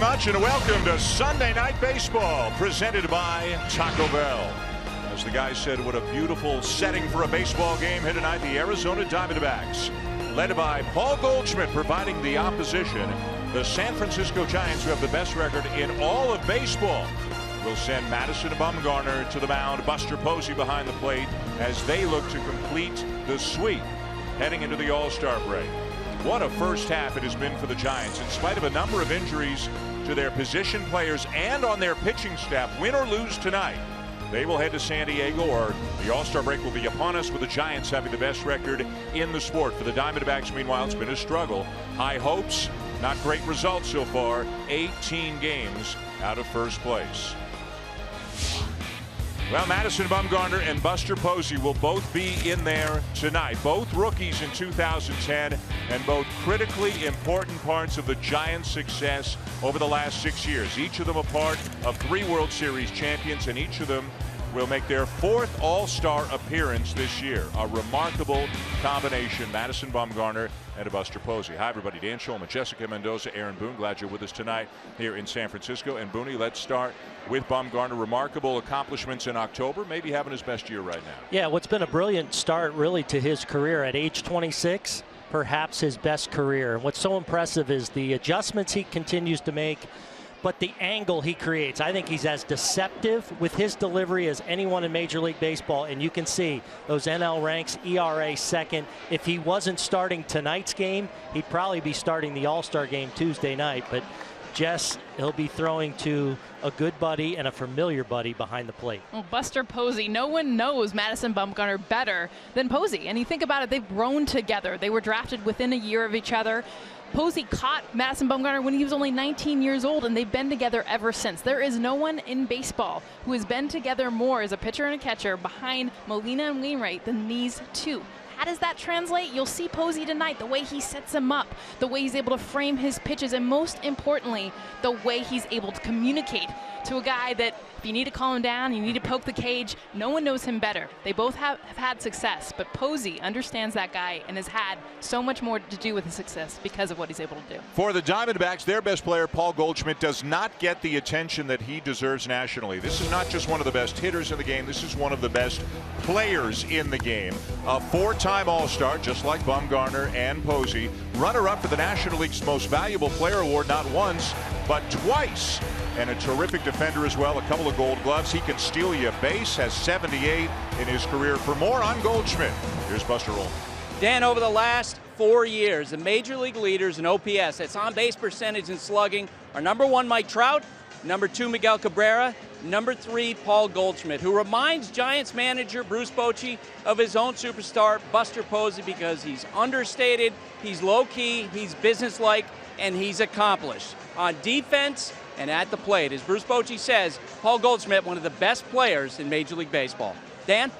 much, and welcome to Sunday Night Baseball, presented by Taco Bell. As the guy said, what a beautiful setting for a baseball game here tonight. The Arizona Diamondbacks, led by Paul Goldschmidt, providing the opposition. The San Francisco Giants, who have the best record in all of baseball, will send Madison Bumgarner to the mound. Buster Posey behind the plate as they look to complete the sweep heading into the All-Star break. What a first half it has been for the Giants. In spite of a number of injuries to their position players and on their pitching staff, win or lose tonight, they will head to San Diego, or the All-Star break will be upon us, with the Giants having the best record in the sport. For the Diamondbacks, meanwhile, it's been a struggle. High hopes, not great results so far. 18 games out of first place. Well, Madison Bumgarner and Buster Posey will both be in there tonight. Both rookies in 2010 and both critically important parts of the Giants' success over the last 6 years. Each of them a part of 3 World Series champions, and each of them will make their 4th All-Star appearance this year. A remarkable combination, Madison Bumgarner and Buster Posey. Hi, everybody. Dan Shulman, Jessica Mendoza, Aaron Boone. Glad you're with us tonight here in San Francisco. And Booney, let's start with Bumgarner. Remarkable accomplishments in October, maybe having his best year right now. Yeah, what's been a brilliant start really to his career at age 26, perhaps his best career. What's so impressive is the adjustments he continues to make, but the angle he creates. I think he's as deceptive with his delivery as anyone in Major League Baseball, and you can see those NL ranks, ERA second. If he wasn't starting tonight's game, he'd probably be starting the All-Star game Tuesday night, but Jess, he'll be throwing to a good buddy and a familiar buddy behind the plate. Well, Buster Posey, no one knows Madison Bumgarner better than Posey. And you think about it, they've grown together. They were drafted within a year of each other. Posey caught Madison Bumgarner when he was only 19 years old, and they've been together ever since. There is no one in baseball who has been together more as a pitcher and a catcher behind Molina and Wainwright than these two. How does that translate? You'll see Posey tonight, the way he sets him up, the way he's able to frame his pitches, and most importantly, the way he's able to communicate to a guy that if you need to calm him down, you need to poke the cage, no one knows him better. They both have had success, but Posey understands that guy and has had so much more to do with his success because of what he's able to do. For the Diamondbacks, their best player, Paul Goldschmidt, does not get the attention that he deserves nationally. This is not just one of the best hitters in the game. This is one of the best players in the game. A 4-time All-Star, just like Bumgarner and Posey. Runner-up for the National League's Most Valuable Player Award, not once, but twice. And a terrific defender as well. A couple of Gold Gloves. He can steal you a base. Has 78 in his career. For more on Goldschmidt, here's Buster Roll. Dan, over the last 4 years, the major league leaders in OPS, that's on-base percentage and slugging, are number 1 Mike Trout, number 2 Miguel Cabrera, number 3 Paul Goldschmidt, who reminds Giants manager Bruce Bochy of his own superstar Buster Posey, because he's understated, he's low-key, he's businesslike, and he's accomplished. On defense and at the plate, as Bruce Bochy says, Paul Goldschmidt, one of the best players in Major League Baseball. Dan?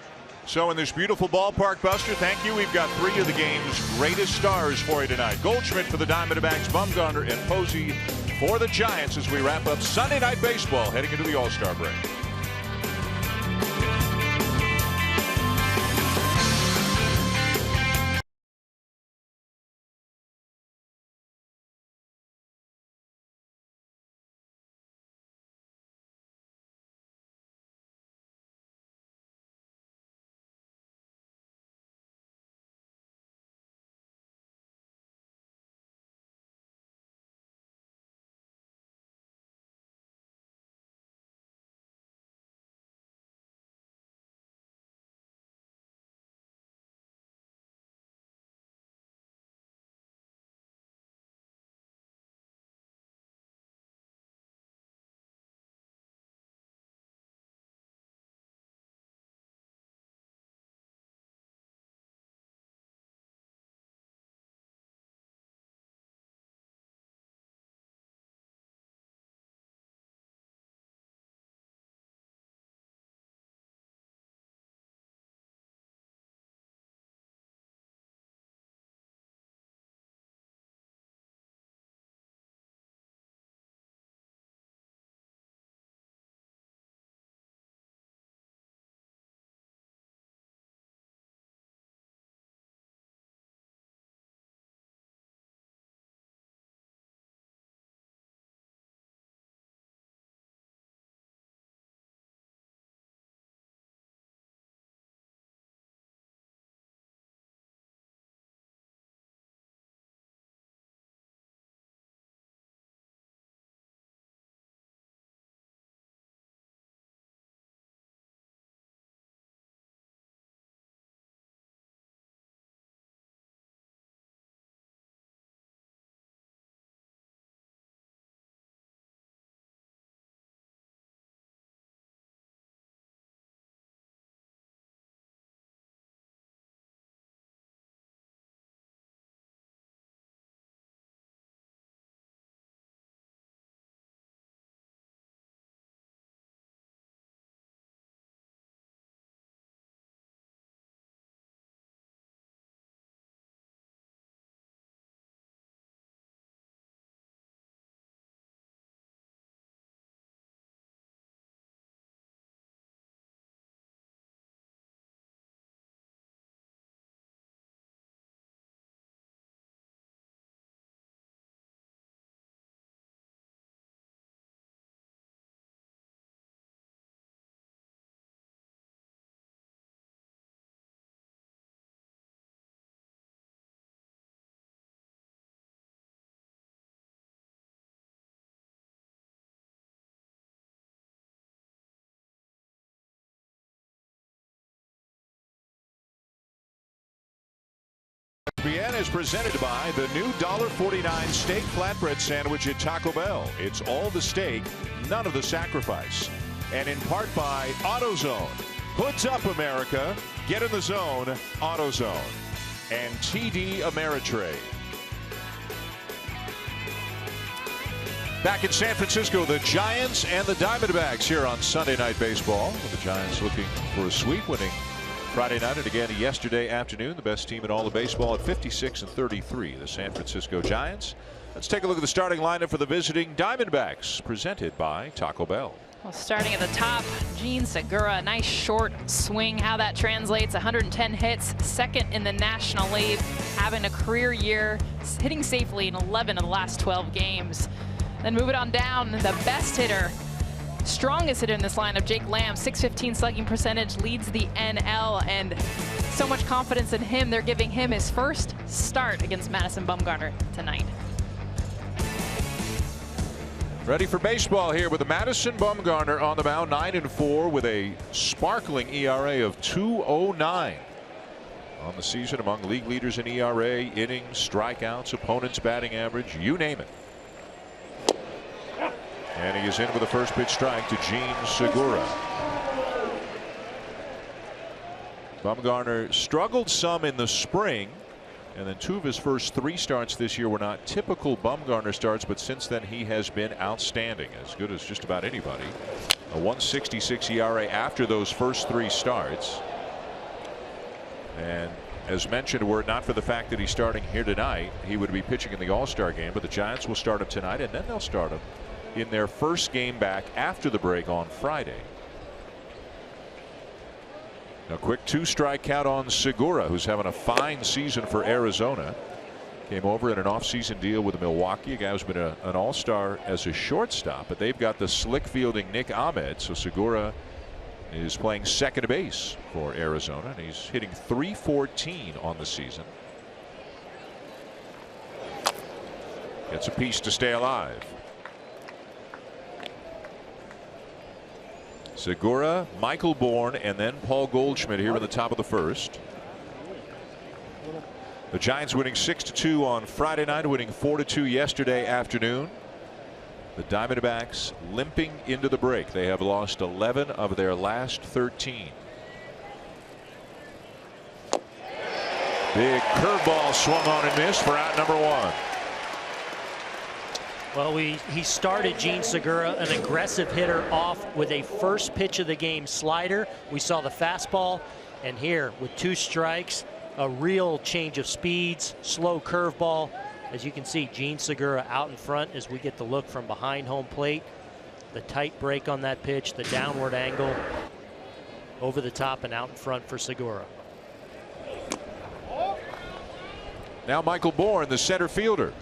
So in this beautiful ballpark, Buster, thank you. We've got 3 of the game's greatest stars for you tonight. Goldschmidt for the Diamondbacks, Bumgarner and Posey for the Giants as we wrap up Sunday Night Baseball heading into the All-Star break. SFN is presented by the new $1.49 steak flatbread sandwich at Taco Bell. It's all the steak, none of the sacrifice. And in part by AutoZone. Hoods up, America. Get in the zone, AutoZone. And TD Ameritrade. Back in San Francisco, the Giants and the Diamondbacks here on Sunday Night Baseball. The Giants looking for a sweep, winning Friday night and again yesterday afternoon. The best team in all of baseball at 56-33, the San Francisco Giants. Let's take a look at the starting lineup for the visiting Diamondbacks, presented by Taco Bell. Well, starting at the top, Jean Segura, nice short swing. How that translates, 110 hits, second in the National League, having a career year, hitting safely in 11 of the last 12 games. Then moving on down, the best hitter, strongest hitter in this lineup, Jake Lamb, 615 slugging percentage, leads the NL, and so much confidence in him, they're giving him his first start against Madison Bumgarner tonight. Ready for baseball here with the Madison Bumgarner on the mound, 9-4 with a sparkling ERA of 2.09 on the season, among league leaders in ERA, innings, strikeouts, opponents' batting average, you name it. And he is in with a first pitch strike to Jean Segura. Bumgarner struggled some in the spring, and then 2 of his first 3 starts this year were not typical Bumgarner starts, but since then he has been outstanding, as good as just about anybody. A 1.66 ERA after those first 3 starts. And as mentioned, were it not for the fact that he's starting here tonight, he would be pitching in the All-Star game, but the Giants will start him tonight, and then they'll start him in their first game back after the break on Friday. A quick 2-strike count on Segura, who's having a fine season for Arizona. Came over in an offseason deal with Milwaukee, a guy who's been an all-star as a shortstop, but they've got the slick fielding Nick Ahmed, so Segura is playing second base for Arizona, and he's hitting .314 on the season. Gets a piece to stay alive. Segura, Michael Bourne, and then Paul Goldschmidt here in the top of the first. The Giants winning 6-2 on Friday night, winning 4-2 yesterday afternoon. The Diamondbacks limping into the break. They have lost 11 of their last 13. Big curveball swung on and missed for out number 1. Well, he started Jean Segura, an aggressive hitter, off with a first pitch of the game slider. We saw the fastball, and here with 2 strikes, a real change of speeds, slow curveball. As you can see, Jean Segura out in front as we get the look from behind home plate. The tight break on that pitch, the downward angle, over the top and out in front for Segura. Now Michael Bourne, the center fielder.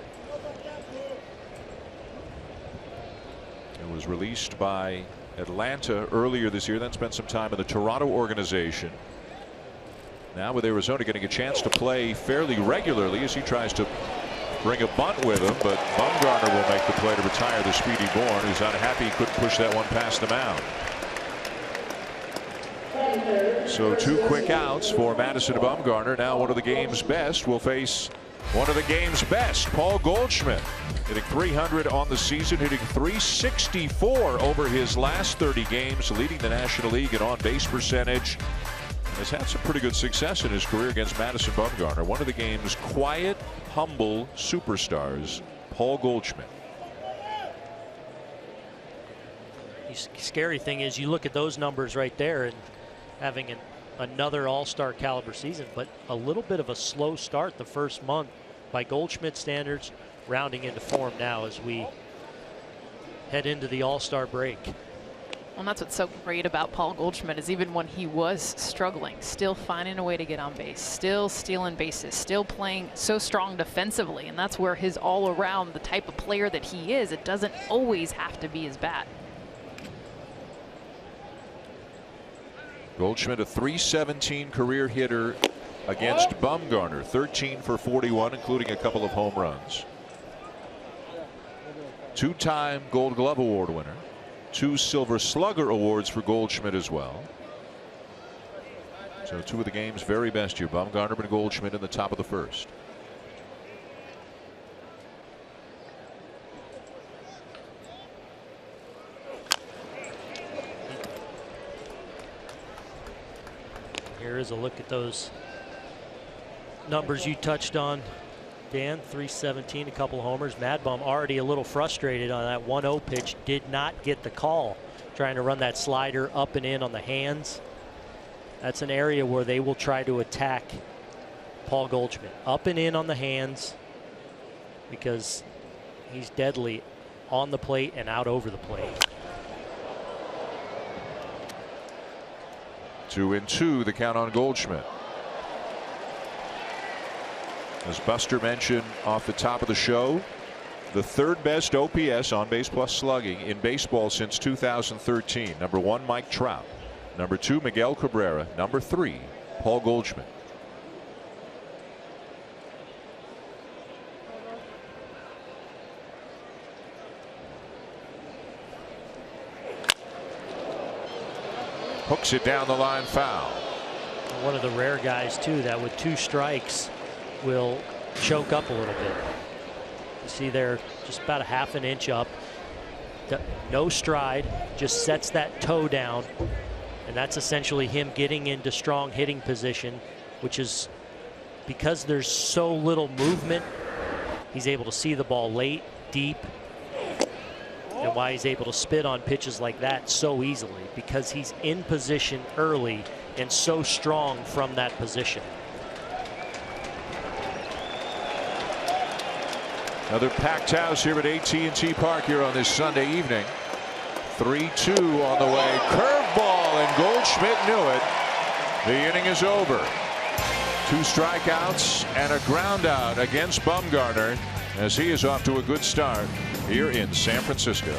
Was released by Atlanta earlier this year, then spent some time in the Toronto organization. Now with Arizona getting a chance to play fairly regularly as he tries to bring a bunt with him, but Bumgarner will make the play to retire the speedy Bourne, who's unhappy he couldn't push that one past the mound. So 2 quick outs for Madison Bumgarner. Now one of the game's best will face one of the game's best, Paul Goldschmidt, hitting .300 on the season, hitting .364 over his last 30 games, leading the National League in on-base percentage. Has had some pretty good success in his career against Madison Bumgarner. One of the game's quiet, humble superstars, Paul Goldschmidt. The scary thing is you look at those numbers right there and having another all-star caliber season, but a little bit of a slow start the first month by Goldschmidt standards, rounding into form now as we head into the all-star break. Well, that's what's so great about Paul Goldschmidt is even when he was struggling, still finding a way to get on base, still stealing bases, still playing so strong defensively, and that's where his all-around, the type of player that he is, it doesn't always have to be his bat. Goldschmidt, a .317 career hitter against Bumgarner, 13 for 41, including a couple of home runs. 2-time Gold Glove Award winner. 2 Silver Slugger awards for Goldschmidt as well. So 2 of the game's very best here, Bumgarner and Goldschmidt in the top of the first. Here is a look at those numbers you touched on, Dan. 317, a couple of homers. Mad Bum already a little frustrated on that 1-0 pitch. Did not get the call. Trying to run that slider up and in on the hands. That's an area where they will try to attack Paul Goldschmidt. Up and in on the hands, because he's deadly on the plate and out over the plate. 2-2 the count on Goldschmidt. As Buster mentioned off the top of the show, the third best OPS, on base plus slugging, in baseball since 2013. Number 1, Mike Trout. Number 2, Miguel Cabrera. Number 3, Paul Goldschmidt. Hooks it down the line, foul. One of the rare guys too that with 2 strikes will choke up a little bit. You see there, just about a half an inch up. No stride, just sets that toe down, and that's essentially him getting into strong hitting position, which is because there's so little movement. He's able to see the ball late, deep, and why he's able to spit on pitches like that so easily, because he's in position early and so strong from that position. Another packed house here at AT&T Park here on this Sunday evening. 3-2 on the way. Curveball, and Goldschmidt knew it. The inning is over. 2 strikeouts and a ground out against Bumgarner, as he is off to a good start here in San Francisco.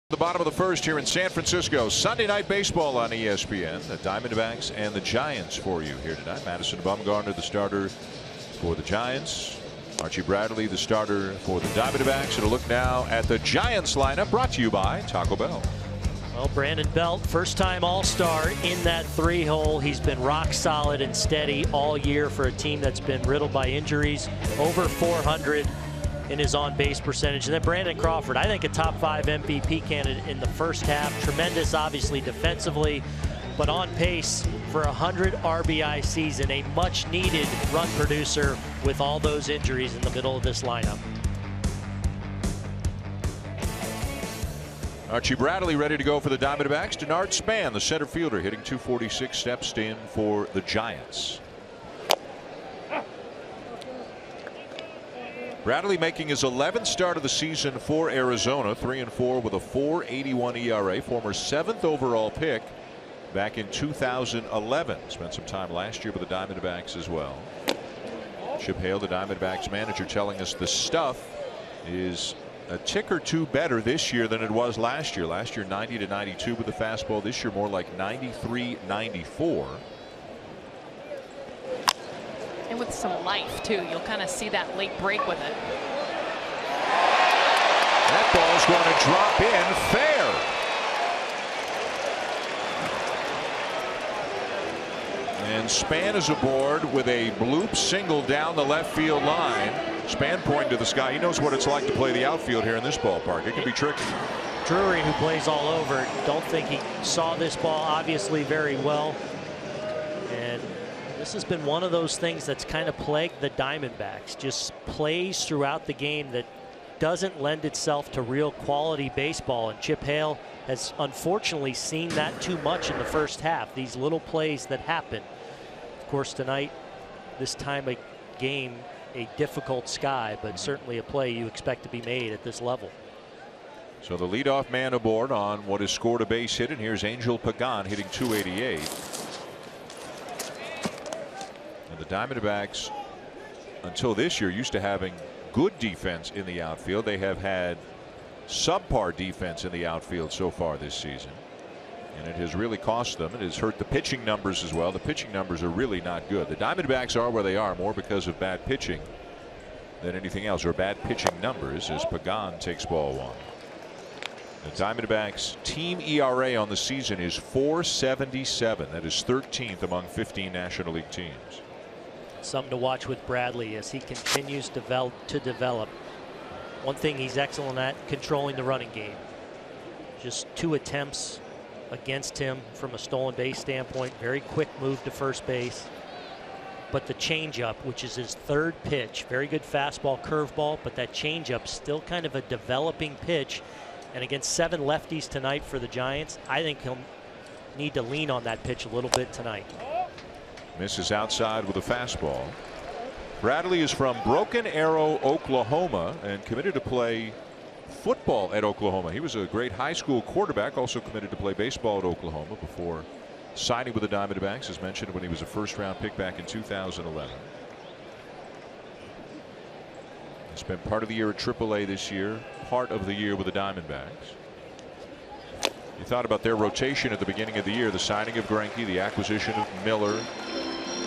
The bottom of the first here in San Francisco. Sunday Night Baseball on ESPN. The Diamondbacks and the Giants for you here tonight. Madison Bumgarner, the starter for the Giants. Archie Bradley, the starter for the Diamondbacks. And a look now at the Giants lineup, brought to you by Taco Bell. Well, Brandon Belt, first-time All-Star in that 3-hole. He's been rock solid and steady all year for a team that's been riddled by injuries. Over 400 in his on-base percentage. And then Brandon Crawford, I think a top 5 MVP candidate in the first half. Tremendous, obviously, defensively, but on pace for a 100 RBI season. A much-needed run producer with all those injuries in the middle of this lineup. Archie Bradley ready to go for the Diamondbacks. Denard Span, the center fielder, hitting .246, steps in for the Giants. Bradley making his 11th start of the season for Arizona, 3-4 with a 4.81 ERA. Former 7th overall pick back in 2011. Spent some time last year with the Diamondbacks as well. Chip Hale, the Diamondbacks manager, telling us the stuff is a tick or two better this year than it was last year. Last year 90 to 92 with the fastball. This year more like 93, 94. And with some life, too. You'll kind of see that late break with it. That ball's going to drop in fair. And Span is aboard with a bloop single down the left field line. Span pointing to the sky. He knows what it's like to play the outfield here in this ballpark. It can be tricky. Drury, who plays all over, don't think he saw this ball obviously very well. And this has been one of those things that's kind of plagued the Diamondbacks. Just plays throughout the game that doesn't lend itself to real quality baseball. And Chip Hale has unfortunately seen that too much in the first half. These little plays that happen. Of course, tonight, this time of game, a difficult sky, but certainly a play you expect to be made at this level. So the leadoff man aboard on what has scored a base hit, and here's Angel Pagan hitting .288. And the Diamondbacks, until this year, used to having good defense in the outfield. They have had subpar defense in the outfield so far this season, and it has really cost them. It has hurt the pitching numbers as well. The pitching numbers are really not good. The Diamondbacks are where they are more because of bad pitching than anything else, or bad pitching numbers, as Pagan takes ball one. The Diamondbacks team ERA on the season is .477. That is 13th among 15 National League teams. Something to watch with Bradley as he continues to develop. One thing he's excellent at, controlling the running game. Just 2 attempts against him from a stolen base standpoint. Very quick move to first base. But the changeup, which is his 3rd pitch, very good fastball, curveball, but that changeup still kind of a developing pitch. And against 7 lefties tonight for the Giants, I think he'll need to lean on that pitch a little bit tonight. Misses outside with a fastball. Bradley is from Broken Arrow, Oklahoma, and committed to play football at Oklahoma. He was a great high school quarterback, also committed to play baseball at Oklahoma before signing with the Diamondbacks, as mentioned, when he was a first-round pick back in 2011. He spent part of the year at AAA this year, part of the year with the Diamondbacks. You thought about their rotation at the beginning of the year, the signing of Greinke, the acquisition of Miller,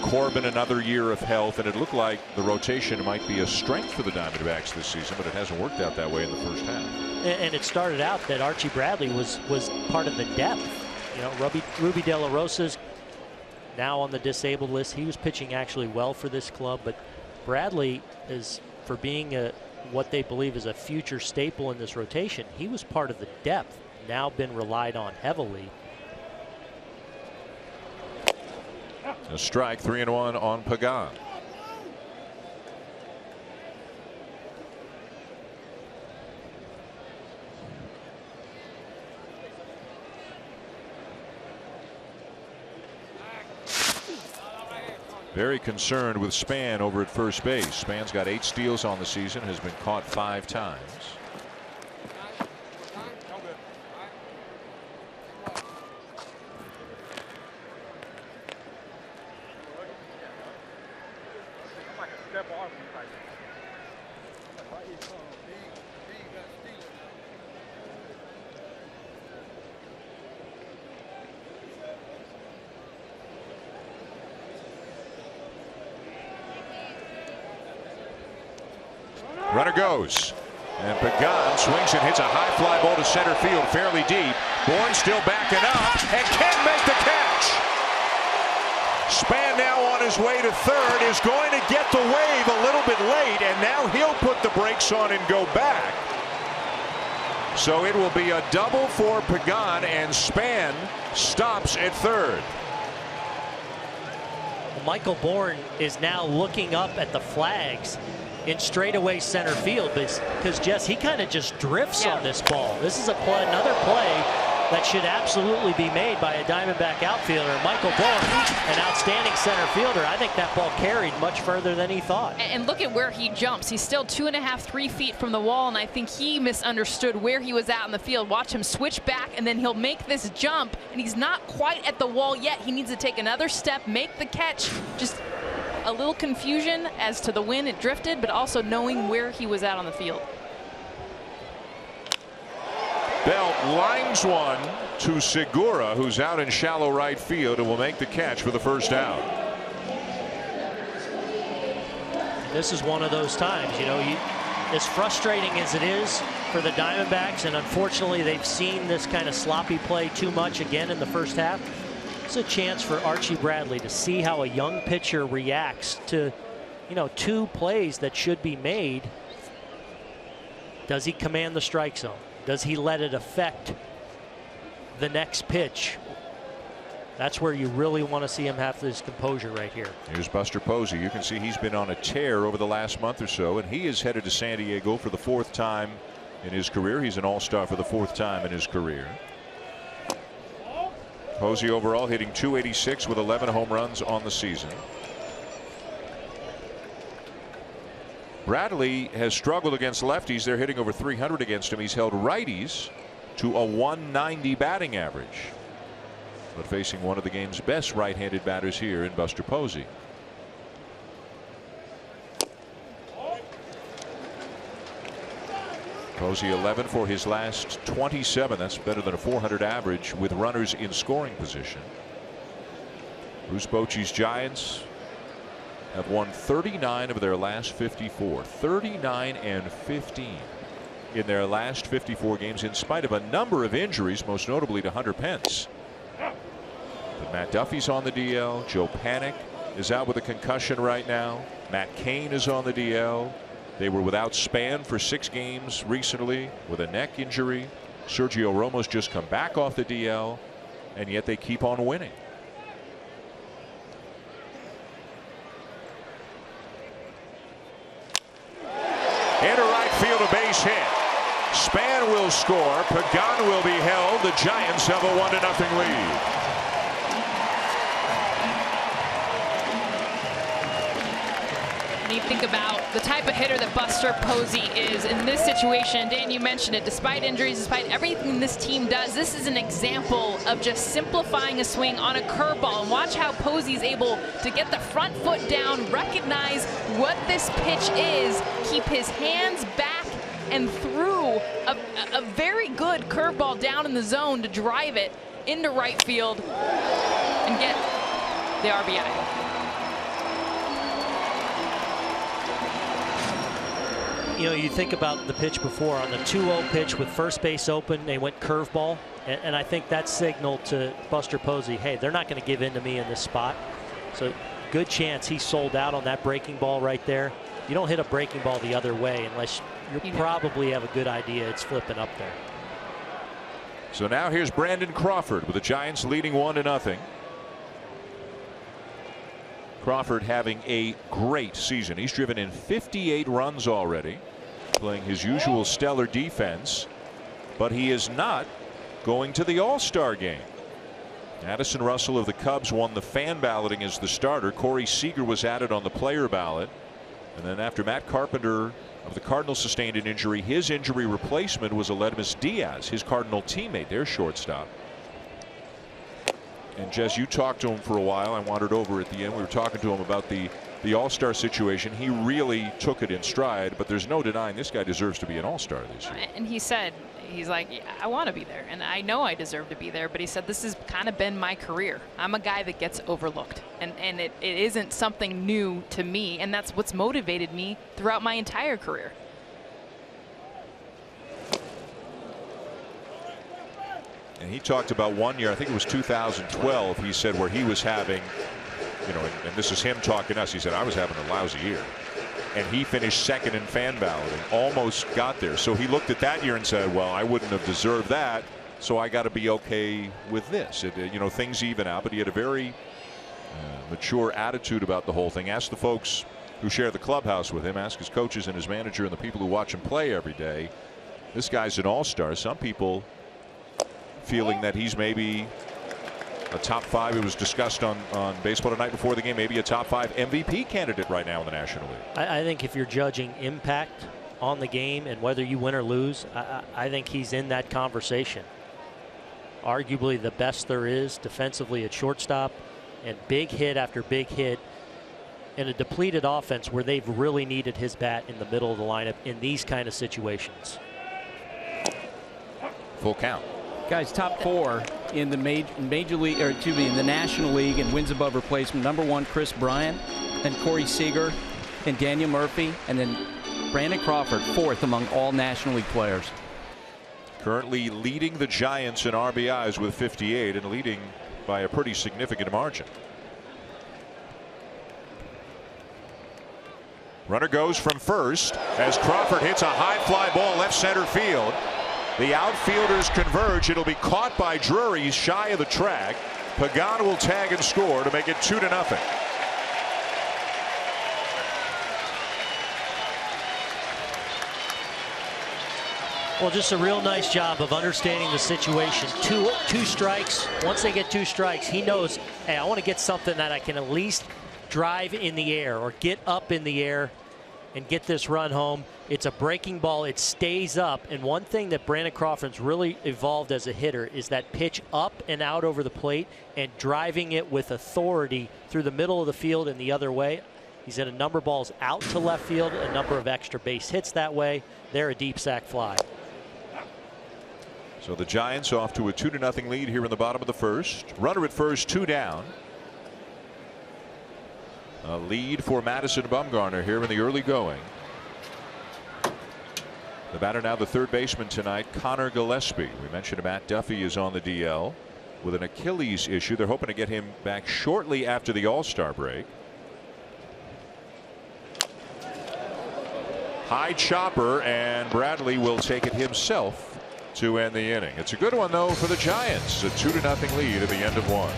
Corbin another year of health, and it looked like the rotation might be a strength for the Diamondbacks this season, but it hasn't worked out that way in the first half. And it started out that Archie Bradley was part of the depth. You know, Ruby De La Rosa's now on the disabled list. He was pitching actually well for this club, but Bradley is, for being what they believe is a future staple in this rotation, he was part of the depth, now been relied on heavily. A strike, 3-1 on Pagan. Very concerned with Span over at first base. Span's got 8 steals on the season, has been caught 5 times. Runner goes, and Pagan swings and hits a high fly ball to center field, fairly deep. Bourne still backing up and can't make the catch. Span now on his way to third, is going to get the wave a little bit late, and now he'll put the brakes on and go back. So it will be a double for Pagan, and Span stops at third. Michael Bourne is now looking up at the flags in straightaway center field, because Jess, he kind of just drifts on this ball. This is another play that should absolutely be made by a Diamondback outfielder. Michael Bourne, an outstanding center fielder. I think that ball carried much further than he thought. And look at where he jumps. He's still 2.5, 3 feet from the wall, and I think he misunderstood where he was at in the field. Watch him switch back, and then he'll make this jump, and he's not quite at the wall yet. He needs to take another step, make the catch. Just a little confusion as to the when it drifted, but also knowing where he was at on the field. Belt lines one to Segura, who's out in shallow right field, and will make the catch for the first out. This is one of those times, you know, as frustrating as it is for the Diamondbacks, and unfortunately they've seen this kind of sloppy play too much again in the first half. It's a chance for Archie Bradley to see how a young pitcher reacts to, you know, 2 plays that should be made. Does he command the strike zone? Does he let it affect the next pitch? That's where you really want to see him have this composure right here. Here's Buster Posey. You can see he's been on a tear over the last month or so, and he is headed to San Diego for the 4th time in his career. He's an all-star for the 4th time in his career. Posey overall hitting .286 with 11 home runs on the season. Bradley has struggled against lefties. They're hitting over .300 against him. He's held righties to a .190 batting average, but facing one of the game's best right-handed batters here in Buster Posey. Posey 11 for his last 27. That's better than a .400 average with runners in scoring position. Bruce Bochy's Giants have won 39 of their last 54. 39 and 15 in their last 54 games, in spite of a number of injuries, most notably to Hunter Pence. But Matt Duffy's on the DL. Joe Panik is out with a concussion right now. Matt Cain is on the DL. They were without Span for 6 games recently with a neck injury. Sergio Romo's just come back off the DL, and yet they keep on winning. Into right field, a base hit. Span will score. Pagan will be held. The Giants have a 1-0 lead. And you think about the type of hitter that Buster Posey is in this situation. Dan, you mentioned it. Despite injuries, despite everything this team does, this is an example of just simplifying a swing on a curveball. And watch how Posey's able to get the front foot down, recognize what this pitch is, keep his hands back, and threw a very good curveball down in the zone to drive it into right field and get the RBI. You know, you think about the pitch before on the 2-0 pitch with first base open, they went curveball, and I think that signaled to Buster Posey, hey, they're not going to give in to me in this spot. So good chance he sold out on that breaking ball right there. You don't hit a breaking ball the other way unless you probably have a good idea it's flipping up there. So now here's Brandon Crawford with the Giants leading 1-0. Crawford having a great season. He's driven in 58 runs already, playing his usual stellar defense, but he is not going to the All-Star game. Addison Russell of the Cubs won the fan balloting as the starter. Corey Seager was added on the player ballot, and then after Matt Carpenter of the Cardinals sustained an injury, his injury replacement was Aledmys Diaz, his Cardinal teammate, their shortstop. And Jess, you talked to him for a while. I wandered over at the end. We were talking to him about the All-Star situation. He really took it in stride, but there's no denying this guy deserves to be an All-Star this year. And he said, he's like, yeah, I want to be there, and I know I deserve to be there, but he said this has kind of been my career. I'm a guy that gets overlooked, and it isn't something new to me, and that's what's motivated me throughout my entire career. And he talked about one year, I think it was 2012, he said, where he was having, you know, and this is him talking to us, he said, I was having a lousy year. And he finished second in fan balloting, almost got there. So he looked at that year and said, well, I wouldn't have deserved that, so I got to be okay with this. You know, things even out, but he had a very mature attitude about the whole thing. Ask the folks who share the clubhouse with him, ask his coaches and his manager and the people who watch him play every day. This guy's an all-star. Some people feeling that he's maybe a top 5. It was discussed on Baseball Tonight before the game, maybe a top 5 MVP candidate right now in the National League. I think if you're judging impact on the game and whether you win or lose, I think he's in that conversation. Arguably the best there is defensively at shortstop, and big hit after big hit in a depleted offense where they've really needed his bat in the middle of the lineup in these kind of situations. Full count. Guys, top 4 in the major league, or excuse me, in the National League in wins above replacement. #1, Chris Bryant, then Corey Seager, and Daniel Murphy, and then Brandon Crawford, fourth among all National League players. Currently leading the Giants in RBIs with 58 and leading by a pretty significant margin. Runner goes from first as Crawford hits a high fly ball left center field. The outfielders converge. It'll be caught by Drury. He's shy of the track. Pagan will tag and score to make it 2-0. Well, just a real nice job of understanding the situation. Two strikes. Once they get 2 strikes, he knows, hey, I want to get something that I can at least drive in the air or get up in the air and get this run home. It's a breaking ball. It stays up. And one thing that Brandon Crawford's really evolved as a hitter is that pitch up and out over the plate and driving it with authority through the middle of the field and the other way. He's hit a number of balls out to left field, a number of extra base hits that way. They're a deep sac fly. So the Giants off to a 2-0 lead here in the bottom of the first. Runner at first, 2 down. A lead for Madison Bumgarner here in the early going. The batter now the third baseman tonight, Connor Gillespie. We mentioned Matt Duffy is on the DL with an Achilles issue. They're hoping to get him back shortly after the All-Star break. High chopper, and Bradley will take it himself to end the inning. It's a good one though for the Giants. A 2-0 lead at the end of 1.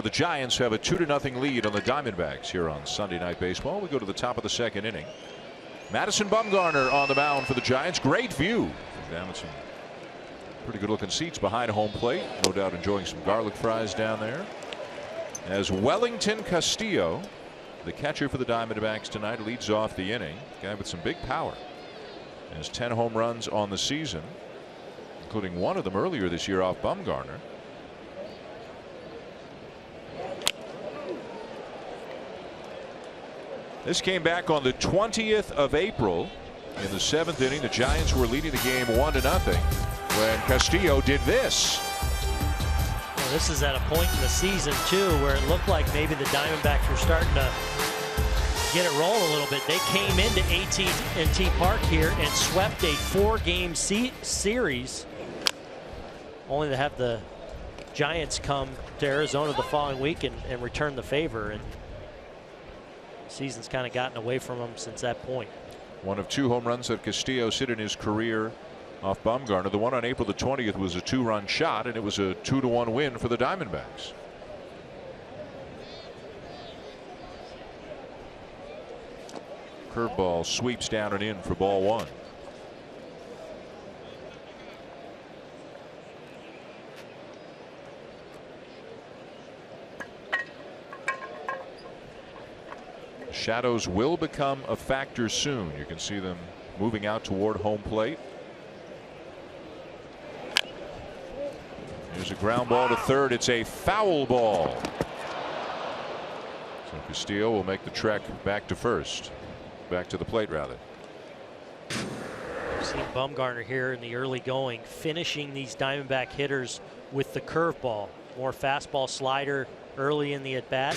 The Giants have a 2-0 lead on the Diamondbacks here on Sunday Night Baseball. We go to the top of the second inning. Madison Bumgarner on the mound for the Giants. Great view down at some pretty good looking seats behind home plate. No doubt enjoying some garlic fries down there. As Wellington Castillo, the catcher for the Diamondbacks tonight, leads off the inning. Guy with some big power. Has 10 home runs on the season, including one of them earlier this year off Bumgarner. This came back on the 20th of April in the 7th inning. The Giants were leading the game 1-0 when Castillo did this. Well, this is at a point in the season too where it looked like maybe the Diamondbacks were starting to get it rolling a little bit. They came into AT&T Park here and swept a 4-game series, only to have the Giants come to Arizona the following week and return the favor, and the season's kind of gotten away from them since that point. One of 2 home runs that Castillo's hit in his career off Bumgarner. The one on April the 20th was a 2-run shot, and it was a 2-1 win for the Diamondbacks. Curveball sweeps down and in for ball 1. Shadows will become a factor soon. You can see them moving out toward home plate. There's a ground ball to third. It's a foul ball. So Castillo will make the trek back to first. Back to the plate, rather. We've seen Bumgarner here in the early going, finishing these Diamondback hitters with the curveball. More fastball slider early in the at-bat.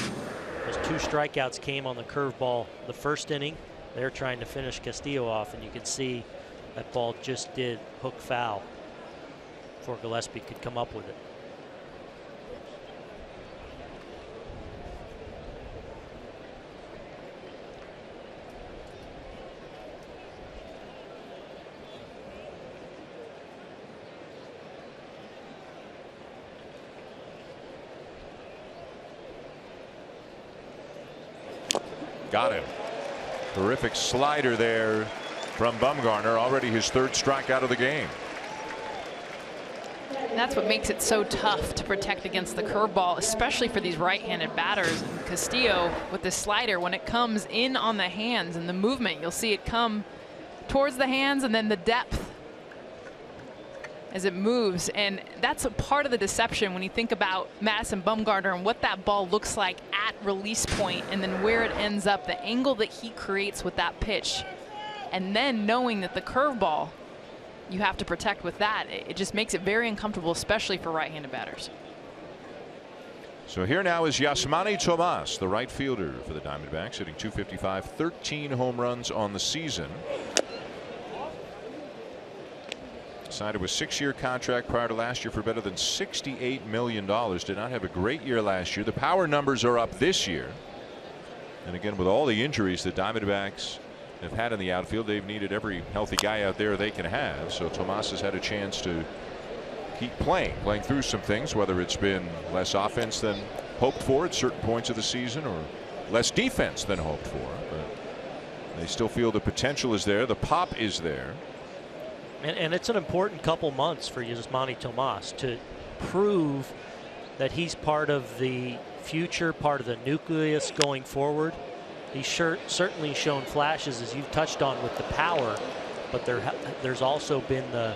Those 2 strikeouts came on the curveball the first inning. They're trying to finish Castillo off, and you can see that ball just did hook foul before Gillespie could come up with it. Got him. Terrific slider there from Bumgarner. Already his 3rd strikeout of the game. And that's what makes it so tough to protect against the curveball, especially for these right-handed batters. And Castillo with the slider, when it comes in on the hands and the movement, you'll see it come towards the hands and then the depth as it moves. And that's a part of the deception when you think about Madison Bumgarner and what that ball looks like at release point and then where it ends up, the angle that he creates with that pitch. And then knowing that the curveball you have to protect with that, it just makes it very uncomfortable, especially for right-handed batters. So here now is Yasmani Tomas, the right fielder for the Diamondbacks, hitting .255, 13 home runs on the season. Signed a 6-year contract prior to last year for better than $68 million. Did not have a great year last year. The power numbers are up this year. And again, with all the injuries the Diamondbacks have had in the outfield, they've needed every healthy guy out there they can have. So Tomas has had a chance to keep playing through some things, whether it's been less offense than hoped for at certain points of the season or less defense than hoped for. But they still feel the potential is there. The pop is there. And it's an important couple months for Yasmani Tomas to prove that he's part of the future, part of the nucleus going forward. He's certainly shown flashes, as you've touched on, with the power, but there's also been the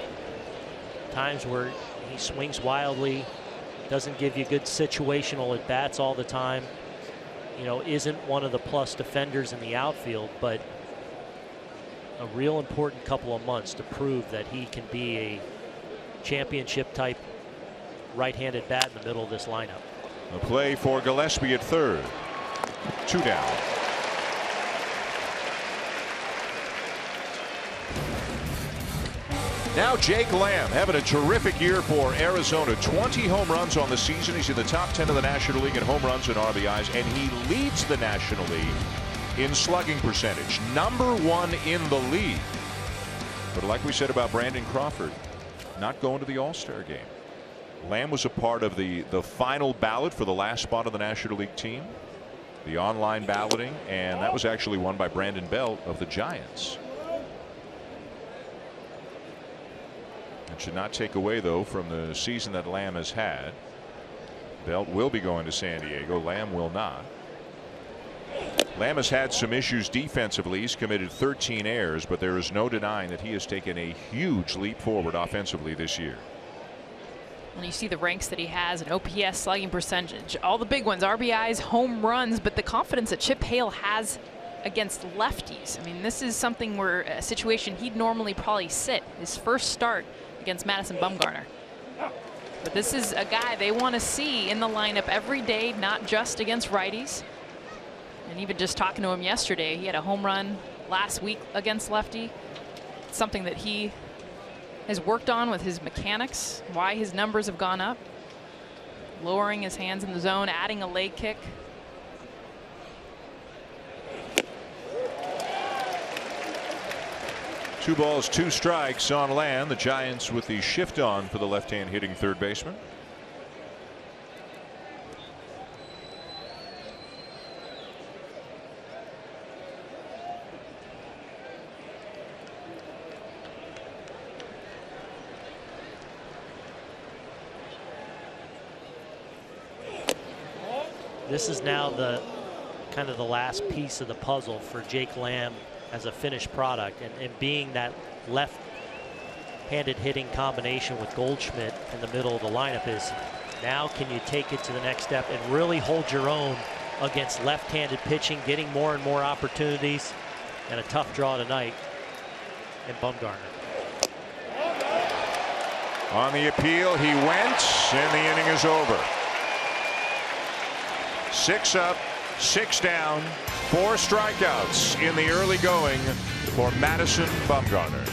times where he swings wildly, doesn't give you good situational at bats all the time, you know, isn't one of the plus defenders in the outfield, but a real important couple of months to prove that he can be a championship type right-handed bat in the middle of this lineup. A play for Gillespie at third. 2 down. Now Jake Lamb having a terrific year for Arizona. 20 home runs on the season. He's in the top 10 of the National League in home runs and RBIs, and he leads the National League in slugging percentage, #1 in the league. But like we said about Brandon Crawford, not going to the All-Star game. Lamb was a part of the final ballot for the last spot of the National League team, the online balloting, and that was actually won by Brandon Belt of the Giants. It should not take away, though, from the season that Lamb has had. Belt will be going to San Diego. Lamb will not. Lamb has had some issues defensively. He's committed 13 errors, but there is no denying that he has taken a huge leap forward offensively this year. And you see the ranks that he has, an OPS, slugging percentage, all the big ones, RBIs, home runs, but the confidence that Chip Hale has against lefties. I mean, this is something where a situation he'd normally probably sit his first start against Madison Bumgarner. But this is a guy they want to see in the lineup every day, not just against righties. And even just talking to him yesterday, he had a home run last week against lefty. It's something that he has worked on with his mechanics, why his numbers have gone up. lowering his hands in the zone, adding a leg kick. Two balls, two strikes on land. The Giants with the shift on for the left-hand hitting third baseman. This is now the kind of the last piece of the puzzle for Jake Lamb as a finished product, and being that left-handed hitting combination with Goldschmidt in the middle of the lineup is now can you take it to the next step and really hold your own against left-handed pitching, getting more and more opportunities, and a tough draw tonight in Bumgarner. On the appeal, he went, and the inning is over. 6 up, 6 down, 4 strikeouts in the early going for Madison Bumgarner.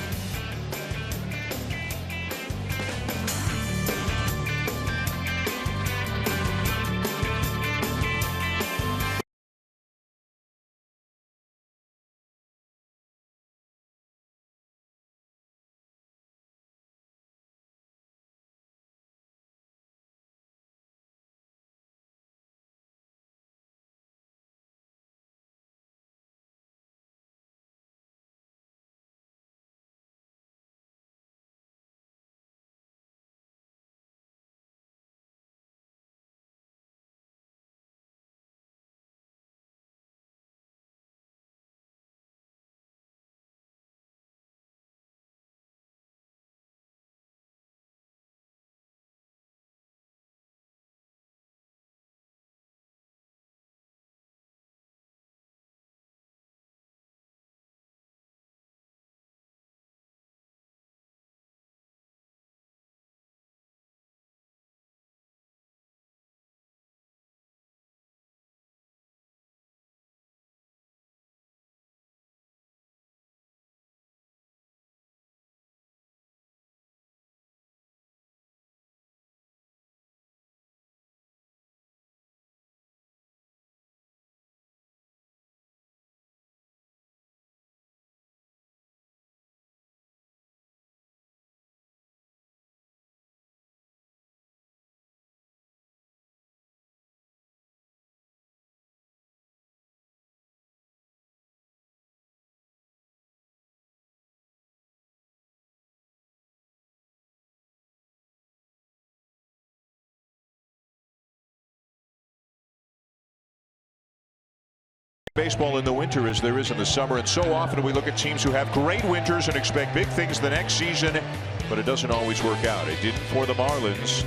Baseball in the winter as there is in the summer, and so often we look at teams who have great winters and expect big things the next season, but it doesn't always work out. It didn't for the Marlins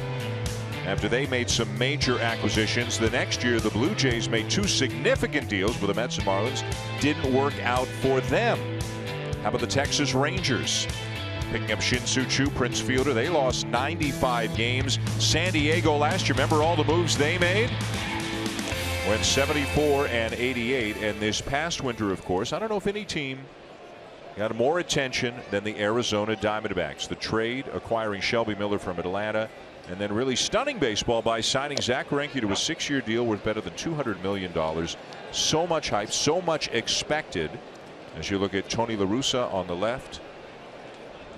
after they made some major acquisitions. The next year the Blue Jays made 2 significant deals with the Mets and Marlins. Didn't work out for them. How about the Texas Rangers picking up Shin-Soo Choo, Prince Fielder? They lost 95 games. San Diego last year, remember all the moves they made? Went 74 and 88, and this past winter, of course, I don't know if any team got more attention than the Arizona Diamondbacks. The trade, acquiring Shelby Miller from Atlanta, and then really stunning baseball by signing Zach Greinke to a 6-year deal worth better than $200 million. So much hype, so much expected. As you look at Tony La Russa on the left,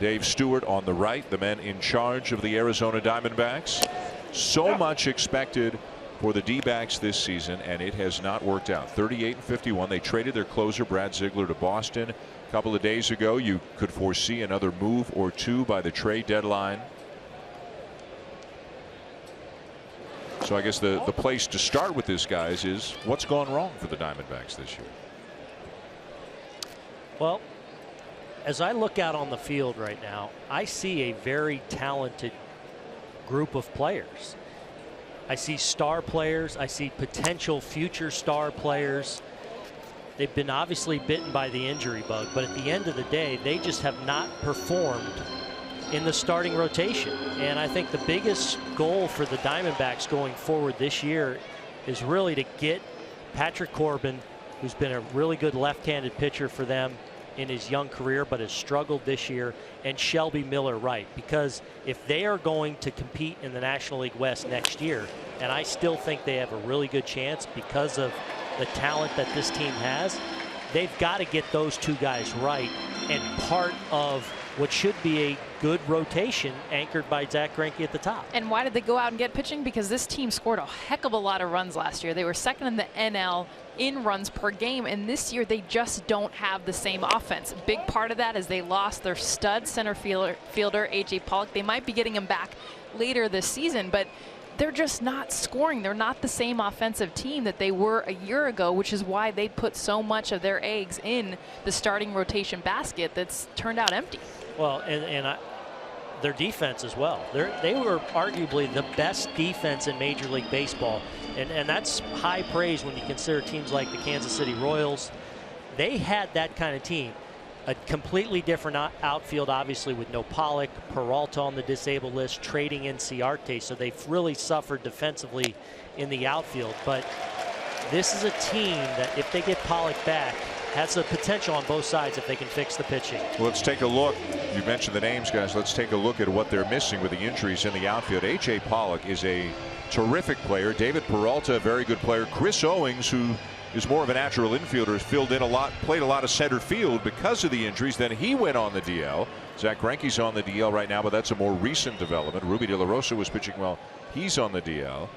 Dave Stewart on the right, the men in charge of the Arizona Diamondbacks. So much expected for the D-backs this season, and it has not worked out. 38-51. They traded their closer Brad Ziegler to Boston a couple of days ago. You could foresee another move or two by the trade deadline. So I guess the place to start with this, guys, is what's gone wrong for the Diamondbacks this year? Well, as I look out on the field right now, I see a very talented group of players. I see star players. I see potential future star players. They've been obviously bitten by the injury bug, but at the end of the day, they just have not performed in the starting rotation. And I think the biggest goal for the Diamondbacks going forward this year is really to get Patrick Corbin, who's been a really good left-handed pitcher for them in his young career, but has struggled this year, and Shelby Miller right. Because if they are going to compete in the National League West next year, and I still think they have a really good chance because of the talent that this team has. They've got to get those two guys right, and part of what should be a good rotation anchored by Zach Greinke at the top. And why did they go out and get pitching? Because this team scored a heck of a lot of runs last year. They were second in the NL in runs per game, and this year they just don't have the same offense. A big part of that is they lost their stud center fielder AJ Pollock. They might be getting him back later this season, but they're just not scoring. They're not the same offensive team that they were a year ago, which is why they put so much of their eggs in the starting rotation basket that's turned out empty. Well, their defense as well. They were arguably the best defense in Major League Baseball, and that's high praise when you consider teams like the Kansas City Royals. They had that kind of team. A completely different outfield, obviously, with no Pollock, Peralta on the disabled list, trading in Ciarte, so they've really suffered defensively in the outfield. But this is a team that, if they get Pollock back, has the potential on both sides if they can fix the pitching. Well, let's take a look. You mentioned the names, guys. Let's take a look at what they're missing with the injuries in the outfield. A.J. Pollock is a terrific player. David Peralta, a very good player. Chris Owings, who is more of a natural infielder, has filled in a lot, played a lot of center field because of the injuries. Then he went on the DL. Zach Greinke's on the DL right now, but that's a more recent development. Ruby De La Rosa was pitching well. He's on the DL.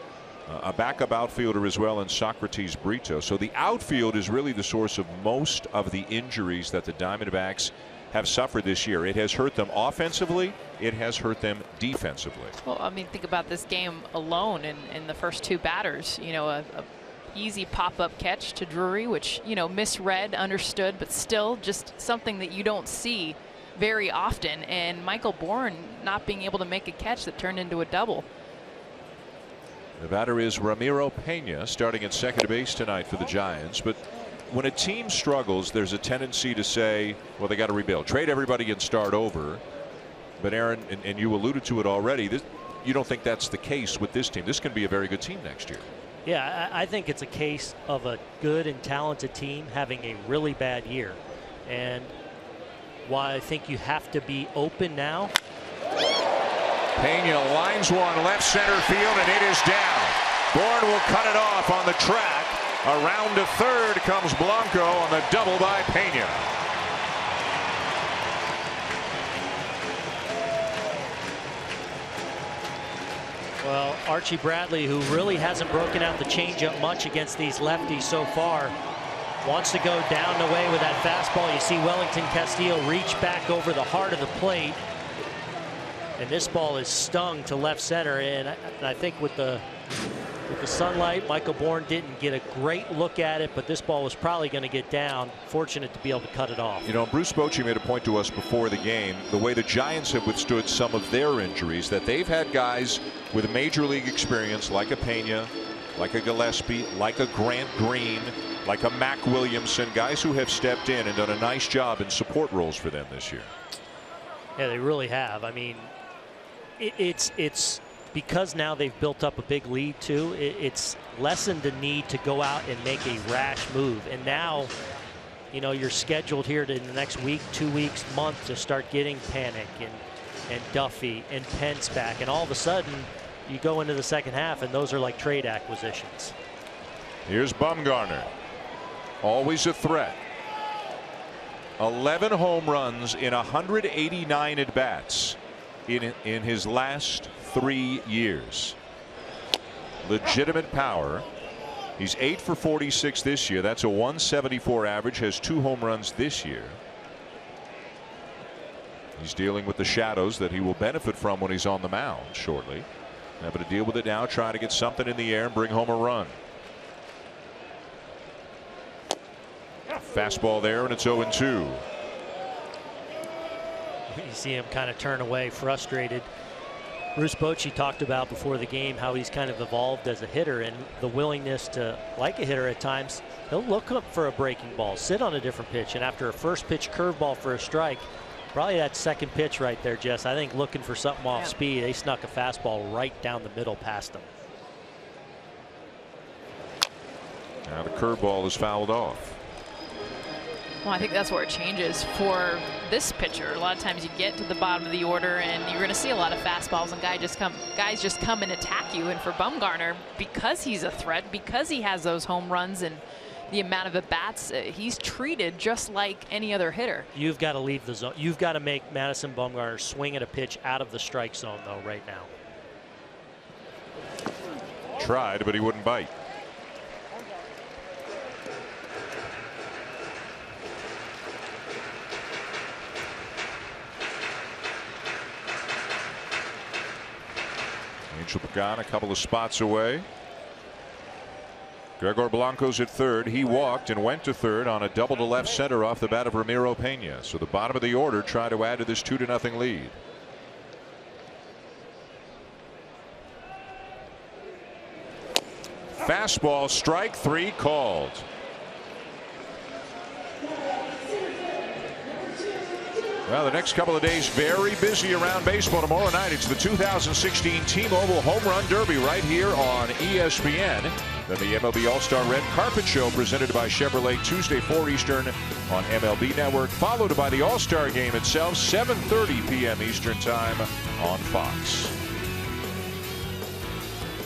A backup outfielder as well in Socrates Brito. So the outfield is really the source of most of the injuries that the Diamondbacks have suffered this year. It has hurt them offensively. It has hurt them defensively. Well, I mean, think about this game alone in the first two batters. You know, a easy pop-up catch to Drury, which, you know, misread, understood, but still just something that you don't see very often. And Michael Bourne not being able to make a catch that turned into a double. The batter is Ramiro Pena, starting at second base tonight for the Giants. But when a team struggles, there's a tendency to say, well, they got to rebuild, trade everybody and start over. But Aaron, and you alluded to it already, you don't think that's the case with this team. This can be a very good team next year. Yeah, I think it's a case of a good and talented team having a really bad year. And why I think you have to be open now. Pena lines one left center field, and it is down. Bourne will cut it off on the track. Around to third comes Blanco on the double by Pena. Well, Archie Bradley, who really hasn't broken out the changeup much against these lefties so far, wants to go down and away with that fastball. You see Wellington Castillo reach back over the heart of the plate. And this ball is stung to left center, and I think with the sunlight, Michael Bourne didn't get a great look at it, but this ball was probably going to get down. Fortunate to be able to cut it off. You know, Bruce Bochy made a point to us before the game, the way the Giants have withstood some of their injuries, that they've had guys with major league experience like a Pena, like a Gillespie, like a Grant Green, like a Mac Williamson, guys who have stepped in and done a nice job in support roles for them this year. Yeah, they really have. I mean, it's because now they've built up a big lead too. It's lessened the need to go out and make a rash move. And now, you know, you're scheduled here in the next week, 2 weeks, month to start getting Panic and Duffy and Pence back. And all of a sudden, you go into the second half, and those are like trade acquisitions. Here's Bumgarner, always a threat. 11 home runs in 189 at bats. In his last 3 years. Legitimate power. He's 8 for 46 this year. That's a 174 average. Has 2 home runs this year. He's dealing with the shadows that he will benefit from when he's on the mound shortly. Having to deal with it now, trying to get something in the air and bring home a run. Fastball there, and it's 0-2. You see him kind of turn away, frustrated. Bruce Bochy talked about before the game how he's kind of evolved as a hitter, and the willingness to, like a hitter at times, he'll look up for a breaking ball, sit on a different pitch, and after a first pitch curveball for a strike, probably that second pitch right there, Jess, I think looking for something off speed, they snuck a fastball right down the middle past him. Now the curveball is fouled off. Well, I think that's where it changes for this pitcher. A lot of times you get to the bottom of the order and you're going to see a lot of fastballs and guys just come and attack you. And for Bumgarner, because he's a threat, because he has those home runs and the amount of at-bats, he's treated just like any other hitter. You've got to leave the zone. You've got to make Madison Bumgarner swing at a pitch out of the strike zone, though, right now. Tried, but he wouldn't bite. Angel Pagan a couple of spots away. Gregor Blanco's at third. He walked and went to third on a double to left center off the bat of Ramiro Pena. So the bottom of the order try to add to this 2-0 lead. Fastball, strike three called. Well, the next couple of days very busy around baseball. Tomorrow night it's the 2016 T-Mobile Home Run Derby right here on ESPN. Then the MLB All-Star Red Carpet Show presented by Chevrolet Tuesday 4 Eastern on MLB Network, followed by the All-Star Game itself 7:30 p.m. Eastern Time on Fox.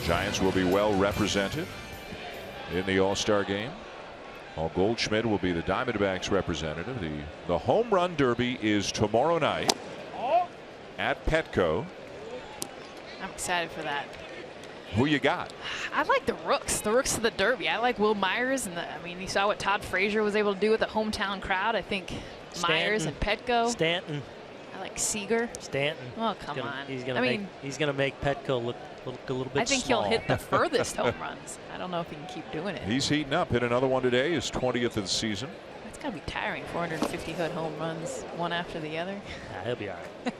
Giants will be well represented in the All-Star Game. Paul Goldschmidt will be the Diamondbacks representative. The Home Run Derby is tomorrow night at Petco. I'm excited for that. Who you got? I like the rooks to the Derby. I like Will Myers, and I mean, you saw what Todd Frazier was able to do with the hometown crowd. I think Myers and Petco. Stanton. I like Seager. Stanton. Oh, come on. He's gonna make Petco look a little bit. I think small. he'll hit the furthest home runs. I don't know if he can keep doing it. He's heating up. Hit another one today. His 20th of the season. It's gotta be tiring. 450-foot home runs, one after the other. Yeah, he'll be all right.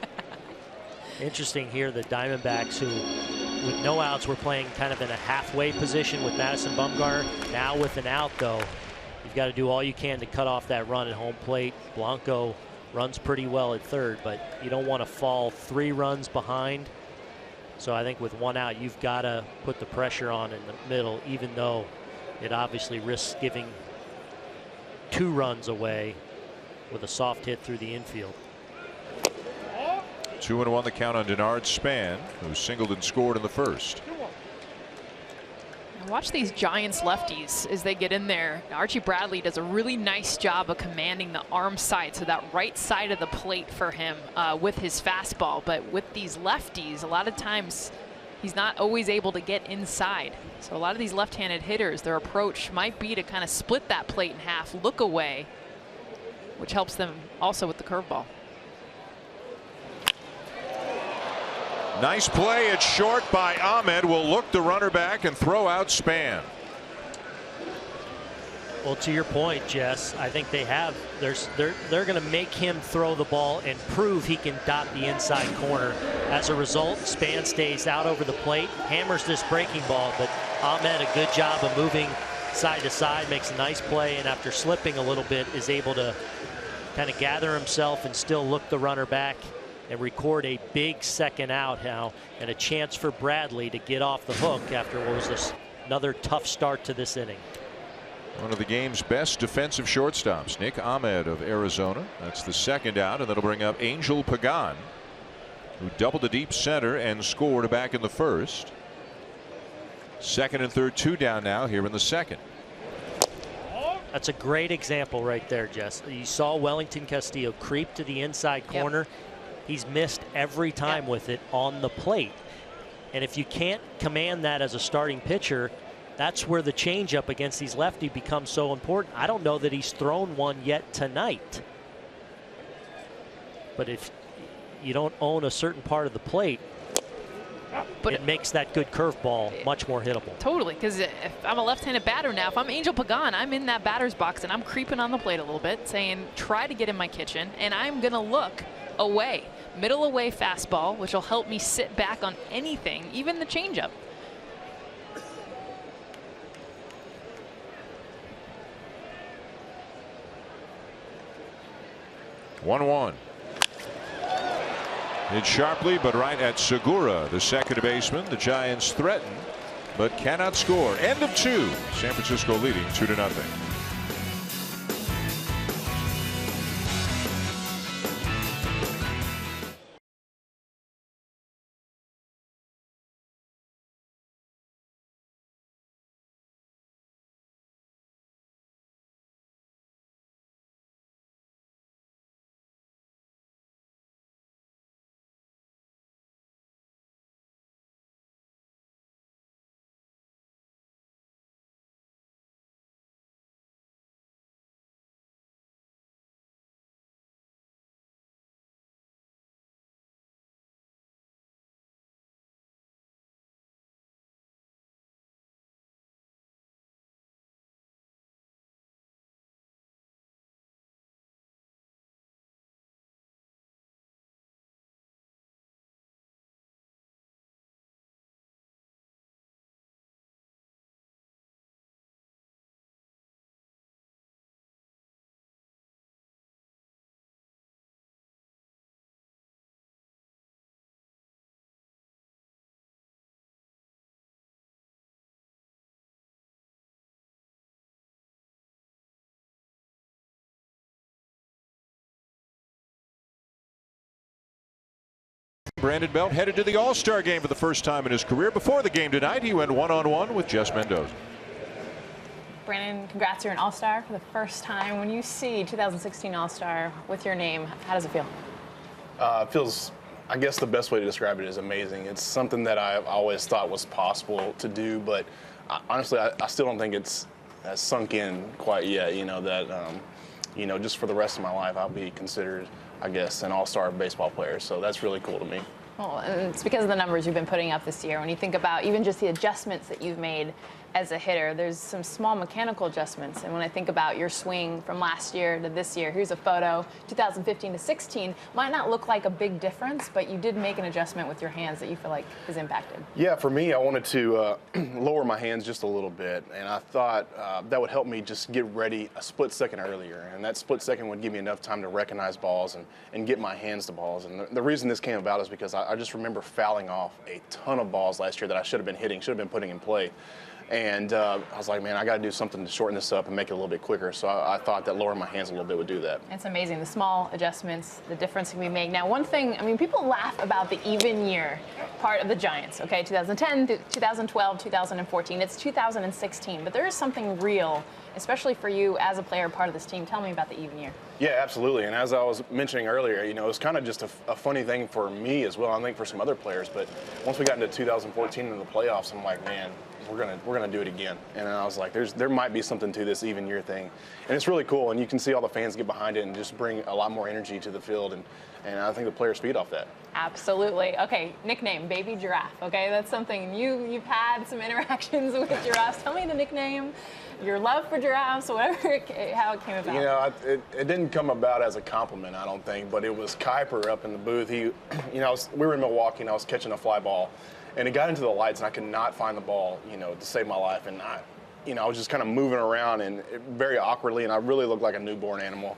Interesting here, the Diamondbacks, who with no outs were playing kind of in a halfway position with Madison Bumgarner. Now with an out, though, you've got to do all you can to cut off that run at home plate. Blanco runs pretty well at third, but you don't want to fall 3 runs behind. So I think with one out, you've got to put the pressure on in the middle, even though it obviously risks giving 2 runs away with a soft hit through the infield. 2-1 the count on Denard Span, who singled and scored in the first. Watch these Giants lefties as they get in there. Archie Bradley does a really nice job of commanding the arm side, so that right side of the plate for him with his fastball. But with these lefties, a lot of times he's not always able to get inside. So a lot of these left-handed hitters, their approach might be to kind of split that plate in half, look away, which helps them also with the curveball. Nice play at short by Ahmed. Will look the runner back and throw out Span. Well, to your point, Jess, I think they're going to make him throw the ball and prove he can dot the inside corner. As a result, Span stays out over the plate, hammers this breaking ball, but Ahmed a good job of moving side to side, makes a nice play, and after slipping a little bit is able to kind of gather himself and still look the runner back and record a big second out now, and a chance for Bradley to get off the hook after what was another tough start to this inning. One of the game's best defensive shortstops, Nick Ahmed of Arizona. That's the second out, and that'll bring up Angel Pagan, who doubled the deep center and scored back in the first. Second and third, 2 down now here in the second. That's a great example right there, Jess. You saw Wellington Castillo creep to the inside corner. He's missed every time with it on the plate. And if you can't command that as a starting pitcher, that's where the changeup against these lefty becomes so important. I don't know that he's thrown one yet tonight. But if you don't own a certain part of the plate, it makes that good curveball much more hittable. Totally, because if I'm a left-handed batter now, if I'm Angel Pagan, I'm in that batter's box and I'm creeping on the plate a little bit, saying, try to get in my kitchen, and I'm going to look away. Middle away fastball, which will help me sit back on anything, even the changeup. One. Hit sharply, but right at Segura, the second baseman. The Giants threaten, but cannot score. End of 2. San Francisco leading 2-0. Brandon Belt headed to the All-Star game for the first time in his career. Before the game tonight, he went one-on-one with Jess Mendoza. Brandon, congrats, you're an All-Star for the first time. When you see 2016 All-Star with your name, how does it feel? It feels, I guess the best way to describe it is amazing. It's something that I've always thought was possible to do, but honestly, I still don't think it's sunk in quite yet, that, just for the rest of my life, I'll be considered, I guess, an all-star baseball player. So that's really cool to me. Well, and it's because of the numbers you've been putting up this year. When you think about even just the adjustments that you've made as a hitter, there's some small mechanical adjustments. And when I think about your swing from last year to this year, here's a photo, 2015 to 16, might not look like a big difference, but you did make an adjustment with your hands that you feel like has impacted. Yeah, for me, I wanted to lower my hands just a little bit, and I thought that would help me just get ready a split second earlier, and that split second would give me enough time to recognize balls and get my hands to balls. And the reason this came about is because I just remember fouling off a ton of balls last year that I should have been hitting, should have been putting in play. And I was like, man, I got to do something to shorten this up and make it a little bit quicker. So I thought that lowering my hands a little bit would do that. It's amazing, the small adjustments, the difference can be made. Now, one thing, people laugh about the even year part of the Giants, okay? 2010, 2012, 2014. It's 2016, but there is something real, especially for you as a player, part of this team. Tell me about the even year. Yeah, absolutely. And as I was mentioning earlier, it was kind of just a funny thing for me as well. I think for some other players, but once we got into 2014 in the playoffs, I'm like, man, we're gonna do it again. And I was like, there might be something to this even year thing, and it's really cool. And you can see all the fans get behind it and just bring a lot more energy to the field. And I think the players feed off that. Absolutely. Okay, nickname, Baby Giraffe. Okay, that's something you've had some interactions with giraffes. Tell me the nickname, your love for giraffes, whatever, how it came about. It didn't come about as a compliment, I don't think, but it was Kuiper up in the booth. We were in Milwaukee and I was catching a fly ball, and it got into the lights and I could not find the ball, to save my life. And I was just kind of moving around and very awkwardly, and I really looked like a newborn animal.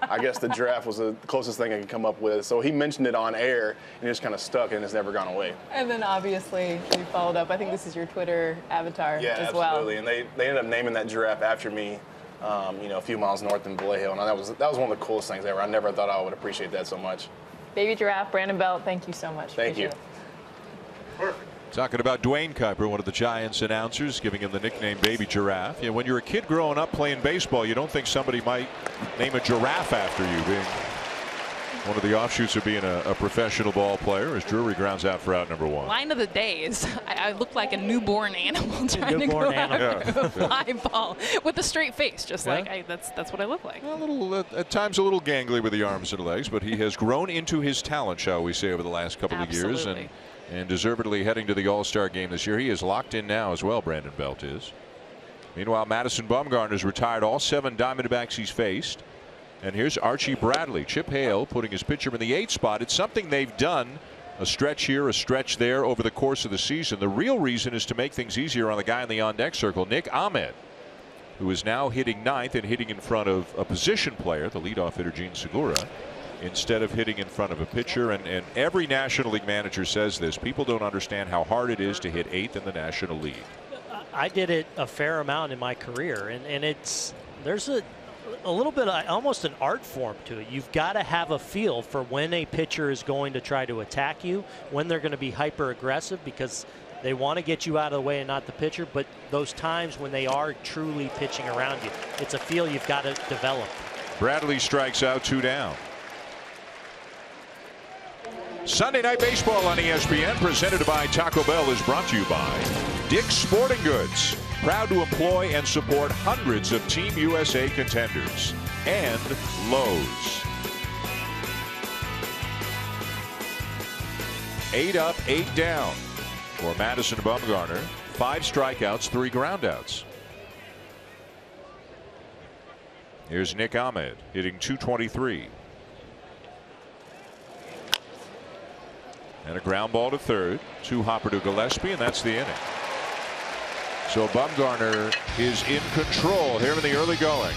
I guess the giraffe was the closest thing I could come up with. So he mentioned it on air, and it just kind of stuck, and it's never gone away. And then obviously you followed up. I think this is your Twitter avatar as well. Yeah, absolutely. And they ended up naming that giraffe after me, a few miles north in Vallejo, and that was one of the coolest things ever. I never thought I would appreciate that so much. Baby Giraffe, Brandon Belt, thank you so much. Thank you. Perfect. Talking about Dwayne Kuiper, one of the Giants announcers, giving him the nickname Baby Giraffe. When you're a kid growing up playing baseball, you don't think somebody might name a giraffe after you, being one of the offshoots of being a professional ball player, as Drury grounds out for out number one. Line of the day is I look like a newborn animal trying to go after a fly ball with a straight face, just like that's what I look like. A little, at times a little gangly with the arms and legs, but he has grown into his talent, shall we say, over the last couple of years. And deservedly heading to the All-Star game this year. He is locked in now as well, Brandon Belt is. Meanwhile, Madison Bumgarner's retired all 7 Diamondbacks he's faced. And here's Archie Bradley. Chip Hale putting his pitcher in the 8th spot. It's something they've done, a stretch here, a stretch there over the course of the season. The real reason is to make things easier on the guy in the on-deck circle, Nick Ahmed, who is now hitting 9th and hitting in front of a position player, the leadoff hitter Gene Segura, instead of hitting in front of a pitcher. And every National League manager says this. People don't understand how hard it is to hit 8th in the National League. I did it a fair amount in my career, and there's a little bit of almost an art form to it. You've got to have a feel for when a pitcher is going to try to attack you, when they're going to be hyper aggressive because they want to get you out of the way and not the pitcher, but those times when they are truly pitching around you, it's a feel you've got to develop. Bradley strikes out, 2 down. Sunday Night Baseball on ESPN, presented by Taco Bell, is brought to you by Dick's Sporting Goods, proud to employ and support hundreds of Team USA contenders, and Lowe's. 8 up, 8 down for Madison Bumgarner. 5 strikeouts, 3 groundouts. Here's Nick Ahmed hitting .223. And a ground ball to third, 2 hopper to Gillespie, and that's the inning. So Bumgarner is in control here in the early going.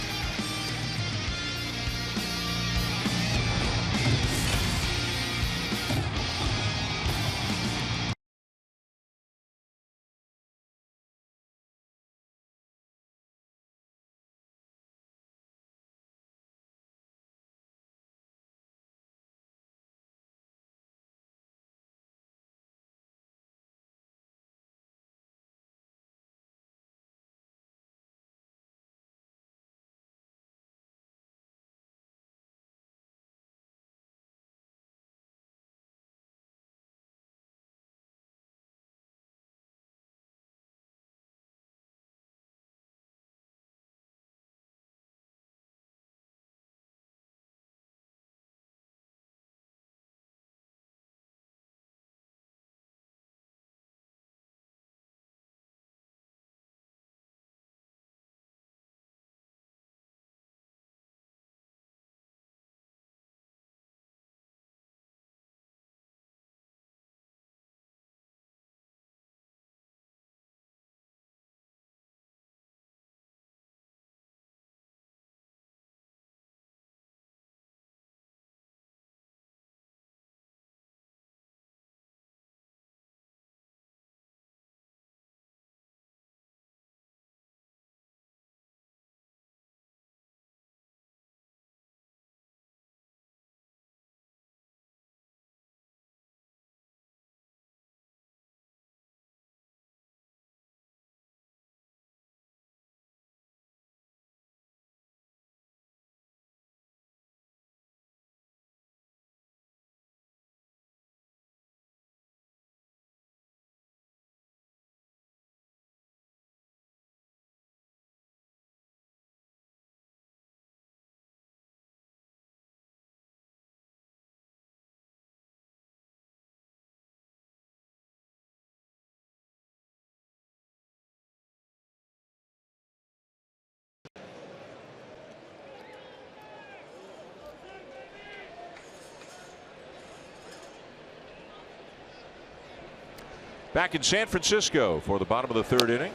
Back in San Francisco for the bottom of the 3rd inning.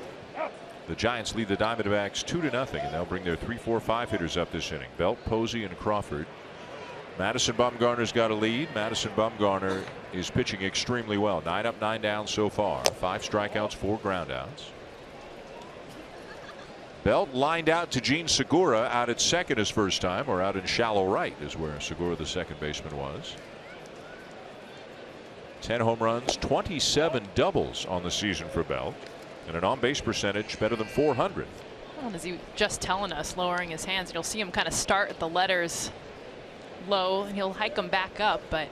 The Giants lead the Diamondbacks 2-0, and they'll bring their 3, 4, 5 hitters up this inning. Belt, Posey, and Crawford. Madison Bumgarner's got a lead. Madison Bumgarner is pitching extremely well. 9 up, 9 down so far. 5 strikeouts, 4 groundouts. Belt lined out to Gene Segura out at second his first time, or out in shallow right is where Segura, the second baseman, was. 10 home runs, 27 doubles on the season for Belt, and an on-base percentage better than .400. Well, as he just telling us, lowering his hands, you'll see him kind of start at the letters low and he'll hike them back up, but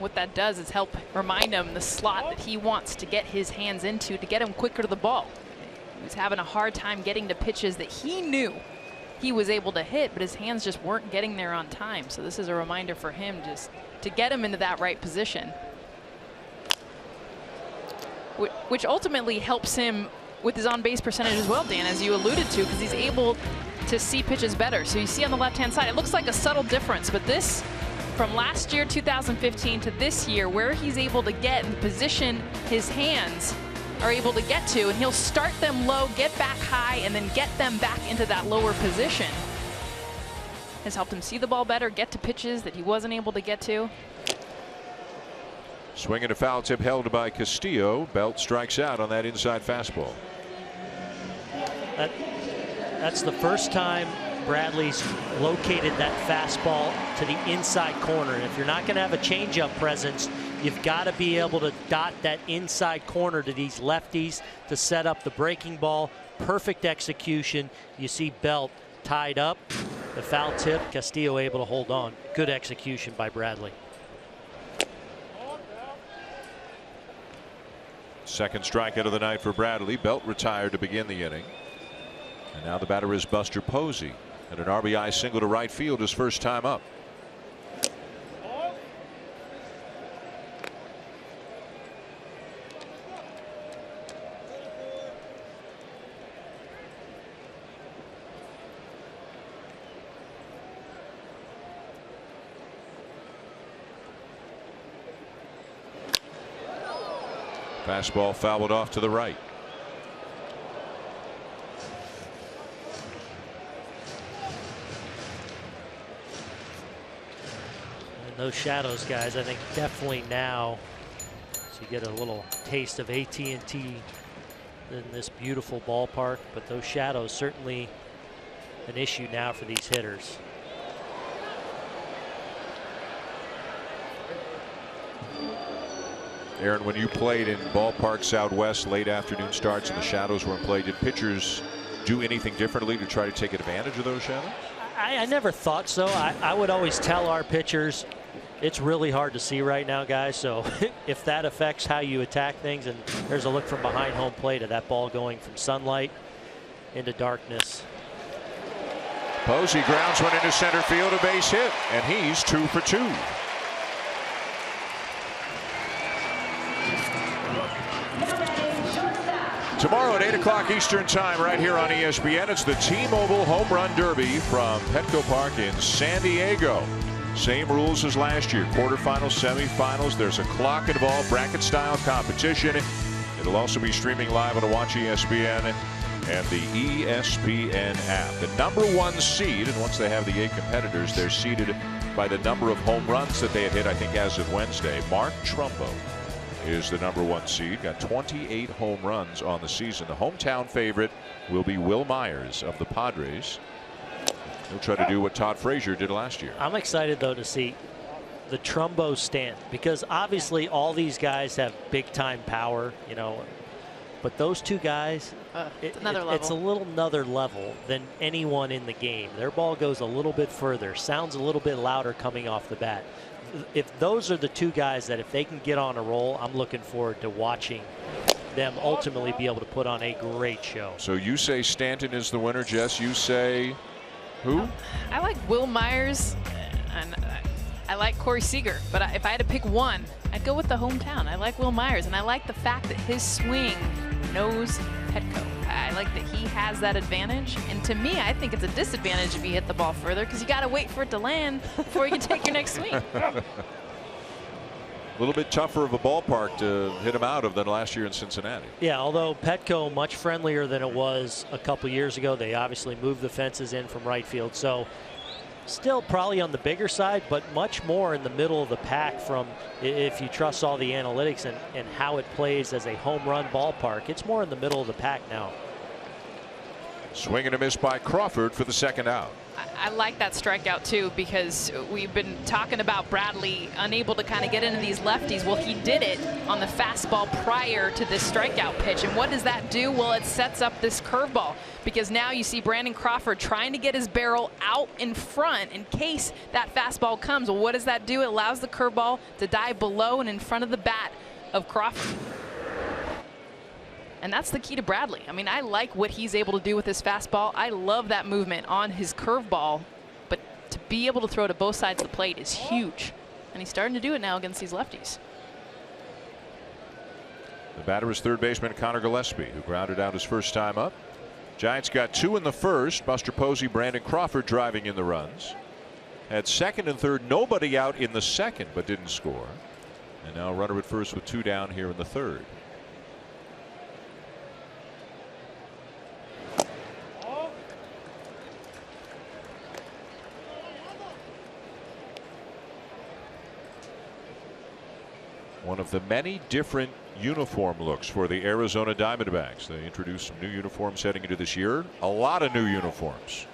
what that does is help remind him the slot that he wants to get his hands into to get him quicker to the ball. He was having a hard time getting to pitches that he knew he was able to hit, but his hands just weren't getting there on time. So this is a reminder for him just to get him into that right position, which ultimately helps him with his on-base percentage as well, Dan, as you alluded to, because he's able to see pitches better. So you see on the left-hand side, it looks like a subtle difference, but this, from last year, 2015, to this year, where he's able to get and position his hands are able to get to, and he'll start them low, get back high, and then get them back into that lower position, has helped him see the ball better, get to pitches that he wasn't able to get to. Swing and a foul tip held by Castillo. Belt strikes out on that inside fastball. That's the first time Bradley's located that fastball to the inside corner. And if you're not going to have a changeup presence, you've got to be able to dot that inside corner to these lefties to set up the breaking ball. Perfect execution. You see Belt tied up. The foul tip, Castillo able to hold on. Good execution by Bradley. Second strikeout of the night for Bradley. Belt retired to begin the inning. And now the batter is Buster Posey. And an RBI single to right field his first time up. Fastball fouled off to the right. And those shadows, guys, I think definitely now, so you get a little taste of AT&T in this beautiful ballpark, but those shadows certainly an issue now for these hitters. Aaron, when you played in ballparks out west, late afternoon starts and the shadows were in play, did pitchers do anything differently to try to take advantage of those shadows? I never thought so. I would always tell our pitchers, it's really hard to see right now, guys. So if that affects how you attack things, and there's a look from behind home plate of that ball going from sunlight into darkness. Posey grounds one into center field, a base hit, and he's 2 for 2. Tomorrow at 8 o'clock Eastern Time right here on ESPN, it's the T-Mobile Home Run Derby from Petco Park in San Diego. Same rules as last year. Quarterfinals, semifinals. There's a clock involved, bracket-style competition. It'll also be streaming live on Watch ESPN and the ESPN app. The #1 seed, and once they have the 8 competitors, they're seeded by the number of home runs that they had hit, I think, as of Wednesday. Mark Trumbo is the #1 seed, got 28 home runs on the season. The hometown favorite will be Will Myers of the Padres. He'll try to do what Todd Frazier did last year. I'm excited, though, to see the Trumbo stand, because obviously all these guys have big time power, you know, but those two guys, it's a little another level than anyone in the game. Their ball goes a little bit further, sounds a little bit louder coming off the bat. If those are the two guys that if they can get on a roll, I'm looking forward to watching them ultimately be able to put on a great show. So you say Stanton is the winner, Jess. You say who? I like Will Myers and I like Corey Seager, but if I had to pick one, I'd go with the hometown. I like Will Myers, and I like the fact that his swing knows Petco. I like that he has that advantage, and to me, I think it's a disadvantage if you hit the ball further because you got to wait for it to land before you can take your next swing. A little bit tougher of a ballpark to hit him out of than last year in Cincinnati. Yeah, although Petco much friendlier than it was a couple years ago. They obviously moved the fences in from right field, so still probably on the bigger side, but much more in the middle of the pack from, if you trust all the analytics and how it plays as a home run ballpark. It's more in the middle of the pack now. Swing and a miss by Crawford for the second out. I like that strikeout too, because we've been talking about Bradley unable to kind of get into these lefties. Well, he did it on the fastball prior to this strikeout pitch. And what does that do? Well, it sets up this curveball, because now you see Brandon Crawford trying to get his barrel out in front in case that fastball comes. Well, what does that do? It allows the curveball to dive below and in front of the bat of Crawford. And that's the key to Bradley. I mean, I like what he's able to do with his fastball. I love that movement on his curveball, but to be able to throw to both sides of the plate is huge. And he's starting to do it now against these lefties. The batter is third baseman Connor Gillespie, who grounded out his first time up. Giants got 2 in the first. Buster Posey, Brandon Crawford driving in the runs. Had second and third, nobody out in the second, but didn't score. And now runner at first with 2 down here in the third. One of the many different uniform looks for the Arizona Diamondbacks. They introduced some new uniforms heading into this year. A lot of new uniforms.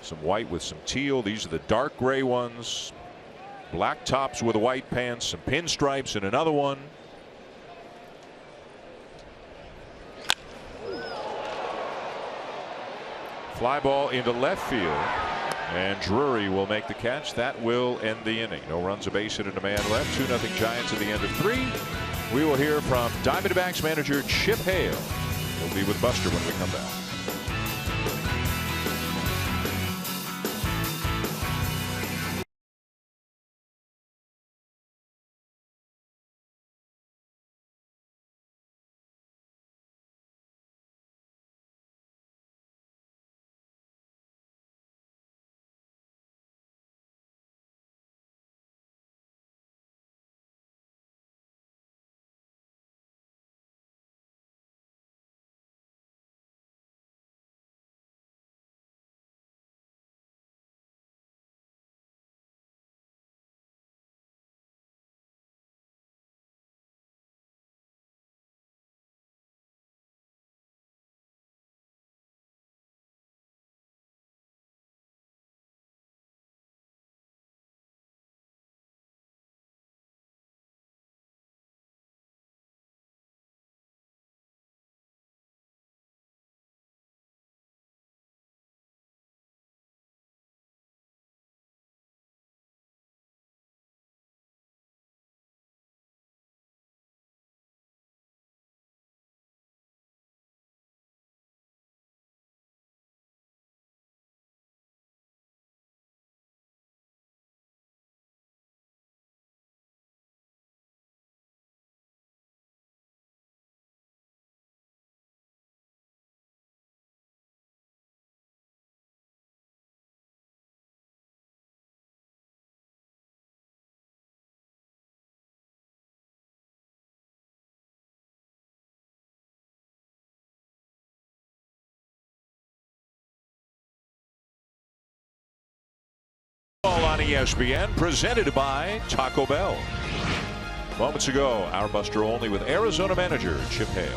Some white with some teal. These are the dark gray ones. Black tops with white pants. Some pinstripes in another one. Fly ball into left field. And Drury will make the catch. That will end the inning. No runs, a base hit, and a man left. 2-0 Giants at the end of 3. We will hear from Diamondbacks manager Chip Hale. He'll be with Buster when we come back. On ESPN, presented by Taco Bell. Moments ago, our Buster Olney with Arizona manager Chip Hale.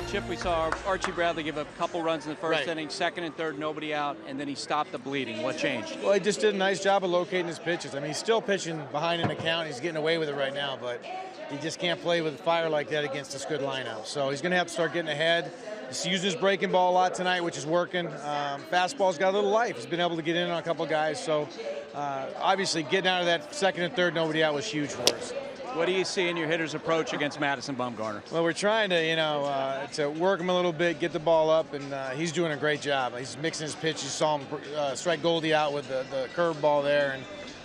Chip, we saw Archie Bradley give up a couple runs in the first Right. inning, second and third, nobody out, and then he stopped the bleeding. What changed? Well, he just did a nice job of locating his pitches. I mean, he's still pitching behind in the count. He's getting away with it right now, but he just can't play with fire like that against this good lineup. So he's going to have to start getting ahead. He's using his breaking ball a lot tonight, which is working. Fastball's got a little life. He's been able to get in on a couple of guys. So obviously getting out of that second and third, nobody out was huge for us. What do you see in your hitter's approach against Madison Bumgarner? Well, we're trying to, to work him a little bit, get the ball up, and he's doing a great job. He's mixing his pitch. You saw him strike Goldie out with the curveball there,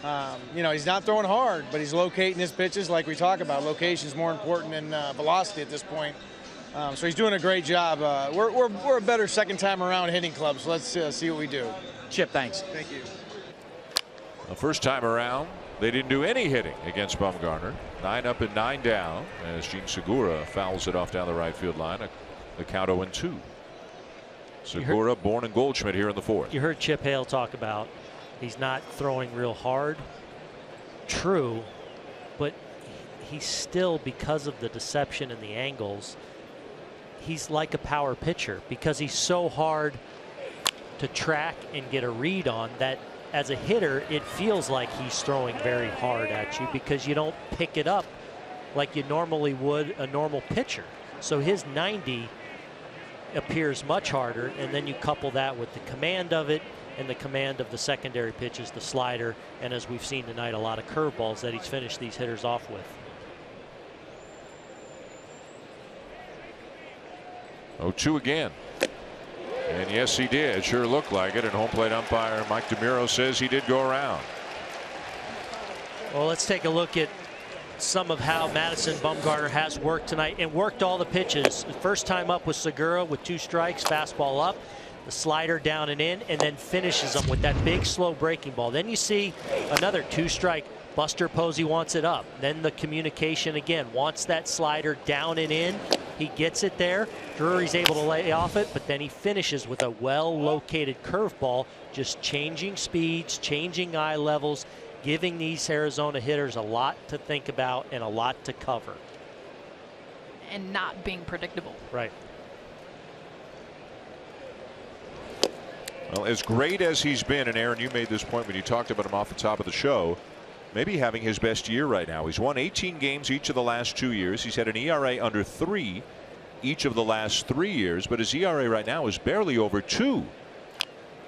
and he's not throwing hard, but he's locating his pitches like we talk about. Location is more important than velocity at this point. So he's doing a great job. We're a better second time around hitting club, so let's see what we do. Chip, thanks. Thank you. The first time around, They didn't do any hitting against Bumgarner. 9 up and 9 down as Gene Segura fouls it off down the right field line. The count 0-2. Segura, Bourne, and Goldschmidt here in the 4th. You heard Chip Hale talk about he's not throwing real hard. True, but he's still, because of the deception and the angles, he's like a power pitcher because he's so hard to track and get a read on that as a hitter it feels like he's throwing very hard at you because you don't pick it up like you normally would a normal pitcher. So his 90 appears much harder, and then you couple that with the command of it and the command of the secondary pitches, the slider, and as we've seen tonight, a lot of curveballs that he's finished these hitters off with. 0-2 again. And yes, he did. Sure looked like it. And home plate umpire Mike DeMuro says he did go around. Well, let's take a look at some of how Madison Bumgarner has worked tonight and worked all the pitches. The first time up with Segura with 2 strikes, fastball up, the slider down and in, and then finishes them with that big slow breaking ball. Then you see another 2-strike. Buster Posey wants it up. Then the communication again, wants that slider down and in. He gets it there. Drury's able to lay off it, but then he finishes with a well-located curveball, just changing speeds, changing eye levels, giving these Arizona hitters a lot to think about and a lot to cover. And not being predictable. Right. Well, as great as he's been, and Aaron, you made this point when you talked about him off the top of the show, maybe having his best year right now. He's won 18 games each of the last 2 years. He's had an ERA under 3 each of the last 3 years, but his ERA right now is barely over 2.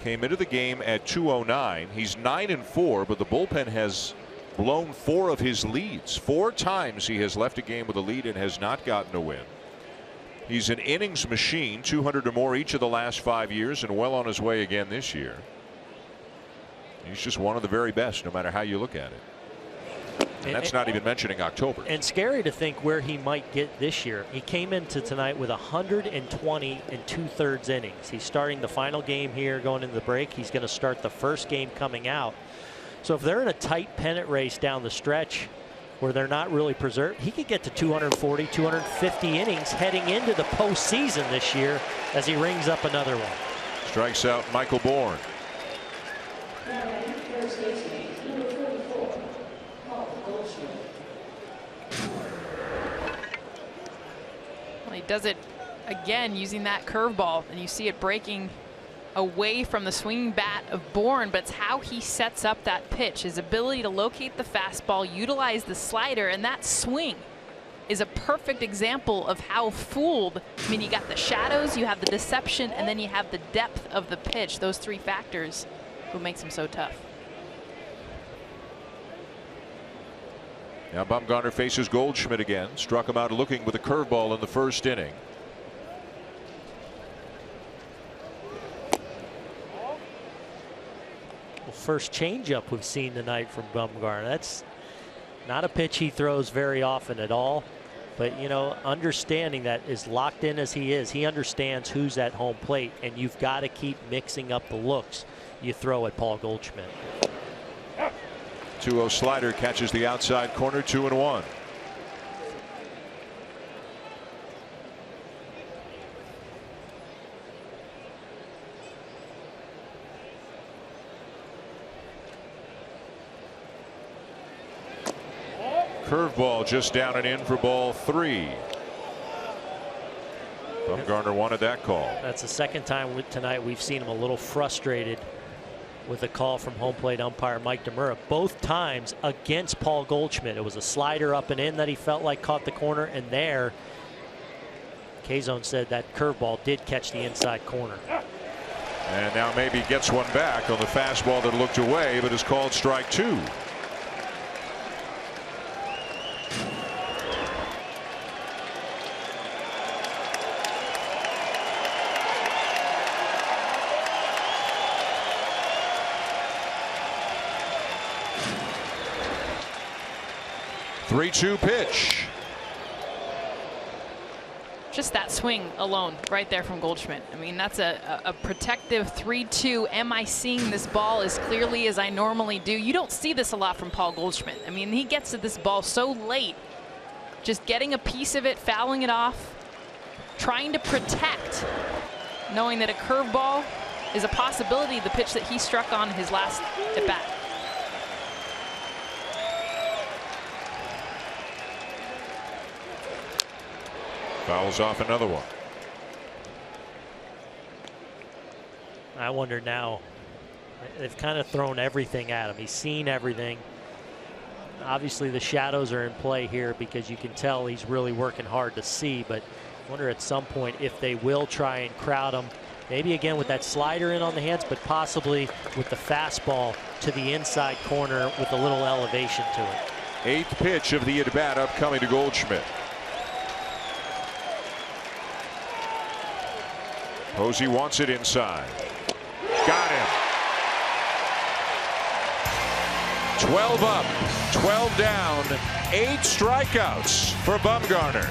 Came into the game at 2.09. He's 9-4, but the bullpen has blown 4 of his leads. 4 times he has left a game with a lead and has not gotten a win. He's an innings machine, 200 or more each of the last 5 years, and well on his way again this year. He's just one of the very best, no matter how you look at it. And that's not even mentioning October. And scary to think where he might get this year. He came into tonight with 120 2/3 innings. He's starting the final game here going into the break. He's going to start the first game coming out. So if they're in a tight pennant race down the stretch where they're not really preserved, he could get to 240, 250 innings heading into the postseason this year as he rings up another one. Strikes out Michael Bourne. Well, he does it again using that curveball, and you see it breaking away from the swinging bat of Bourne, but it's how he sets up that pitch. His ability to locate the fastball, utilize the slider, and that swing is a perfect example of how fooled. I mean, you got the shadows, you have the deception, and then you have the depth of the pitch. Those 3 factors what makes him so tough. Now Bumgarner faces Goldschmidt again. Struck him out looking with a curveball in the first inning. Well, first changeup we've seen tonight from Bumgarner. That's not a pitch he throws very often at all. But, you know, understanding that, as locked in as he is, he understands who's at home plate, and you've got to keep mixing up the looks you throw at Paul Goldschmidt. 2-0 slider catches the outside corner, 2-1. Curveball just down and in for ball 3. Bumgarner wanted that call. That's the second time tonight we've seen him a little frustrated with a call from home plate umpire Mike DeMuro. Both times against Paul Goldschmidt. It was a slider up and in that he felt like caught the corner, and there K-Zone said that curveball did catch the inside corner. And now maybe gets one back on the fastball that looked away, but is called strike 2. Three-two pitch. Just that swing alone right there from Goldschmidt. I mean, that's a protective 3-2. Am I seeing this ball as clearly as I normally do? You don't see this a lot from Paul Goldschmidt. I mean, he gets to this ball so late, just getting a piece of it, fouling it off, trying to protect, knowing that a curveball is a possibility, the pitch that he struck on his last at bat. Fouls off another one. I wonder now, they've kind of thrown everything at him. He's seen everything. Obviously the shadows are in play here because you can tell he's really working hard to see, but I wonder at some point if they will try and crowd him, maybe again with that slider in on the hands, but possibly with the fastball to the inside corner with a little elevation to it. 8th pitch of the at-bat upcoming to Goldschmidt. Posey wants it inside. Got him. 12 up, 12 down, 8 strikeouts for Bumgarner.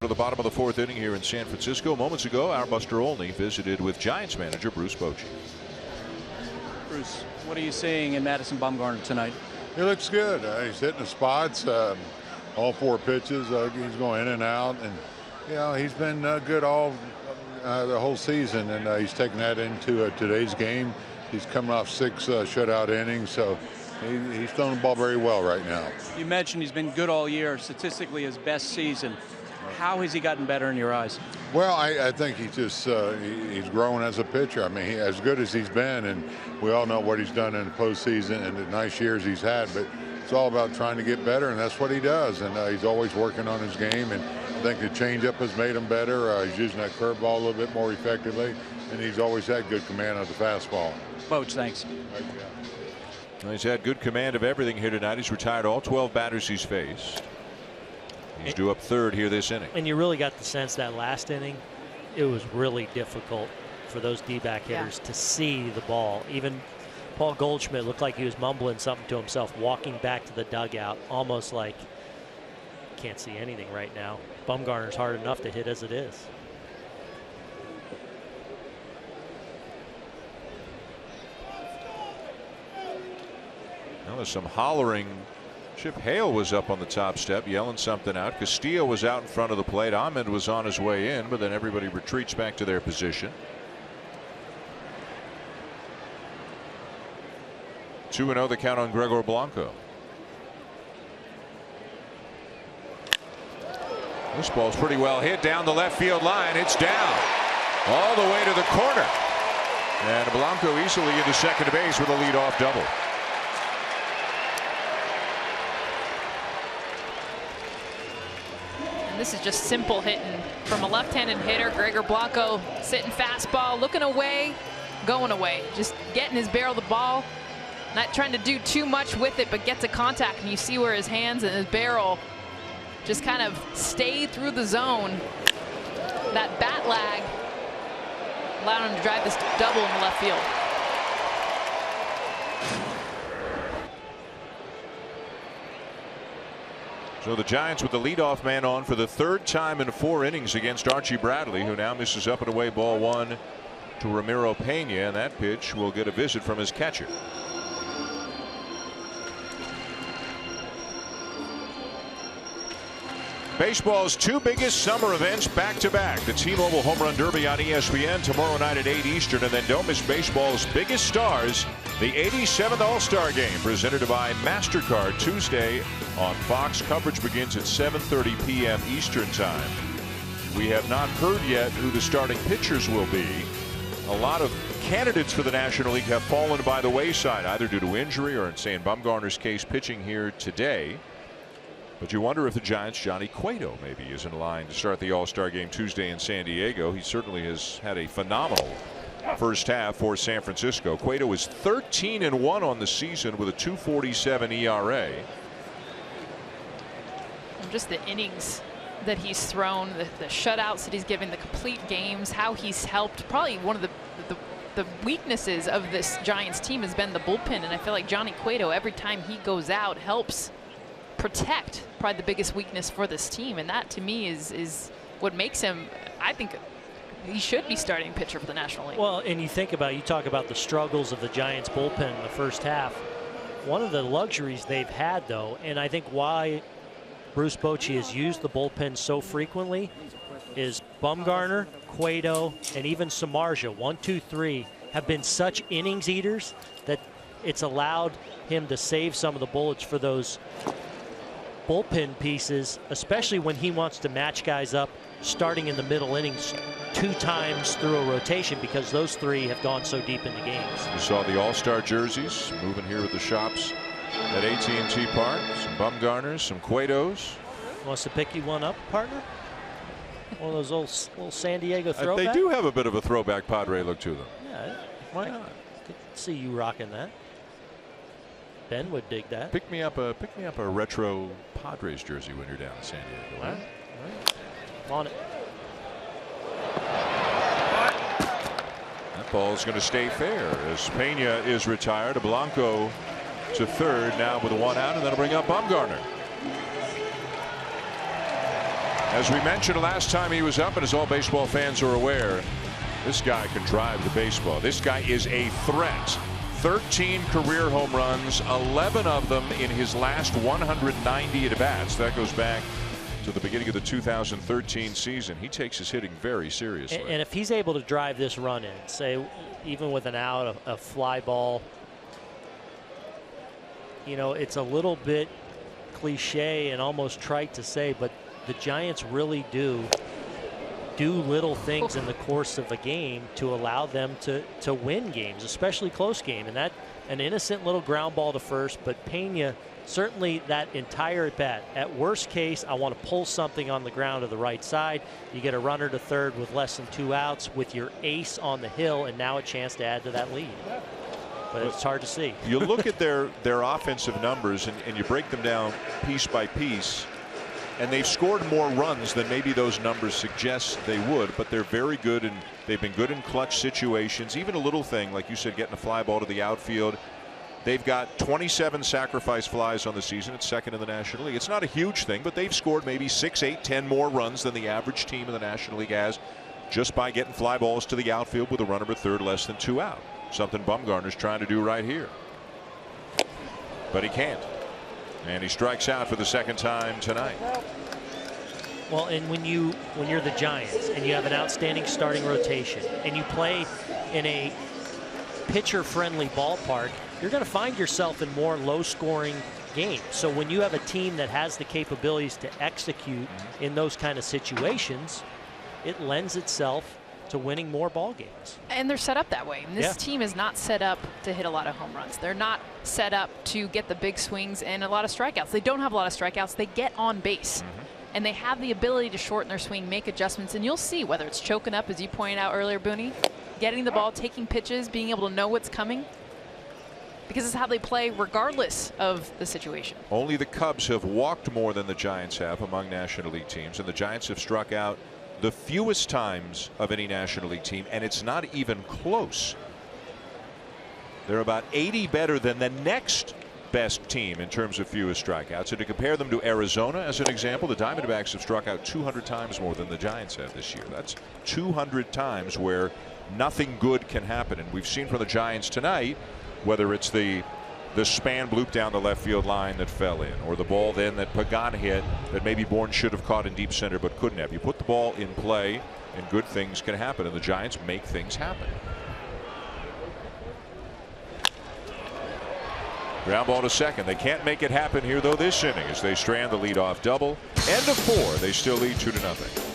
To the bottom of the 4th inning here in San Francisco. Moments ago, our Buster Olney visited with Giants manager Bruce Bochy. Bruce, what are you seeing in Madison Bumgarner tonight? He looks good. He's hitting the spots. All 4 pitches. He's going in and out, and you know he's been good all the whole season, and he's taken that into today's game. He's coming off 6 shutout innings, so he's throwing the ball very well right now. You mentioned he's been good all year, statistically his best season. How has he gotten better in your eyes? Well, I think he's just he's growing as a pitcher. I mean, as good as he's been, and we all know what he's done in the postseason and the nice years he's had, but it's all about trying to get better, and that's what he does. And he's always working on his game, and I think the changeup has made him better. He's using that curveball a little bit more effectively, and he's always had good command of the fastball. Coach, thanks. Well, he's had good command of everything here tonight. He's retired all 12 batters he's faced. He's due up 3rd here this inning. And you really got the sense that last inning, it was really difficult for those D-back hitters to see the ball. Even Paul Goldschmidt looked like he was mumbling something to himself, walking back to the dugout, almost like, can't see anything right now. Bumgarner's hard enough to hit as it is. Now there's some hollering. Chip Hale was up on the top step yelling something out. Castillo was out in front of the plate. Ahmed was on his way in, but then everybody retreats back to their position. 2-0 the count on Gregor Blanco. This ball's pretty well hit down the left field line. It's down all the way to the corner. And Blanco easily into second base with a leadoff double. And this is just simple hitting from a left-handed hitter. Gregor Blanco sitting fastball, looking away, going away. Just getting his barrel of the ball. Not trying to do too much with it, but get to contact. And you see where his hands and his barrel just kind of stayed through the zone. That bat lag allowed him to drive this double in the left field. So the Giants with the leadoff man on for the third time in 4 innings against Archie Bradley, who now misses up and away ball 1 to Ramiro Pena, and that pitch will get a visit from his catcher. Baseball's 2 biggest summer events back-to-back. The T-Mobile Home Run Derby on ESPN tomorrow night at 8 Eastern. And then don't miss baseball's biggest stars, the 87th All-Star Game, presented by MasterCard, Tuesday on Fox. Coverage begins at 7:30 p.m. Eastern Time. We have not heard yet who the starting pitchers will be. A lot of candidates for the National League have fallen by the wayside, either due to injury or, in Shane Bumgarner's case, pitching here today. But you wonder if the Giants' Johnny Cueto maybe is in line to start the All-Star Game Tuesday in San Diego. He certainly has had a phenomenal first half for San Francisco. Cueto is 13-1 on the season with a 2.47 ERA. And just the innings that he's thrown, the shutouts that he's given, the complete games, how he's helped. Probably one of the weaknesses of this Giants team has been the bullpen, and I feel like Johnny Cueto, every time he goes out, helps protect probably the biggest weakness for this team, and that to me is what makes him, I think he should be starting pitcher for the National League. Well, and you talk about the struggles of the Giants bullpen in the first half. One of the luxuries they've had, though, and I think why Bruce Bochy has used the bullpen so frequently, is Bumgarner, Cueto, and even Samardzija, 1, 2, 3, have been such innings eaters that it's allowed him to save some of the bullets for those bullpen pieces, especially when he wants to match guys up starting in the middle innings 2 times through a rotation, because those 3 have gone so deep into games. You saw the All-Star jerseys moving here at the shops at AT&T Park. Some Bumgarners, some Cuetos. Wants to pick you one up, partner? One of those little San Diego throwbacks? They do have a bit of a throwback Padre look to them. Yeah, why not? Could see you rocking that. Ben would dig that. Pick me up a retro Padres jersey when you're down in San Diego. All right. I'm on it. That ball is going to stay fair as Pena is retired. Blanco to third now with a 1 out, and that'll bring up Bumgarner. As we mentioned last time he was up, and as all baseball fans are aware, this guy can drive the baseball. This guy is a threat. 13 career home runs, 11 of them in his last 190 at-bats. That goes back to the beginning of the 2013 season. He takes his hitting very seriously. And if he's able to drive this run in, say even with an out, a fly ball, you know, it's a little bit cliche and almost trite to say, but the Giants really do little things in the course of a game to allow them to win games, especially close game. And that an innocent little ground ball to first, but Pena, certainly that entire at bat, at worst case, I want to pull something on the ground to the right side. You get a runner to third with less than 2 outs with your ace on the hill, and now a chance to add to that lead. But it's hard to see. You look at their offensive numbers and you break them down piece by piece, and they've scored more runs than maybe those numbers suggest they would, but they're very good, and they've been good in clutch situations. Even a little thing, like you said, getting a fly ball to the outfield. They've got 27 sacrifice flies on the season. It's second in the National League. It's not a huge thing, but they've scored maybe 6, 8, 10 more runs than the average team in the National League has just by getting fly balls to the outfield with a runner at third, less than 2 out. Something Bumgarner's trying to do right here. But he can't. And he strikes out for the second time tonight. Well, and when you're the Giants and you have an outstanding starting rotation and you play in a pitcher-friendly ballpark, you're going to find yourself in more low-scoring games. So when you have a team that has the capabilities to execute in those kind of situations, it lends itself to winning more ball games. And they're set up that way. And this team is not set up to hit a lot of home runs. They're not set up to get the big swings and a lot of strikeouts. They don't have a lot of strikeouts. They get on base. and they have the ability to shorten their swing, make adjustments, and you'll see whether it's choking up, as you pointed out earlier, Booney, getting the ball, taking pitches, being able to know what's coming, because it's how they play regardless of the situation. Only the Cubs have walked more than the Giants have among National League teams, and the Giants have struck out the fewest times of any National League team, and it's not even close. They're about 80 better than the next best team in terms of fewest strikeouts. And to compare them to Arizona as an example, the Diamondbacks have struck out 200 times more than the Giants have this year. That's 200 times where nothing good can happen. And we've seen from the Giants tonight, whether it's the span bloop down the left field line that fell in, or the ball then that Pagan hit that maybe Bourne should have caught in deep center but couldn't have. You put the ball in play and good things can happen, and the Giants make things happen. Ground ball to second. They can't make it happen here though this inning as they strand the leadoff double. End of 4. They still lead 2-0.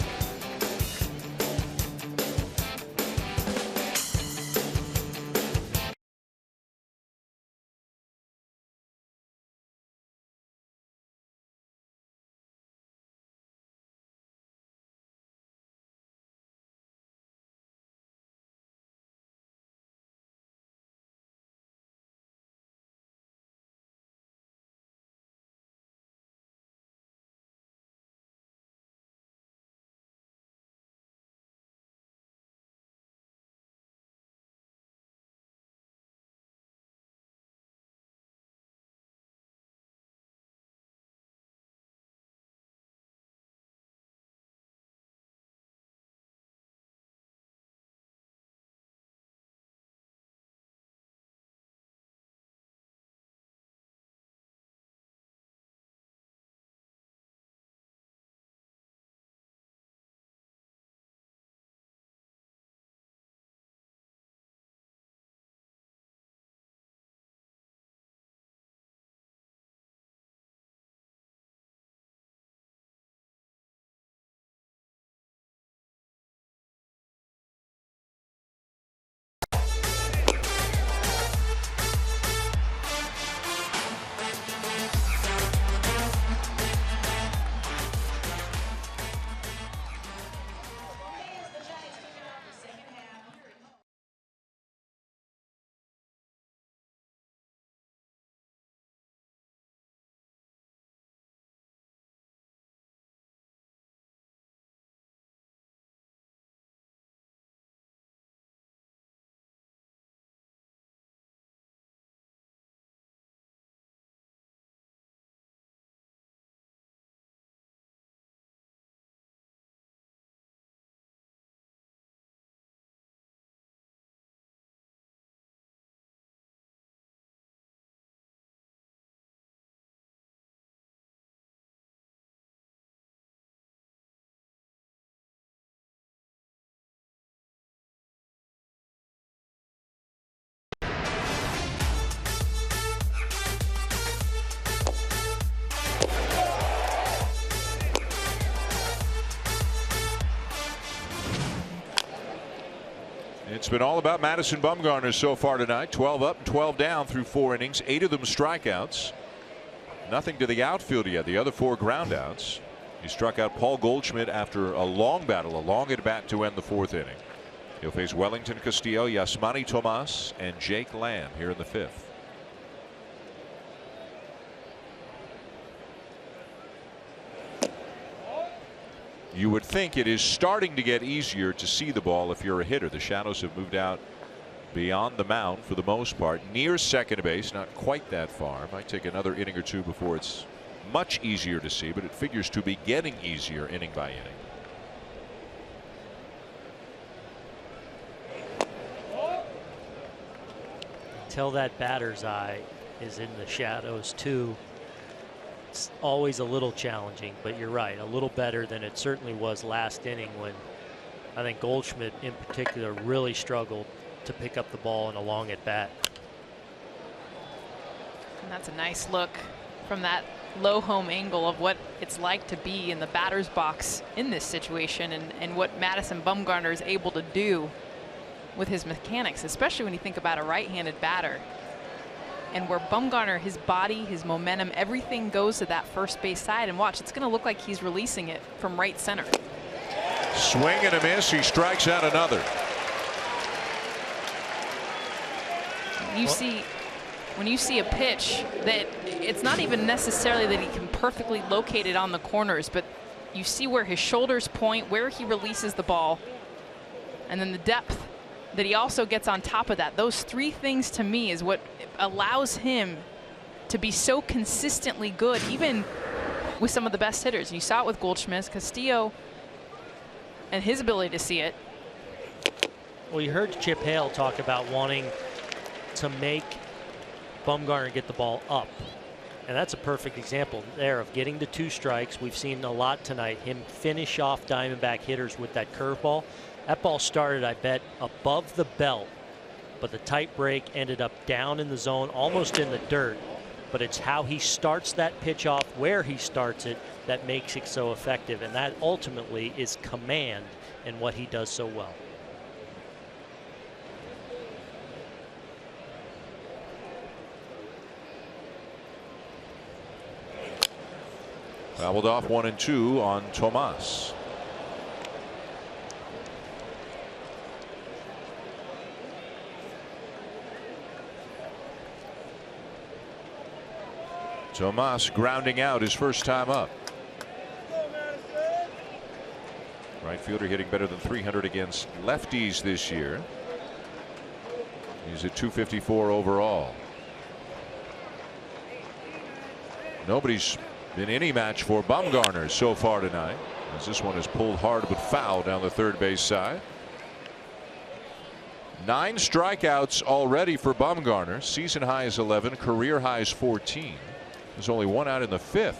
It's been all about Madison Bumgarner so far tonight. 12 up and 12 down through 4 innings. 8 of them strikeouts. Nothing to the outfield yet. The other 4 groundouts. He struck out Paul Goldschmidt after a long battle, a long at bat to end the 4th inning. He'll face Wellington Castillo, Yasmani Tomas, and Jake Lamb here in the 5th. You would think it is starting to get easier to see the ball if you're a hitter. The shadows have moved out beyond the mound for the most part, near second base, not quite that far. Might take another inning or two before it's much easier to see, but it figures to be getting easier inning by inning. Until that batter's eye is in the shadows too, it's always a little challenging, but you're right, a little better than it certainly was last inning when I think Goldschmidt in particular really struggled to pick up the ball in a long at bat. And that's a nice look from that low home angle of what it's like to be in the batter's box in this situation, and what Madison Bumgarner is able to do with his mechanics, especially when you think about a right-handed batter. and where Bumgarner, his body, his momentum, everything goes to that first base side. And watch, it's going to look like he's releasing it from right center. Swing and a miss. He strikes out another. When you see a pitch that it's not even necessarily that he can perfectly locate it on the corners, but you see where his shoulders point, where he releases the ball, and then the depth that he also gets on top of that. Those three things to me is what allows him to be so consistently good, even with some of the best hitters. You saw it with Goldschmidt, Castillo, and his ability to see it. Well, you heard Chip Hale talk about wanting to make Bumgarner get the ball up. And that's a perfect example there of getting to 2 strikes. We've seen a lot tonight, him finish off Diamondback hitters with that curveball. That ball started, I bet, above the belt, but the tight break ended up down in the zone, almost in the dirt. But it's how he starts that pitch off, where he starts it, that makes it so effective. And that ultimately is command and what he does so well. Fouled off 1-2 on Tomas. Tomas grounding out his first time up. Right fielder hitting better than 300 against lefties this year. He's at 254 overall. Nobody's been any match for Bumgarner so far tonight, as this one is pulled hard but foul down the third base side. 9 strikeouts already for Bumgarner. Season high is 11, career high is 14. There's only 1 out in the 5th.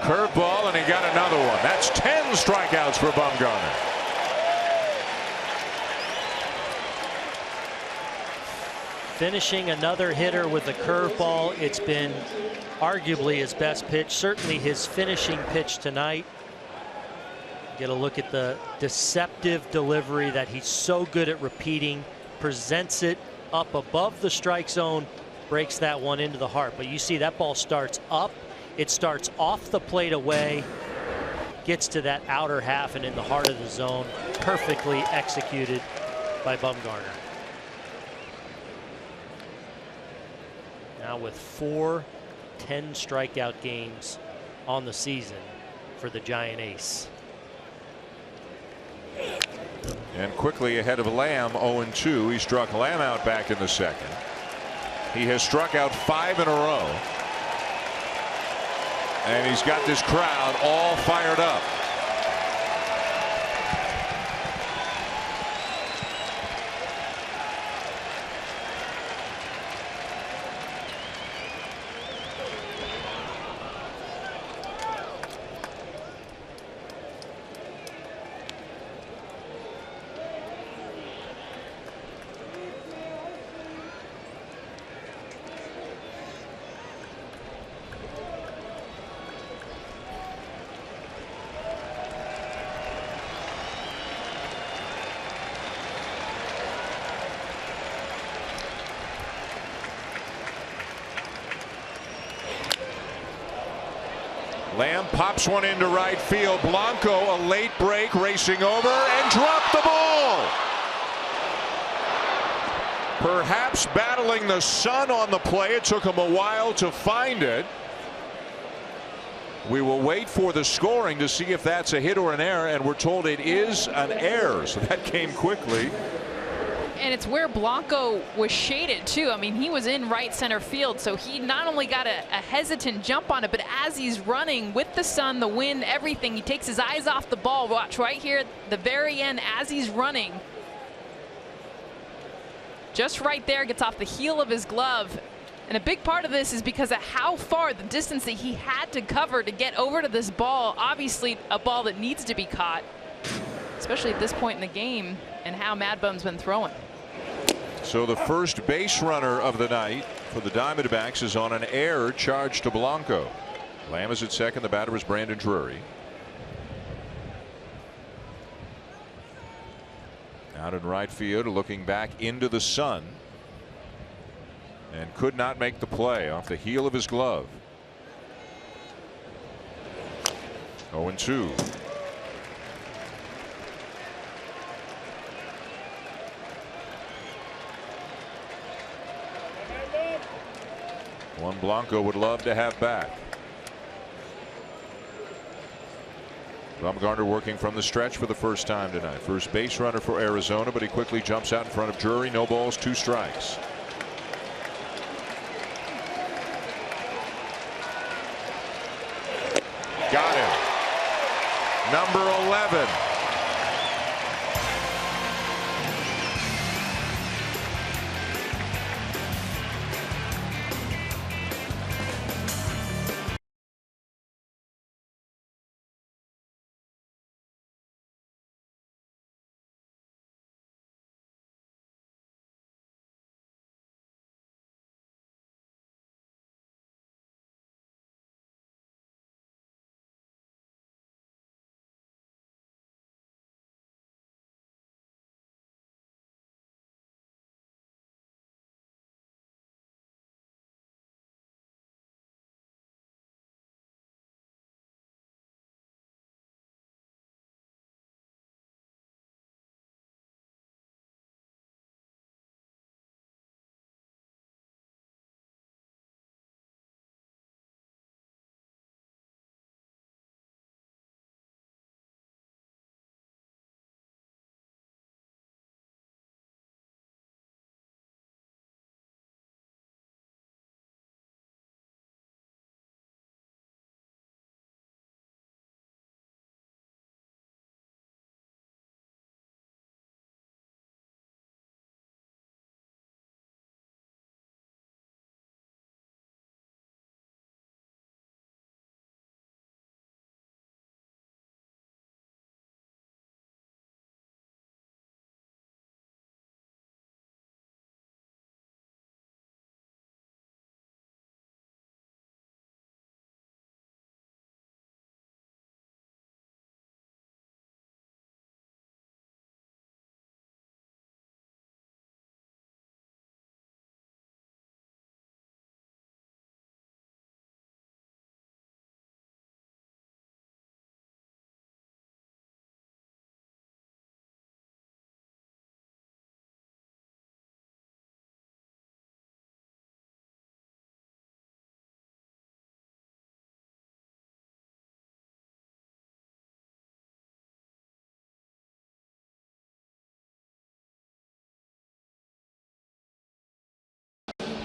Curveball, and he got another one. That's 10 strikeouts for Bumgarner. Finishing another hitter with a curveball. It's been arguably his best pitch, certainly his finishing pitch tonight. Get a look at the deceptive delivery that he's so good at repeating. Presents it up above the strike zone, breaks that one into the heart. But you see that ball starts up. It starts off the plate away, gets to that outer half and in the heart of the zone. Perfectly executed by Bumgarner. Now with 4 10 strikeout games on the season for the Giant ace. And quickly ahead of Lamb, 0-2. He struck Lamb out back in the second. He has struck out 5 in a row. And he's got this crowd all fired up. Lamb pops one into right field. Blanco, a late break, racing over and dropped the ball. Perhaps battling the sun on the play. It took him a while to find it. We will wait for the scoring to see if that's a hit or an error, and we're told it is an error, so that came quickly. And it's where Blanco was shaded too. I mean, he was in right center field, so he not only got a hesitant jump on it, but as he's running with the sun, the wind, everything, he takes his eyes off the ball. Watch right here at the very end as he's running. Just right there, gets off the heel of his glove. And a big part of this is because of how far, the distance that he had to cover to get over to this ball. Obviously a ball that needs to be caught, especially at this point in the game, and how Mad Bum's been throwing. So the first base runner of the night for the Diamondbacks is on an error charged to Blanco. Lamb is at second. The batter is Brandon Drury. Out in right field, looking back into the sun, and could not make the play off the heel of his glove. 0-2. One Blanco would love to have back. Bumgarner working from the stretch for the first time tonight. First base runner for Arizona, but he quickly jumps out in front of Drury. No balls, 2 strikes. Got him. Number 11.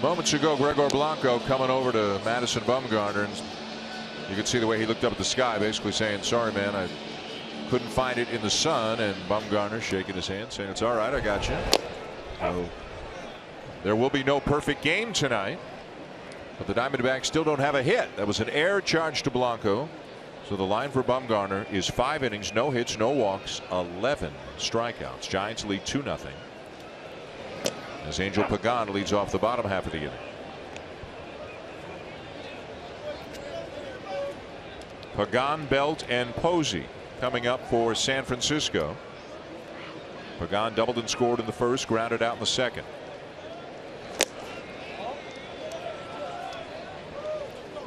Moments ago, Gregor Blanco coming over to Madison Bumgarner, and you could see the way he looked up at the sky, basically saying, sorry, man, I couldn't find it in the sun. And Bumgarner shaking his hand, saying, it's all right, I got you. So there will be no perfect game tonight, but the Diamondbacks still don't have a hit. That was an error charge to Blanco. So the line for Bumgarner is 5 innings, no hits, no walks, 11 strikeouts. Giants lead 2-0. As Angel Pagan leads off the bottom half of the inning. Pagan, Belt, and Posey coming up for San Francisco. Pagan doubled and scored in the first, grounded out in the second.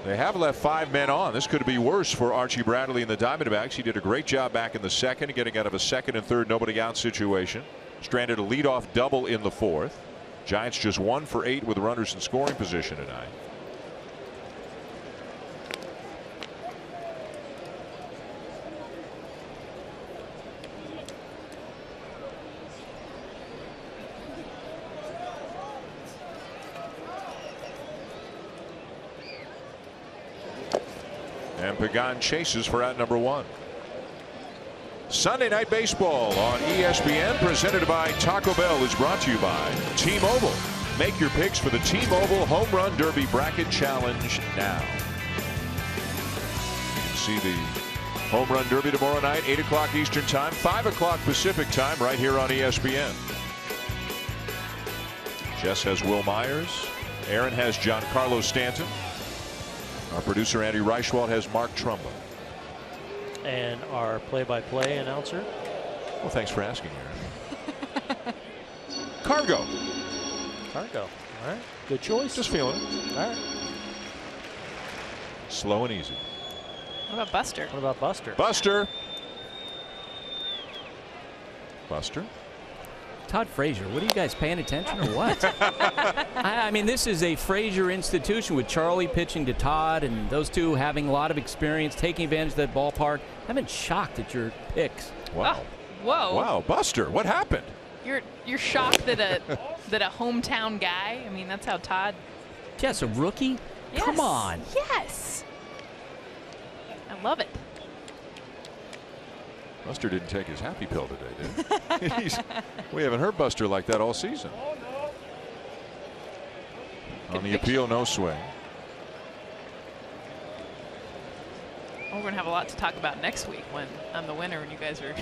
They have left 5 men on. This could be worse for Archie Bradley and the Diamondbacks. He did a great job back in the second, getting out of a second and third nobody out situation. Stranded a leadoff double in the fourth. Giants just 1 for 8 with runners in scoring position tonight. And Pagan chases for out number 1. Sunday Night Baseball on ESPN, presented by Taco Bell, is brought to you by T-Mobile. Make your picks for the T-Mobile Home Run Derby Bracket Challenge now. You can see the Home Run Derby tomorrow night, 8 o'clock Eastern Time, 5 o'clock Pacific Time, right here on ESPN. Jess has Will Myers. Aaron has Giancarlo Stanton. Our producer Andy Reichwald has Mark Trumbo. And our play-by-play announcer. Well, thanks for asking, Aaron. Cargo. Cargo. All right. Good choice. Just feeling it. All right. Slow and easy. What about Buster? What about Buster? Buster. Buster. Todd Frazier, what are you guys paying attention or what? I mean, this is a Frazier institution with Charlie pitching to Todd and those two having a lot of experience, taking advantage of that ballpark. I've been shocked at your picks. Wow. Oh, whoa. Wow, Buster, what happened? You're shocked that a hometown guy. I mean, that's how Todd. Jess, a rookie? Yes. Come on. Yes. I love it. Buster didn't take his happy pill today, did he? We haven't heard Buster like that all season. On the appeal, no swing. Well, we're going to have a lot to talk about next week when I'm the winner and you guys are.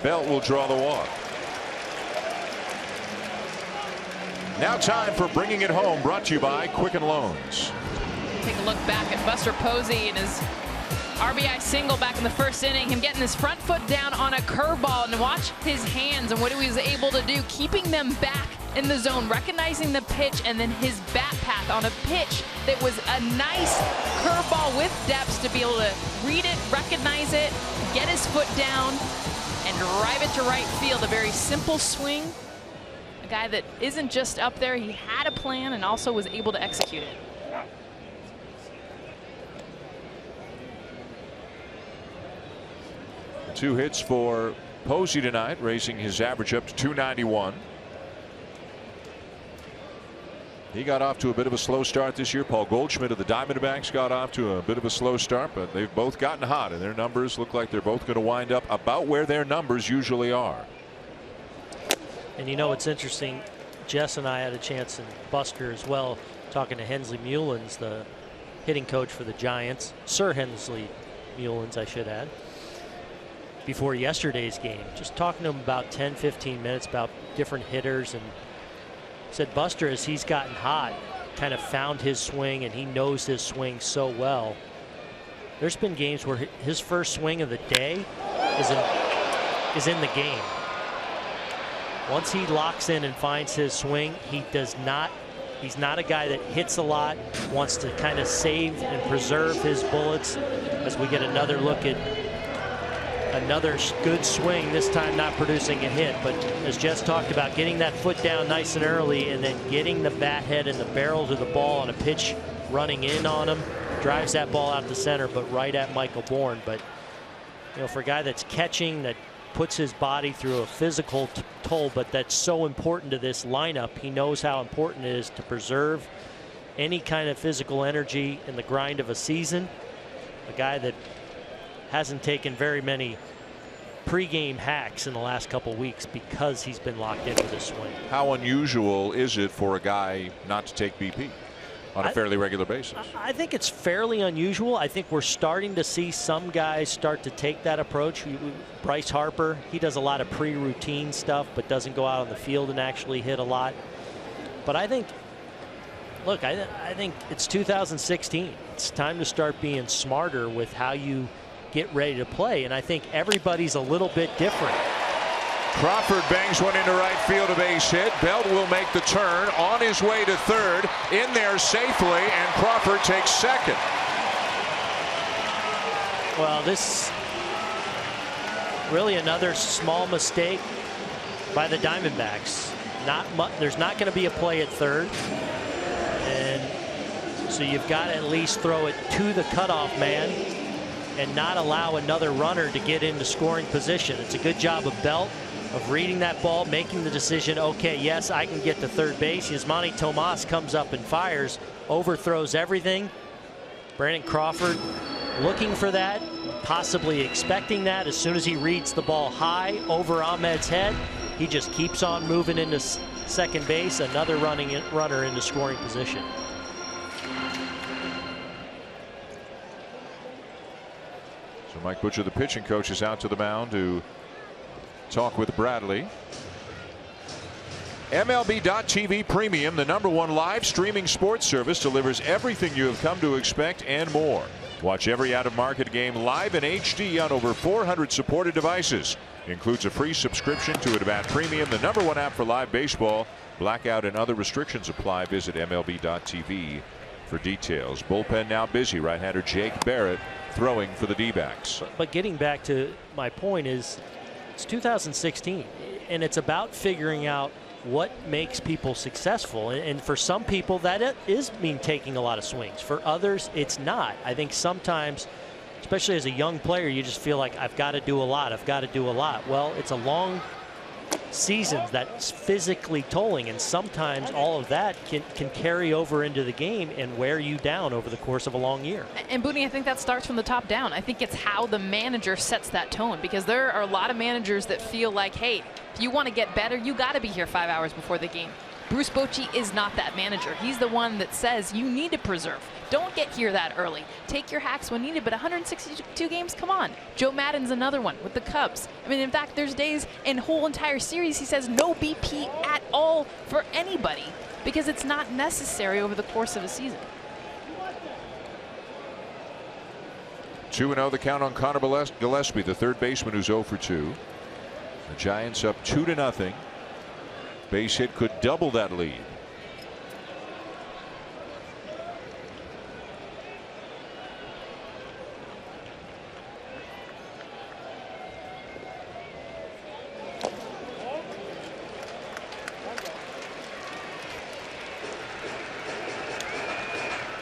Belt will draw the walk. Now time for Bringing It Home, brought to you by Quicken Loans. Take a look back at Buster Posey and his RBI single back in the first inning. Him getting his front foot down on a curveball, and watch his hands and what he was able to do, keeping them back in the zone, recognizing the pitch, and then his bat path on a pitch that was a nice curveball with depth to be able to read it, recognize it, get his foot down, and drive it to right field. A very simple swing. A guy that isn't just up there, he had a plan and also was able to execute it. Two hits for Posey tonight, raising his average up to 291. He got off to a bit of a slow start this year. Paul Goldschmidt of the Diamondbacks got off to a bit of a slow start, but they've both gotten hot, and their numbers look like they're both going to wind up about where their numbers usually are. And you know, it's interesting. Jess and I had a chance, and Buster as well, talking to Hensley Mullins, the hitting coach for the Giants, Sir Hensley Mullins, I should add, before yesterday's game. Just talking to him about 10-15 minutes about different hitters, and said Buster, as he's gotten hot, kind of found his swing, and he knows his swing so well. There's been games where his first swing of the day is in the game. Once he locks in and finds his swing, he's not a guy that hits a lot, wants to kind of save and preserve his bullets. As we get another look at another good swing, this time not producing a hit, but as Jess talked about, getting that foot down nice and early and then getting the bat head and the barrel to the ball on a pitch running in on him, drives that ball out to center, but right at Michael Bourne. But you know, for a guy that's catching, that puts his body through a physical toll, but that's so important to this lineup. He knows how important it is to preserve any kind of physical energy in the grind of a season. A guy that hasn't taken very many pregame hacks in the last couple weeks because he's been locked in with his swing. How unusual is it for a guy not to take BP on a fairly regular basis? I think it's fairly unusual. I think we're starting to see some guys start to take that approach. Bryce Harper, he does a lot of pre-routine stuff, but doesn't go out on the field and actually hit a lot. But I think, look, I think it's 2016. It's time to start being smarter with how you get ready to play, and I think everybody's a little bit different. Crawford bangs one into right field, a base hit. Belt will make the turn on his way to third, in there safely, and Crawford takes second. Well, this really another small mistake by the Diamondbacks. There's not going to be a play at third, and so you've got to at least throw it to the cutoff man and not allow another runner to get into scoring position. It's a good job of Belt of reading that ball, making the decision, okay, yes, I can get to third base. Yasmani Tomas comes up and fires, overthrows everything. Brandon Crawford looking for that, possibly expecting that. As soon as he reads the ball high over Ahmed's head, he just keeps on moving into second base, another runner into scoring position. So Mike Butcher, the pitching coach, is out to the mound to talk with Bradley. MLB.TV Premium, the #1 live streaming sports service, delivers everything you have come to expect and more. Watch every out-of-market game live in HD on over 400 supported devices. Includes a free subscription to At-Bat Premium, the #1 app for live baseball. Blackout and other restrictions apply. Visit MLB.TV for details. Bullpen now busy. Right-hander Jake Barrett throwing for the D-backs. But getting back to my point is, it's 2016, and it's about figuring out what makes people successful. And for some people, that is mean taking a lot of swings. For others, it's not. I think sometimes, especially as a young player, you just feel like I've got to do a lot. I've got to do a lot. Well, it's a long season that's physically tolling, and sometimes all of that can carry over into the game and wear you down over the course of a long year. And Booney, I think that starts from the top down. I think it's how the manager sets that tone, because there are a lot of managers that feel like, hey, if you want to get better, you got to be here 5 hours before the game. Bruce Bochy is not that manager. He's the one that says you need to preserve. Don't get here that early. Take your hacks when needed, but 162 games, come on. Joe Maddon's another one with the Cubs. I mean, in fact, there's days in whole entire series he says no BP at all for anybody because it's not necessary over the course of a season. 2-0 the count on Connor Gillespie, the third baseman, who's 0 for 2. The Giants up 2-0. Base hit could double that lead.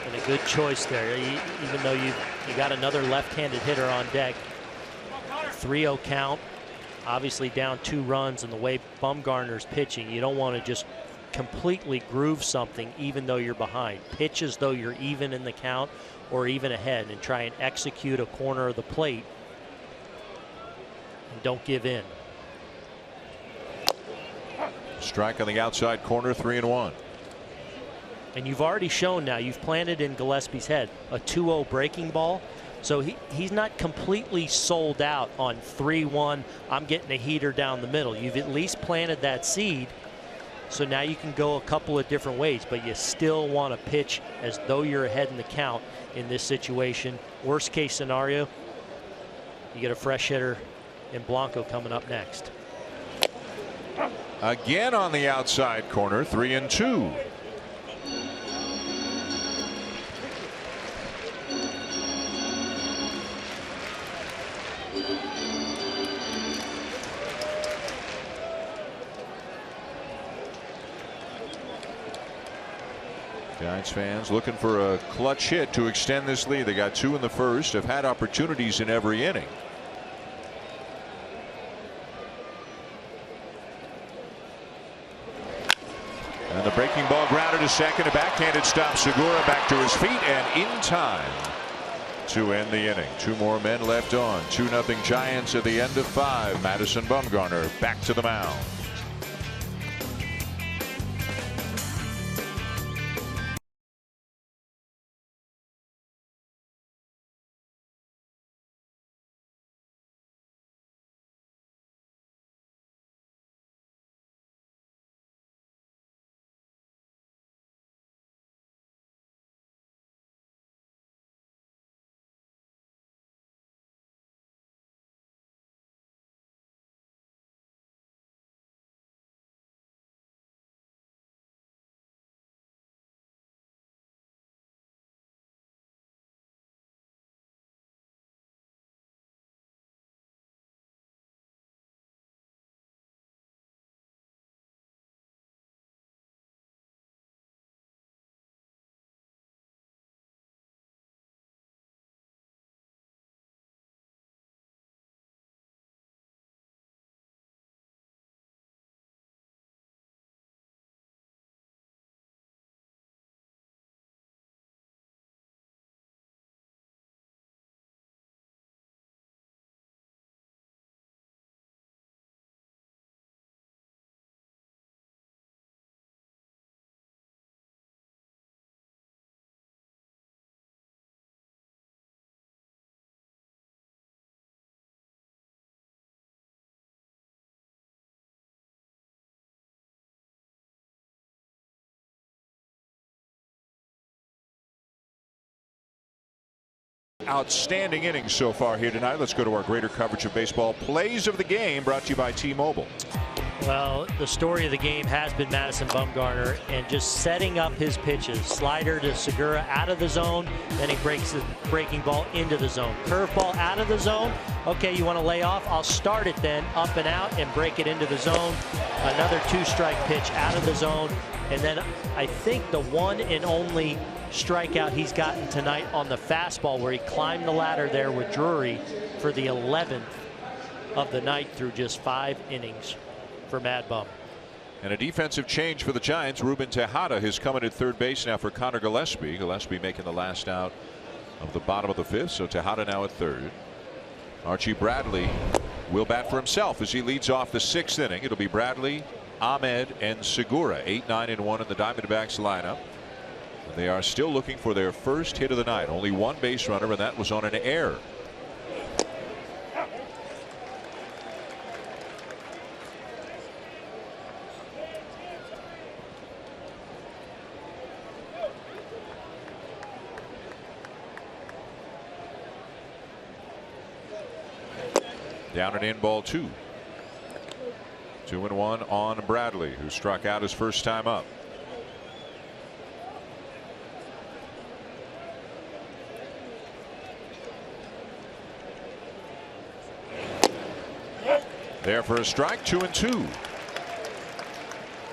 And a good choice there, even though you got another left-handed hitter on deck. 3-0 count. Obviously down 2 runs, and the way Bumgarner's pitching, you don't want to just completely groove something even though you're behind. Pitch as though you're even in the count or even ahead and try and execute a corner of the plate and don't give in. Strike on the outside corner, 3-1. And you've already shown now, you've planted in Gillespie's head a 2-0 breaking ball. So he's not completely sold out on 3-1. I'm getting a heater down the middle. You've at least planted that seed. So now you can go a couple of different ways, but you still want to pitch as though you're ahead in the count in this situation. Worst case scenario, you get a fresh hitter in Blanco coming up next. Again on the outside corner, 3-2. Giants fans looking for a clutch hit to extend this lead. They got 2 in the first, have had opportunities in every inning. And the breaking ball grounded to second. A backhanded stop. Segura back to his feet and in time to end the inning. 2 more men left on. 2-0 Giants at the end of 5. Madison Bumgarner back to the mound. outstanding innings so far here tonight. Let's go to our greater coverage of baseball plays of the game, brought to you by T-Mobile. Well, the story of the game has been Madison Bumgarner and just setting up his pitches. Slider to Segura out of the zone, then he breaks the breaking ball into the zone. Curveball out of the zone. Okay, you want to lay off? I'll start it then up and out and break it into the zone. Another 2-strike pitch out of the zone. And then I think the one and only strikeout he's gotten tonight on the fastball, where he climbed the ladder there with Drury for the 11th of the night through just 5 innings for Mad Bum. And a defensive change for the Giants. Ruben Tejada has come in at third base now for Connor Gillespie. Gillespie making the last out of the bottom of the 5th, so Tejada now at third. Archie Bradley will bat for himself as he leads off the 6th inning. It'll be Bradley, Ahmed, and Segura. 8, 9, and 1 in the Diamondbacks lineup. And they are still looking for their first hit of the night. Only one base runner, and that was on an error. Down and in, ball 2. 2-1 on Bradley, who struck out his first time up. There for a strike. 2-2.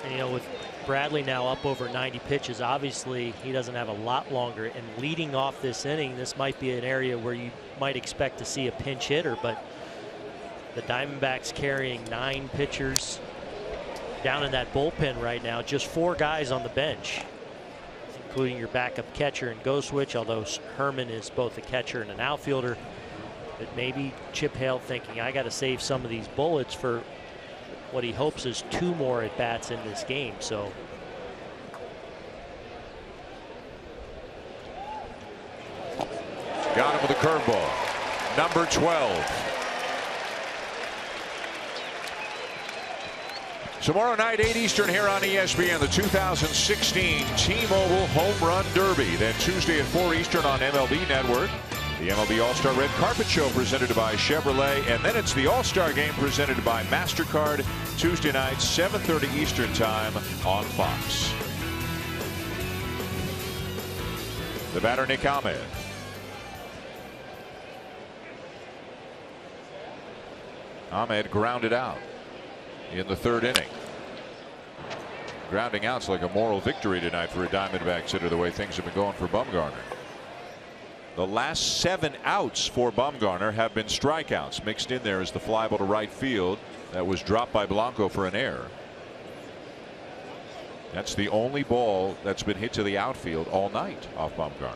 And, you know, with Bradley now up over 90 pitches, obviously he doesn't have a lot longer. And leading off this inning, this might be an area where you might expect to see a pinch hitter, but the Diamondbacks carrying 9 pitchers down in that bullpen right now. Just 4 guys on the bench, including your backup catcher and Ghostwich, although Herman is both a catcher and an outfielder. But maybe Chip Hale thinking, I got to save some of these bullets for what he hopes is 2 more at bats in this game. So got him with a curveball. Number 12. Tomorrow night, 8 Eastern here on ESPN, the 2016 T-Mobile Home Run Derby. Then Tuesday at 4 Eastern on MLB Network, the MLB All-Star Red Carpet Show presented by Chevrolet. And then it's the All-Star Game presented by MasterCard, Tuesday night, 7:30 Eastern Time on Fox. The batter, Nick Ahmed. Ahmed grounded out in the 3rd inning. Grounding out's like a moral victory tonight for a Diamondbacks hitter, the way things have been going for Bumgarner. The last 7 outs for Bumgarner have been strikeouts. Mixed in there is the fly ball to right field that was dropped by Blanco for an error. That's the only ball that's been hit to the outfield all night off Bumgarner.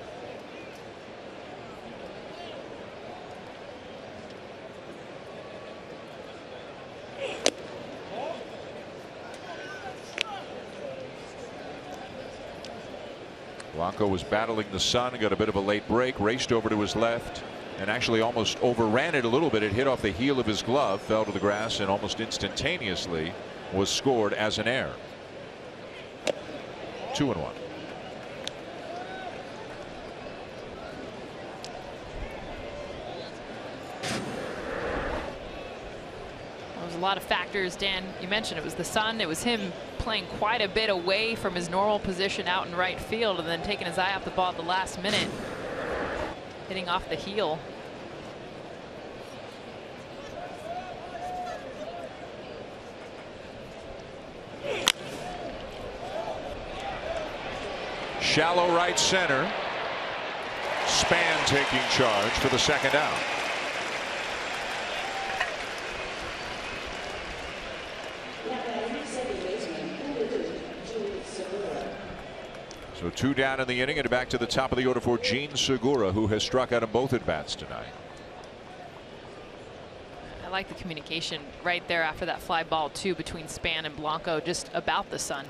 Blanco was battling the sun, got a bit of a late break, raced over to his left, and actually almost overran it a little bit. It hit off the heel of his glove, fell to the grass, and almost instantaneously was scored as an error. 2-1. There's a lot of factors, Dan. You mentioned it was the sun. It was him playing quite a bit away from his normal position out in right field and then taking his eye off the ball at the last minute, hitting off the heel. Shallow right center. Span taking charge for the 2nd out. So 2 down in the inning, and back to the top of the order for Gene Segura, who has struck out in both at bats tonight. I like the communication right there after that fly ball too between Span and Blanco, just about the sun.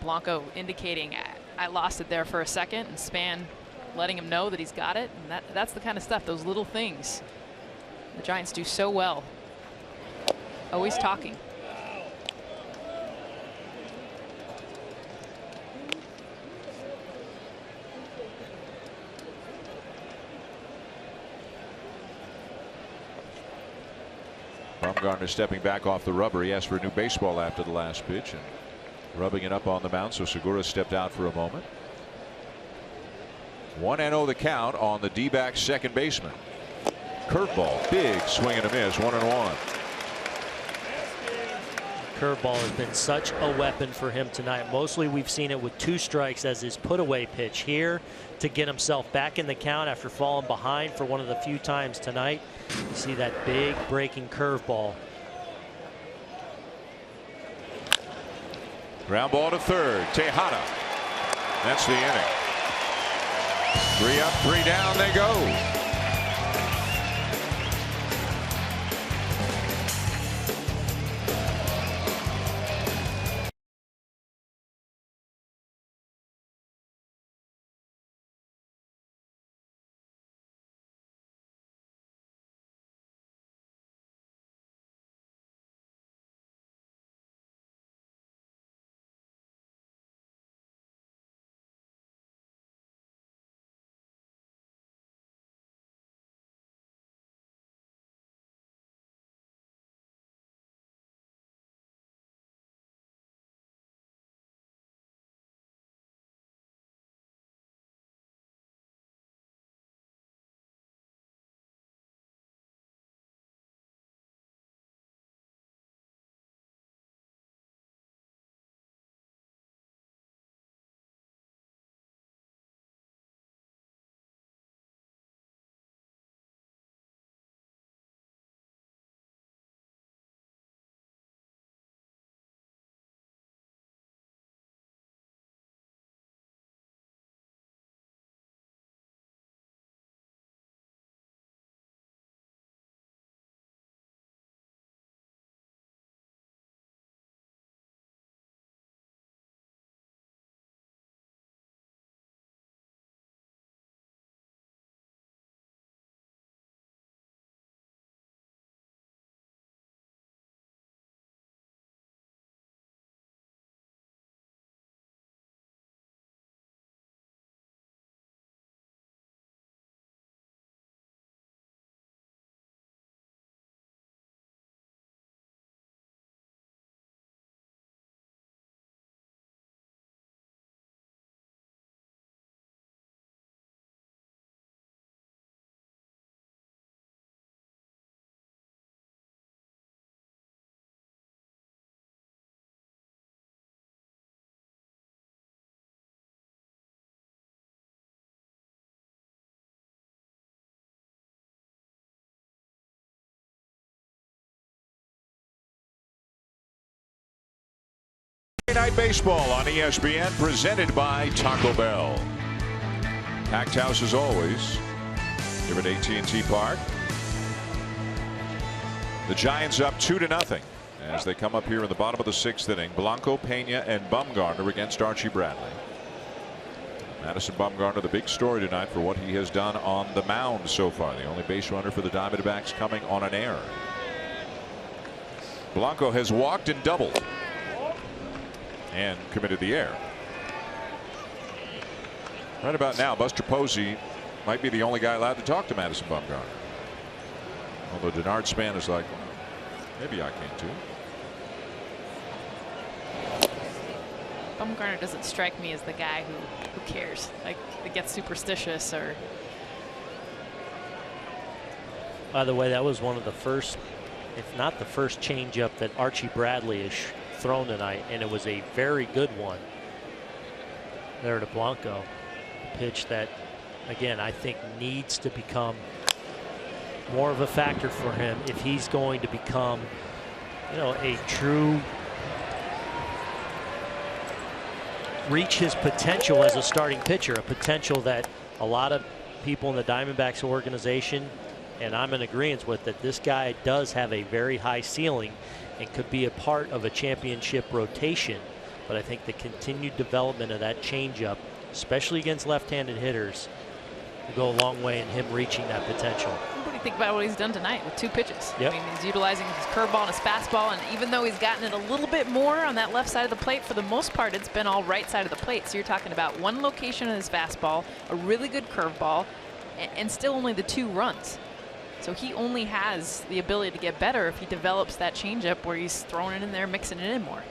Blanco indicating I lost it there for a second, and Span letting him know that he's got it. And that's the kind of stuff, those little things the Giants do so well. Always talking. Bumgarner stepping back off the rubber. He asked for a new baseball after the last pitch and rubbing it up on the mound, so Segura stepped out for a moment. 1-0 the count on the D-backs second baseman. Curveball, big swing and a miss, 1-1. Curveball has been such a weapon for him tonight. Mostly we've seen it with 2 strikes as his put-away pitch. Here to get himself back in the count after falling behind for one of the few times tonight. You see that big breaking curveball. Ground ball to third. Tejada. That's the inning. 3 up, 3 down they go. Night baseball on ESPN, presented by Taco Bell. Packed house as always here at AT&T Park. The Giants up 2-0 as they come up here in the bottom of the 6th inning. Blanco, Pena, and Bumgarner against Archie Bradley. Madison Bumgarner, the big story tonight for what he has done on the mound so far. The only base runner for the Diamondbacks coming on an error. Blanco has walked and doubled and committed the error. Right about now, Buster Posey might be the only guy allowed to talk to Madison Bumgarner. Although Denard Span is like, well, maybe I can too. Bumgarner doesn't strike me as the guy who cares, like that gets superstitious or. By the way, that was one of the first, if not the first, changeup that Archie Bradley has thrown tonight, and it was a very good one there to Blanco. A pitch that, again, I think needs to become more of a factor for him if he's going to become, you know, a true, reach his potential as a starting pitcher, a potential that a lot of people in the Diamondbacks organization, and I'm in agreement with, that this guy does have a very high ceiling and could be a part of a championship rotation. But I think the continued development of that changeup, especially against left-handed hitters, will go a long way in him reaching that potential. What do you think about what he's done tonight with 2 pitches? Yep. I mean, he's utilizing his curveball and his fastball, and even though he's gotten it a little bit more on that left side of the plate, for the most part, it's been all right side of the plate. So you're talking about one location of his fastball, a really good curveball, and still only the 2 runs. So he only has the ability to get better if he develops that changeup where he's throwing it in there, mixing it in more.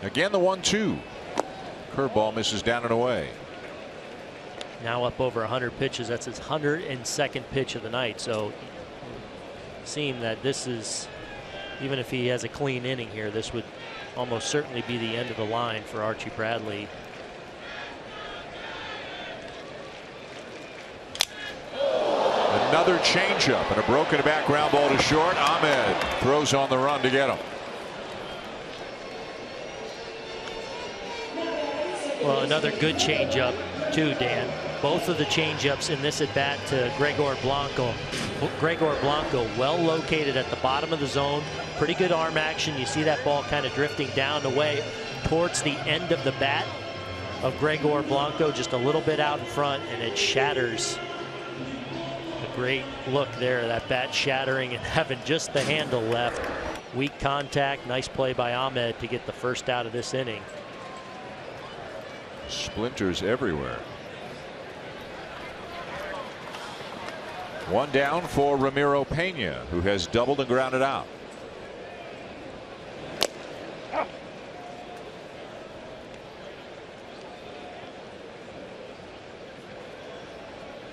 Again, the 1-2. Curveball misses down and away. Now up over 100 pitches. That's his 102nd pitch of the night. So seem that this is, even if he has a clean inning here, this would almost certainly be the end of the line for Archie Bradley. Another changeup and a broken back ground ball to short. Ahmed throws on the run to get him. Well, another good changeup too, Dan. Both of the changeups in this at bat to Gregor Blanco. Gregor Blanco well located at the bottom of the zone. Pretty good arm action. You see that ball kind of drifting down the way towards the end of the bat of Gregor Blanco, just a little bit out in front, and it shatters. A great look there, that bat shattering and having just the handle left. Weak contact. Nice play by Ahmed to get the first out of this inning. Splinters everywhere. One down for Ramiro Pena, who has doubled and grounded out.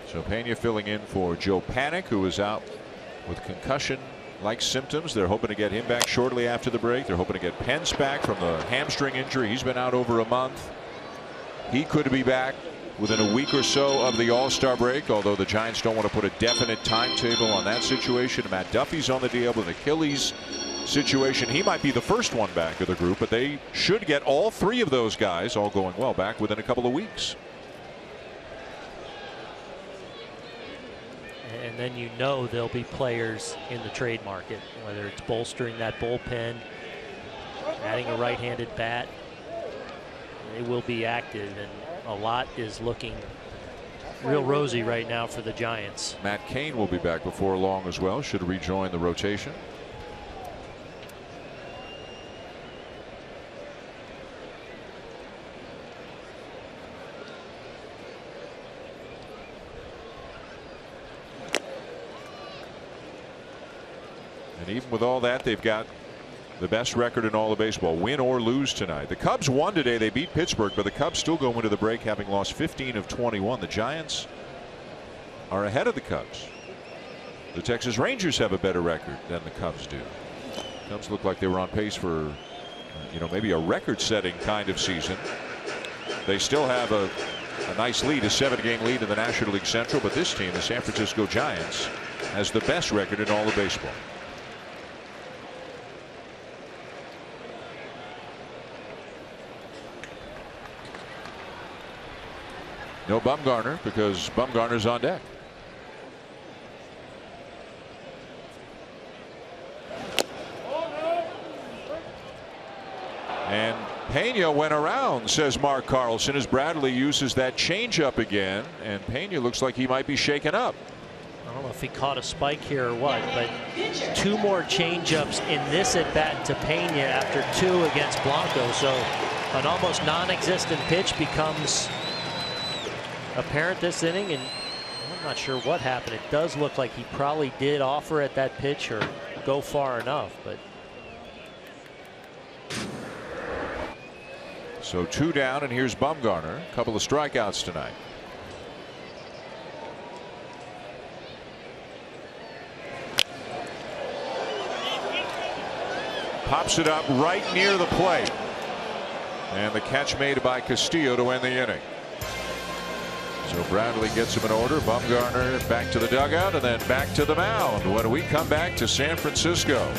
So Pena filling in for Joe Panik, who is out with concussion-like symptoms. They're hoping to get him back shortly after the break. They're hoping to get Pence back from the hamstring injury. He's been out over a month. He could be back within a week or so of the All-Star break, although the Giants don't want to put a definite timetable on that situation. Matt Duffy's on the deal with an Achilles situation. He might be the first one back of the group, but they should get all three of those guys, all going well, back within a couple of weeks. And then you know there'll be players in the trade market, whether it's bolstering that bullpen, adding a right-handed bat. They will be active, and a lot is looking real rosy right now for the Giants. Matt Cain will be back before long as well, should rejoin the rotation. And even with all that, they've got the best record in all of baseball, win or lose tonight. The Cubs won today. They beat Pittsburgh, but the Cubs still go into the break having lost 15 of 21. The Giants are ahead of the Cubs. The Texas Rangers have a better record than the Cubs do. Cubs look like they were on pace for, maybe a record-setting kind of season. They still have a nice lead, a 7-game lead in the National League Central, but this team, the San Francisco Giants, has the best record in all of baseball. No Bumgarner because Bumgarner's on deck. And Pena went around, says Mark Carlson, as Bradley uses that changeup again, and Pena looks like he might be shaken up. I don't know if he caught a spike here or what, but two more changeups in this at bat to Pena after two against Blanco. So an almost non-existent pitch becomes apparent this inning, and I'm not sure what happened. It does look like he probably did offer at that pitch or go far enough, but so two down, and here's Bumgarner. A couple of strikeouts tonight. Pops it up right near the plate, and the catch made by Castillo to end the inning. So Bradley gets him in order. Bumgarner back to the dugout and then back to the mound when we come back to San Francisco.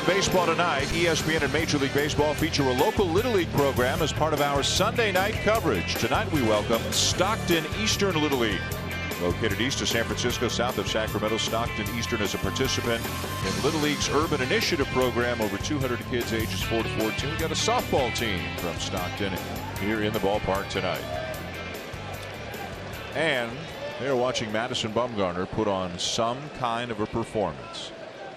on baseball tonight. ESPN and Major League Baseball feature a local Little League program as part of our Sunday night coverage. Tonight we welcome Stockton Eastern Little League. Located east of San Francisco, south of Sacramento, Stockton Eastern is a participant in Little League's Urban Initiative program. Over 200 kids ages 4 to 14. We got a softball team from Stockton here in the ballpark tonight. And they're watching Madison Bumgarner put on some kind of a performance.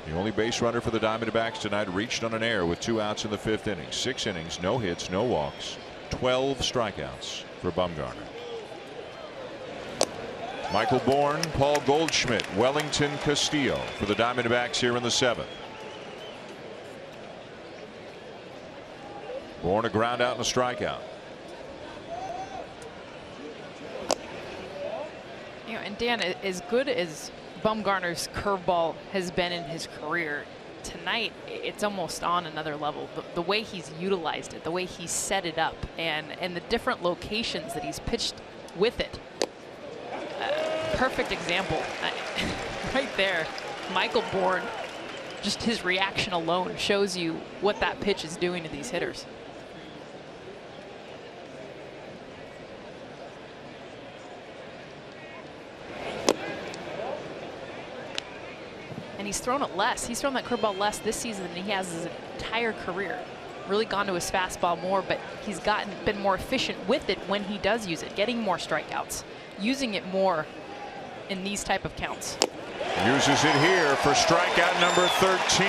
The only base runner for the Diamondbacks tonight reached on an error with 2 outs in the 5th inning. 6 innings, no hits, no walks, 12 strikeouts for Bumgarner. Michael Bourne, Paul Goldschmidt, Wellington Castillo for the Diamondbacks here in the 7th. Bourne a ground out and a strikeout. You know, and Dan, as good as Bumgarner's curveball has been in his career, tonight it's almost on another level. The way he's utilized it, the way he's set it up, and the different locations that he's pitched with it. Perfect example right there. Michael Bourne, just his reaction alone shows you what that pitch is doing to these hitters. And he's thrown it less. He's thrown that curveball less this season than he has his entire career. Really gone to his fastball more, but he's been more efficient with it when he does use it, getting more strikeouts, using it more in these type of counts. Uses it here for strikeout number 13.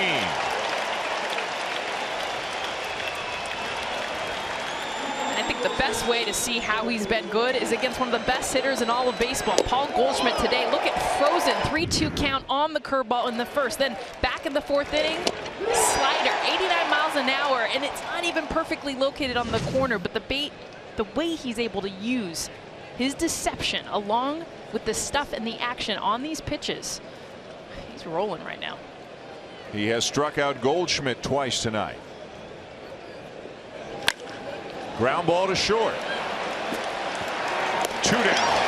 And I think the best way to see how he's been good is against one of the best hitters in all of baseball, Paul Goldschmidt today. Look at frozen 3-2 count on the curveball in the 1st. Then back in the 4th inning, slider, 89 miles an hour, and it's not even perfectly located on the corner, but the way he's able to use his deception along with the stuff and the action on these pitches, he's rolling right now. He has struck out Goldschmidt twice tonight. Ground ball to short. 2 down.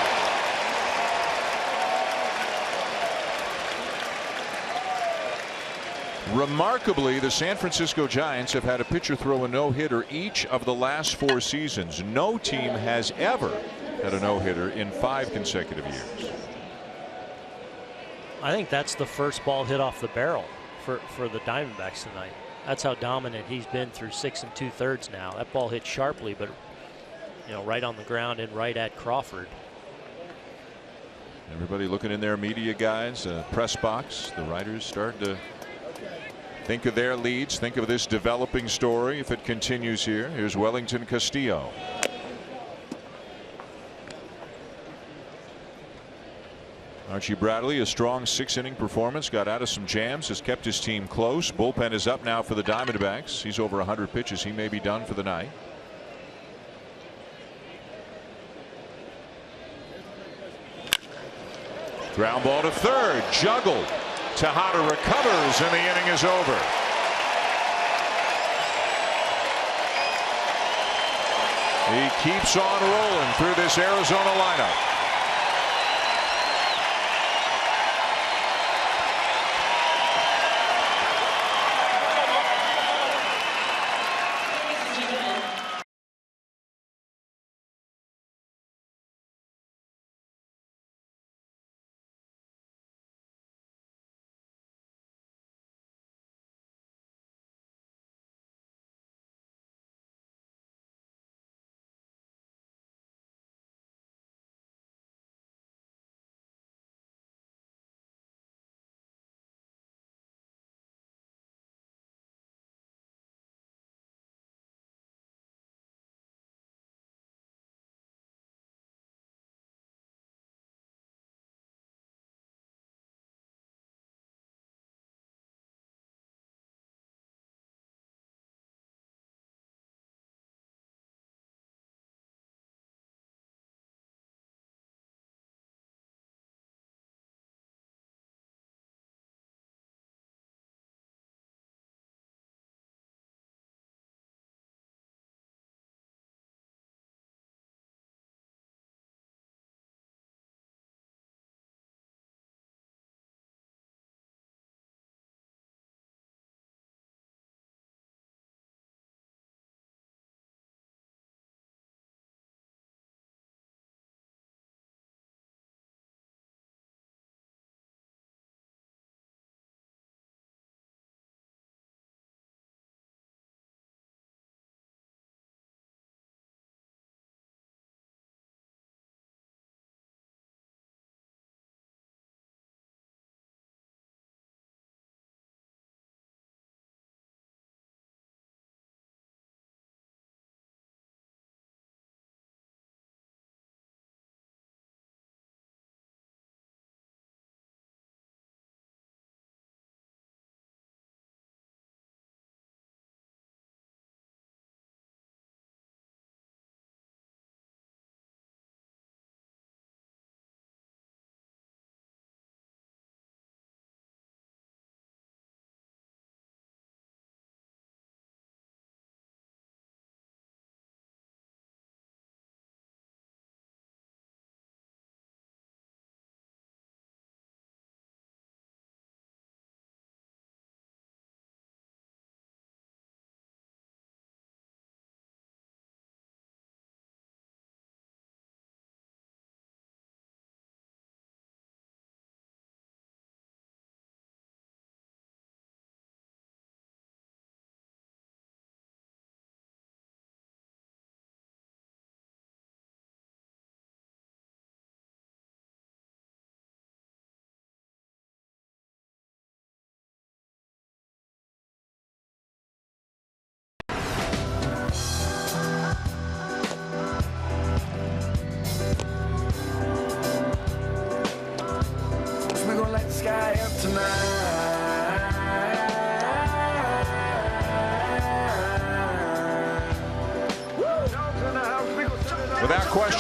Remarkably, the San Francisco Giants have had a pitcher throw a no-hitter each of the last 4 seasons. No team has ever had a no-hitter in 5 consecutive years. I think that's the first ball hit off the barrel for the Diamondbacks tonight. That's how dominant he's been through 6 2/3 now. That ball hit sharply, but right on the ground and right at Crawford. Everybody looking in their media guides, press box. The writers start to think of their leads, think of this developing story if it continues here. Here's Wellington Castillo. Archie Bradley, a strong 6-inning performance, got out of some jams, has kept his team close. Bullpen is up now for the Diamondbacks. He's over 100 pitches. He may be done for the night. Ground ball to 3rd, juggled. Tejada recovers, and the inning is over. He keeps on rolling through this Arizona lineup.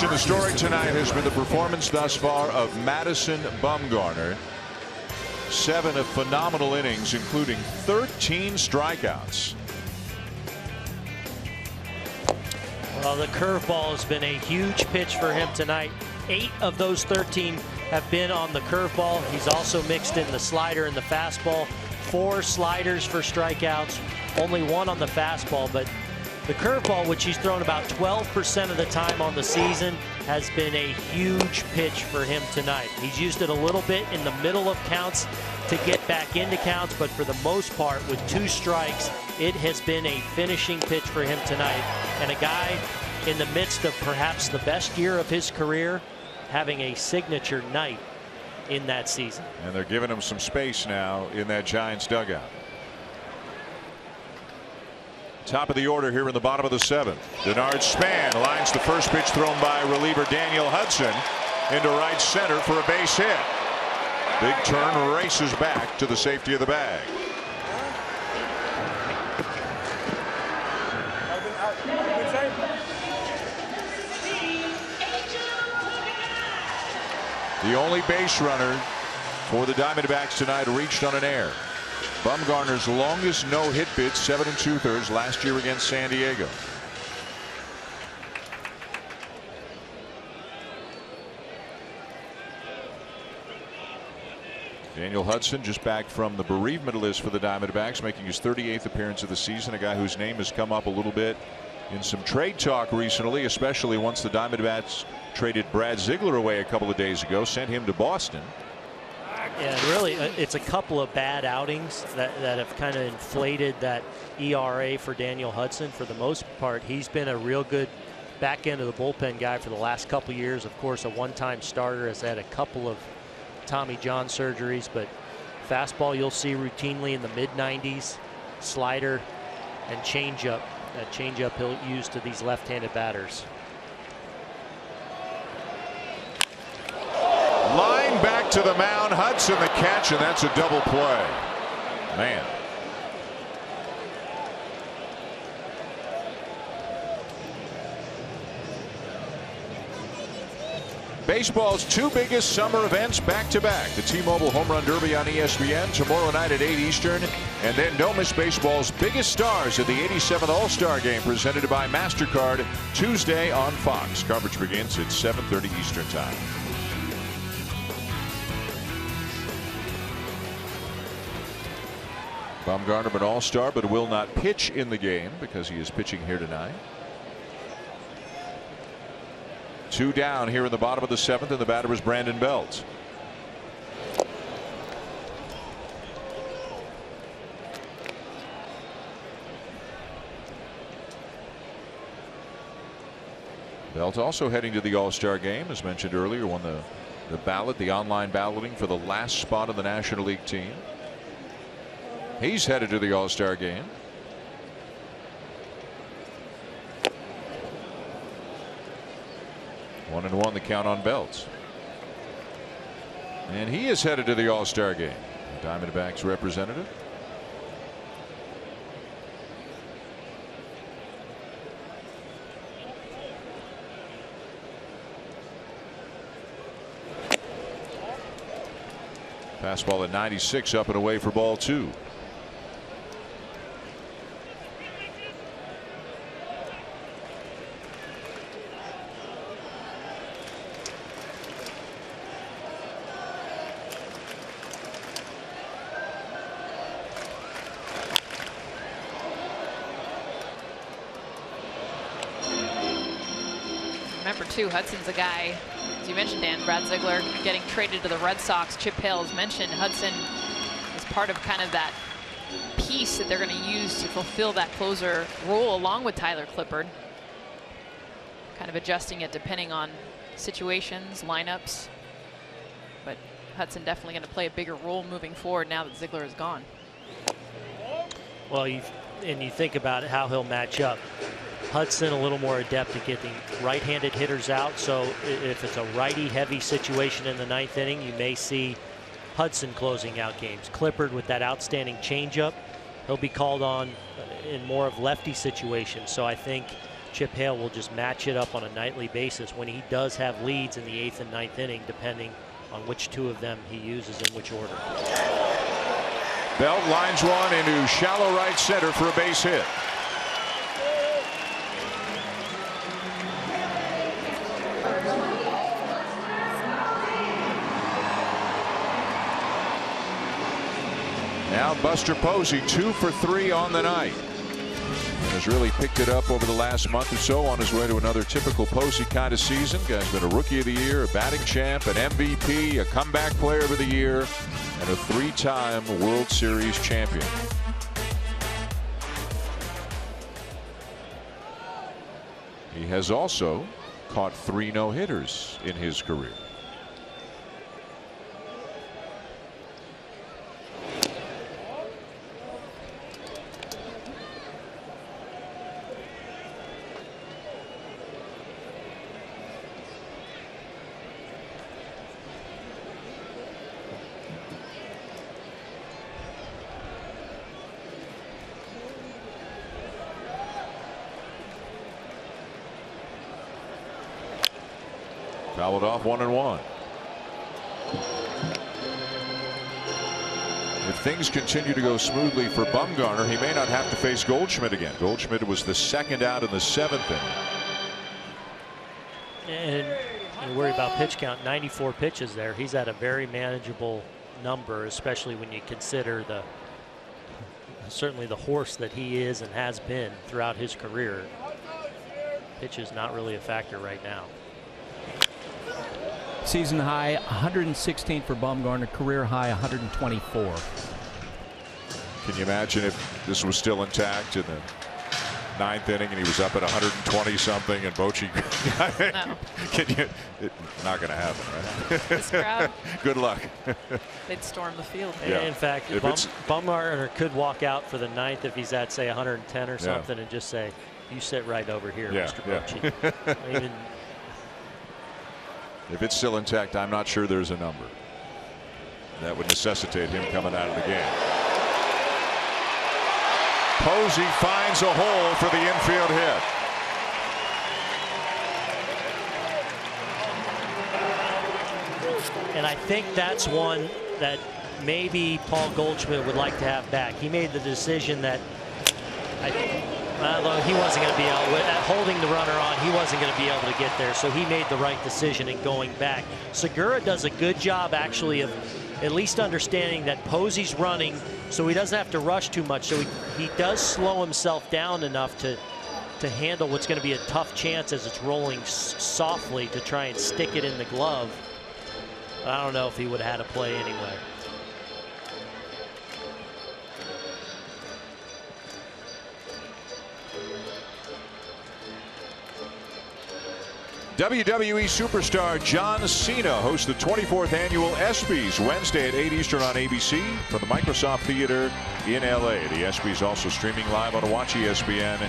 question. The story tonight has been the performance thus far of Madison Bumgarner. 7 of phenomenal innings, including 13 strikeouts. Well, the curveball has been a huge pitch for him tonight. 8 of those 13 have been on the curveball. He's also mixed in the slider and the fastball. 4 sliders for strikeouts, only 1 on the fastball. But the curveball, which he's thrown about 12% of the time on the season, has been a huge pitch for him tonight. He's used it a little bit in the middle of counts to get back into counts, but for the most part, with 2 strikes, it has been a finishing pitch for him tonight. And a guy in the midst of perhaps the best year of his career, having a signature night in that season. And they're giving him some space now in that Giants dugout. Top of the order here in the bottom of the 7th. Denard Span lines the first pitch thrown by reliever Daniel Hudson into right center for a base hit. Big turn, races back to the safety of the bag. The only base runner for the Diamondbacks tonight reached on an error. Bumgarner's longest no-hit bid, 7 2/3 last year against San Diego. Daniel Hudson just back from the bereavement list for the Diamondbacks, making his 38th appearance of the season. A guy whose name has come up a little bit in some trade talk recently, especially once the Diamondbacks traded Brad Ziegler away a couple of days ago, sent him to Boston. Yeah, really, it's a couple of bad outings that have kind of inflated that ERA for Daniel Hudson. For the most part, he's been a real good back end of the bullpen guy for the last couple of years. Of course, a one-time starter, has had a couple of Tommy John surgeries, but fastball you'll see routinely in the mid-90s, slider and changeup. That changeup he'll use to these left-handed batters. Line back to the mound, Hudson the catch, and that's a double play. Man. Baseball's 2 biggest summer events back-to-back. The T-Mobile Home Run Derby on ESPN tomorrow night at 8 Eastern. And then don't miss baseball's biggest stars at the 87th All-Star Game presented by MasterCard Tuesday on Fox. Coverage begins at 7:30 Eastern Time. Bumgarner, an all-star, but will not pitch in the game because he is pitching here tonight. 2 down here in the bottom of the 7th, and the batter is Brandon Belt. Belt also heading to the All-Star game, as mentioned earlier, won the ballot, the online balloting for the last spot of the National League team. He's headed to the All-Star game. One and one the count on Belt. And he is headed to the All-Star game. The Diamondbacks representative. Fastball at 96, up and away for ball 2. Remember too, Hudson's a guy, as you mentioned, Dan, Brad Ziegler getting traded to the Red Sox. Chip Hale has mentioned Hudson is part of kind of that piece that they're going to use to fulfill that closer role along with Tyler Clippard. Kind of adjusting it depending on situations, lineups. But Hudson definitely going to play a bigger role moving forward now that Ziegler is gone. Well, you think about how he'll match up. Hudson a little more adept at getting right-handed hitters out, so if it's a righty-heavy situation in the 9th inning, you may see Hudson closing out games. Clippard with that outstanding changeup, he'll be called on in more of lefty situations. So I think Chip Hale will just match it up on a nightly basis when he does have leads in the 8th and 9th inning, depending on which two of them he uses in which order. Belt lines one into shallow right center for a base hit. Now Buster Posey 2 for 3 on the night. Has really picked it up over the last month or so on his way to another typical Posey kind of season. Guy's been a Rookie of the Year, a batting champ, an MVP, a comeback player of the year, and a 3-time World Series champion. He has also caught 3 no-hitters in his career. Fouled off 1-1. If things continue to go smoothly for Bumgarner, he may not have to face Goldschmidt again. Goldschmidt was the second out in the 7th inning. And you worry about pitch count. 94 pitches there. He's at a very manageable number, especially when you consider certainly the horse that he is and has been throughout his career. Pitch is not really a factor right now. Season high 116 for Bumgarner, career high 124. Can you imagine if this was still intact in the 9th inning and he was up at 120 something and Bochy? No. Not going to happen, right? This crowd. Good luck. They'd storm the field. Yeah. In fact, Bumgarner could walk out for the 9th if he's at, say, 110 or something, and just say, "You sit right over here, Mr. Bochy." Even if it's still intact, I'm not sure there's a number that would necessitate him coming out of the game. Posey finds a hole for the infield hit. And I think that's one that maybe Paul Goldschmidt would like to have back. He made the decision that although he wasn't going to be able, holding the runner on, he wasn't going to be able to get there, so he made the right decision in going back. Segura does a good job actually of at least understanding that Posey's running, so he doesn't have to rush too much, so he does slow himself down enough to handle what's going to be a tough chance as it's rolling softly to try and stick it in the glove. I don't know if he would have had a play anyway. WWE superstar John Cena hosts the 24th annual ESPYs Wednesday at 8 Eastern on ABC from the Microsoft Theater in LA. The ESPYs also streaming live on Watch ESPN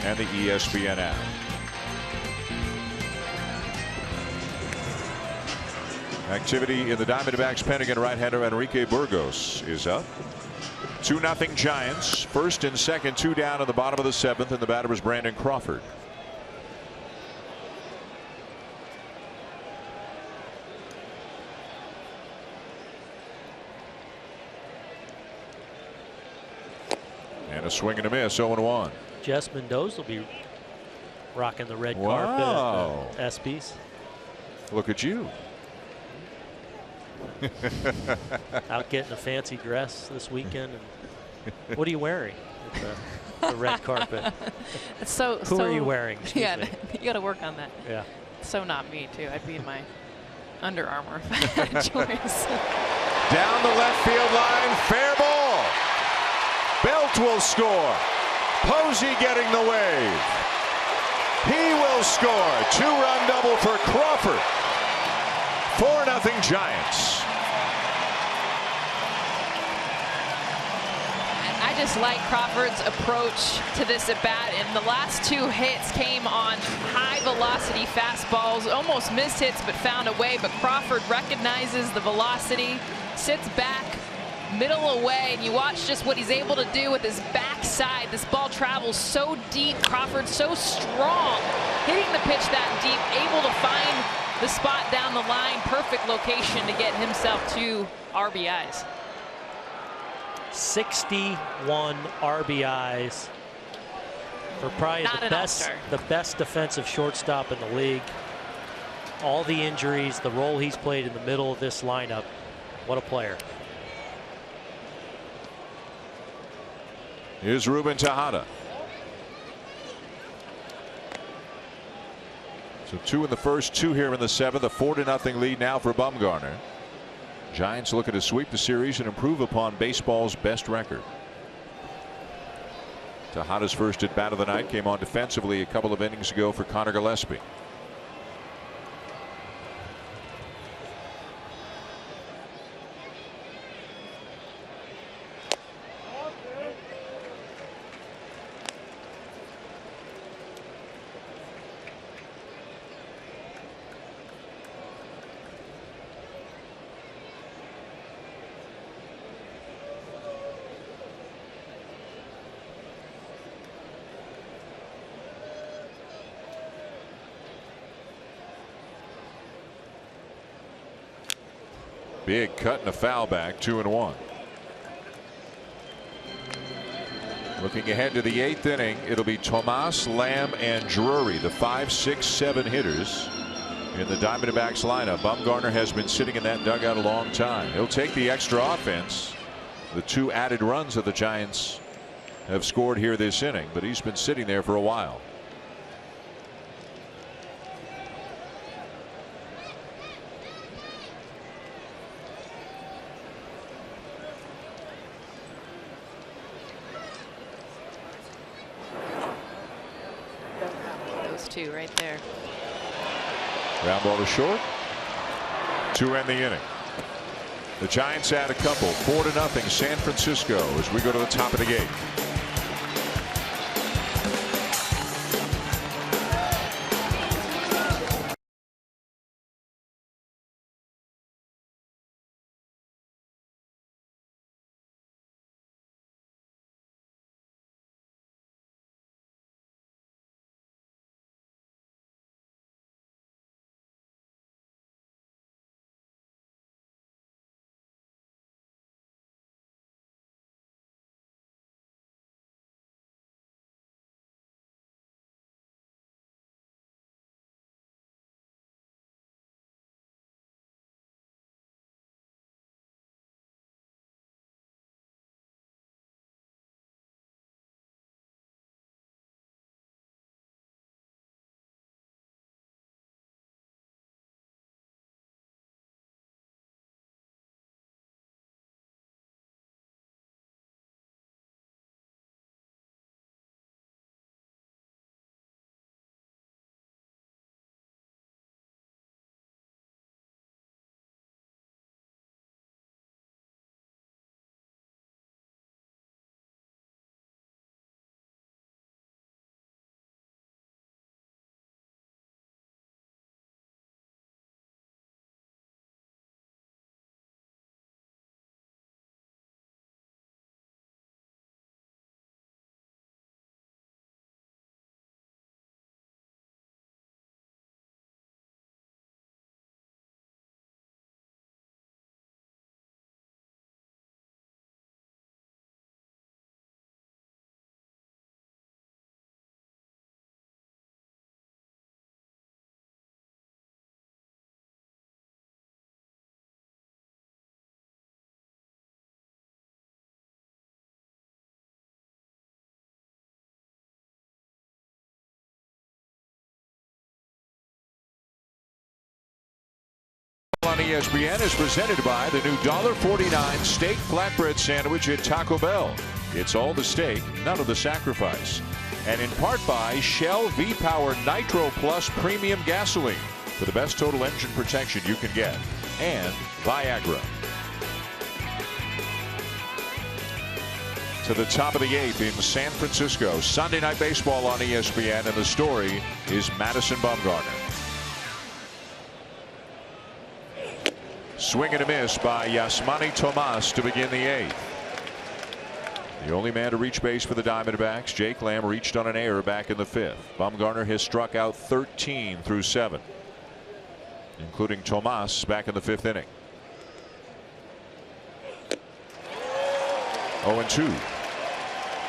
and the ESPN app. Activity in the Diamondbacks Pentagon. Right-hander Enrique Burgos is up. 2-0 Giants. First and second, 2 down in the bottom of the 7th, and the batter was Brandon Crawford. And a swing and a miss, 0-1. Jess Mendoza will be rocking the red carpet at the ESPYs. Look at you. Out getting a fancy dress this weekend. And what are you wearing at the red carpet? Who are you wearing? Yeah, you got to work on that. Yeah. So not me, too. I'd be in my Under Armour if I had a choice. Down the left field line, fair ball. Belt will score. Posey getting the wave. He will score. 2-run double for Crawford. 4-0 Giants. I just like Crawford's approach to this at bat, and the last 2 hits came on high velocity fastballs, almost missed hits but found a way. But Crawford recognizes the velocity, sits back, middle away, and you watch just what he's able to do with his back side. This ball travels so deep. Crawford so strong, hitting the pitch that deep, able to find the spot down the line. Perfect location to get himself 2 RBIs. 61 RBIs for probably the best defensive shortstop in the league. All the injuries, the role he's played in the middle of this lineup. What a player. Here's Ruben Tejada. So 2 in the first, 2 here in the 7th. A 4-0 lead now for Bumgarner. Giants looking to sweep the series and improve upon baseball's best record. Tejada's first at bat of the night came on defensively a couple of innings ago for Connor Gillespie. Big cut and a foul back, 2-1. Looking ahead to the 8th inning, it'll be Tomas, Lamb, and Drury, the 5, 6, 7 hitters in the Diamondbacks lineup. Bumgarner has been sitting in that dugout a long time. He'll take the extra offense. The 2 added runs that the Giants have scored here this inning, but he's been sitting there for a while. Right there. Ground ball to short to end the inning. The Giants add a couple. 4-0 San Francisco as we go to the top of the gate. On ESPN is presented by the new $1.49 steak flatbread sandwich at Taco Bell. It's all the steak, none of the sacrifice. And in part by Shell V-Power Nitro Plus Premium Gasoline for the best total engine protection you can get. And Viagra. To the top of the 8th in San Francisco. Sunday Night Baseball on ESPN, and the story is Madison Bumgarner. Swing and a miss by Yasmani Tomas to begin the 8th. The only man to reach base for the Diamondbacks, Jake Lamb, reached on an error back in the 5th. Bumgarner has struck out 13 through 7, including Tomas back in the 5th inning. 0-2. And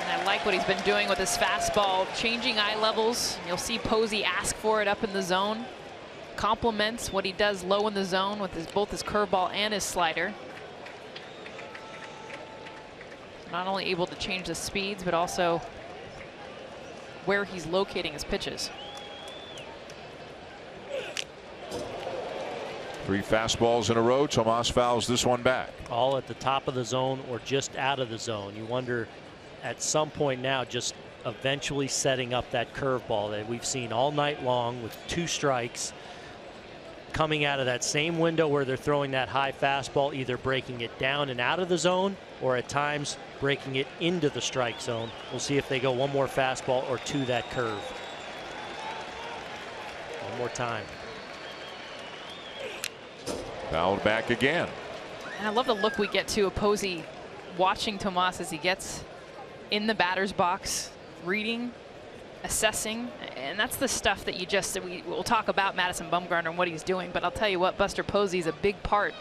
I like what he's been doing with his fastball, changing eye levels. You'll see Posey ask for it up in the zone. Complements what he does low in the zone with both his curveball and his slider. Not only able to change the speeds, but also where he's locating his pitches. 3 fastballs in a row. Tomas fouls this one back. All at the top of the zone or just out of the zone. You wonder at some point now, just eventually setting up that curveball that we've seen all night long with 2 strikes. Coming out of that same window where they're throwing that high fastball, either breaking it down and out of the zone or at times breaking it into the strike zone. We'll see if they go 1 more fastball or 2 that curve. 1 more time. Fouled back again. And I love the look we get to of Posey watching Tomas as he gets in the batter's box, reading, assessing, and that's the stuff that we'll talk about Madison Bumgarner and what he's doing, but I'll tell you what, Buster Posey is a big part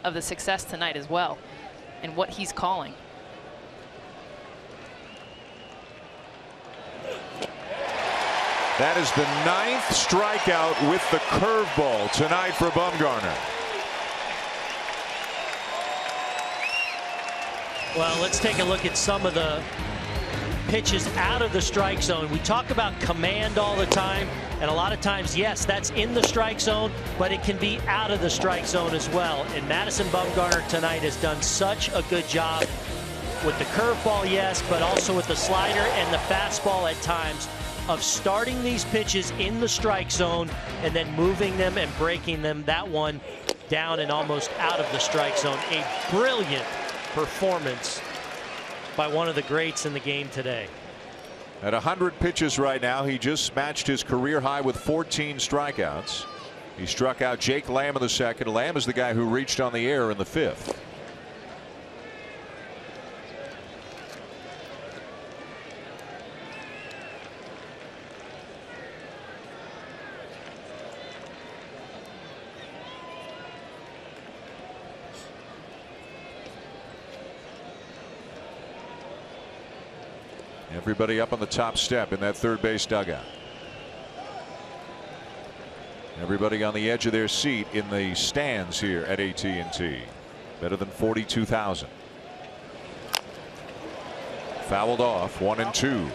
of the success tonight as well and what he's calling. That is the 9th strikeout with the curveball tonight for Bumgarner. Well, let's take a look at some of the pitches out of the strike zone. We talk about command all the time, and a lot of times, yes, that's in the strike zone, but it can be out of the strike zone as well. And Madison Bumgarner tonight has done such a good job with the curveball, yes, but also with the slider and the fastball at times of starting these pitches in the strike zone and then moving them and breaking them. That one down and almost out of the strike zone. A brilliant performance by one of the greats in the game today. At 100 pitches right now, he just matched his career high with 14 strikeouts. He struck out Jake Lamb in the 2nd. Lamb is the guy who reached on the air in the 5th. Everybody up on the top step in that 3rd base dugout. Everybody on the edge of their seat in the stands here at AT&T. Better than 42,000. Fouled off, 1-2.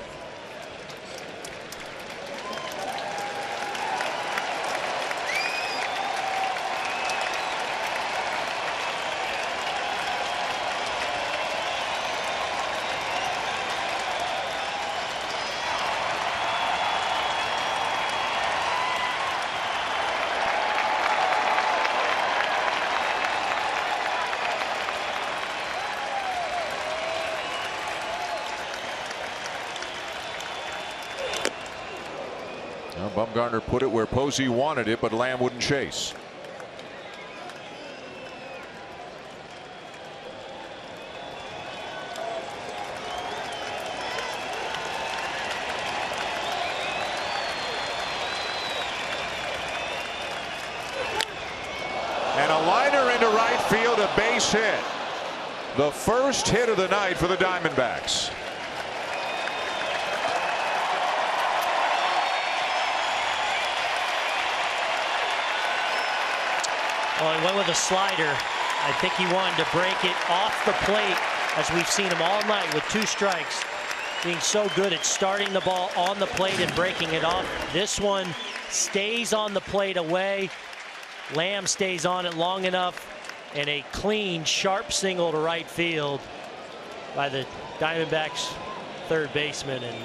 Bumgarner put it where Posey wanted it, but Lamb wouldn't chase. And a liner into right field, a base hit. The first hit of the night for the Diamondbacks. Well, he went with a slider. I think he wanted to break it off the plate, as we've seen him all night with 2 strikes. Being so good at starting the ball on the plate and breaking it off. This one stays on the plate away. Lamb stays on it long enough, and a clean, sharp single to right field by the Diamondbacks' 3rd baseman. And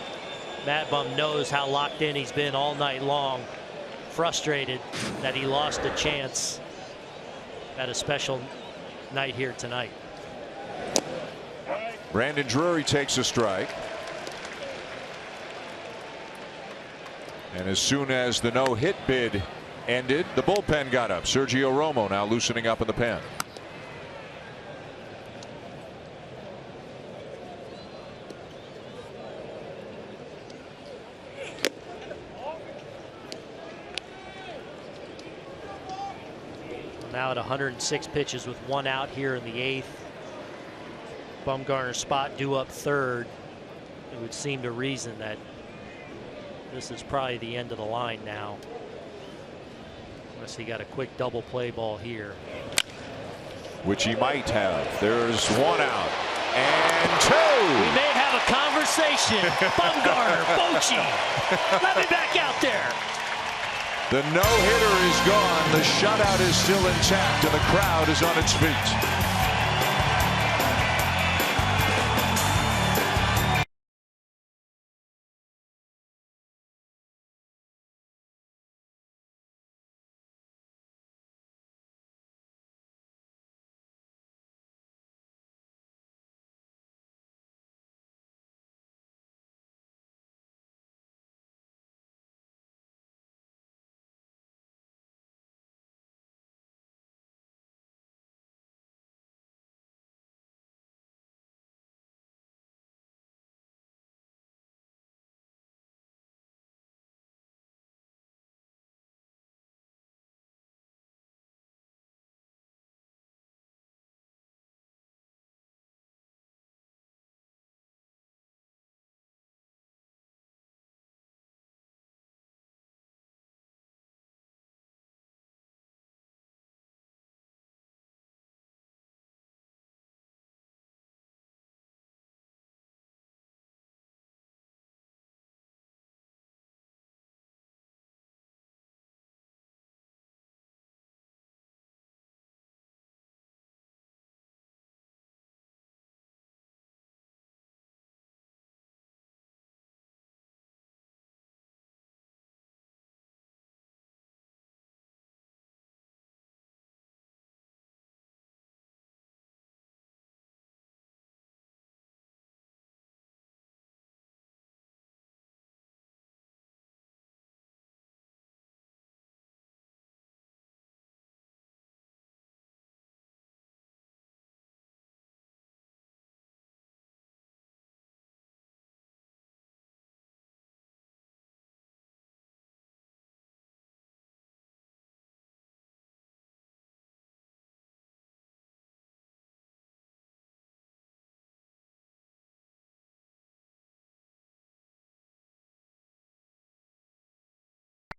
Matt Bum knows how locked in he's been all night long. Frustrated that he lost a chance at a special night here tonight. Brandon Drury takes a strike. And as soon as the no-hit bid ended, the bullpen got up. Sergio Romo now loosening up in the pen. now at 106 pitches with 1 out here in the 8th. Bumgarner's spot due up 3rd. It would seem to reason that this is probably the end of the line now. Unless he got a quick double play ball here. Which he might have. There's 1 out. And 2. We may have a conversation. Bumgarner, Bochy. Let me back out there. The no-hitter is gone. The shutout is still intact, and the crowd is on its feet.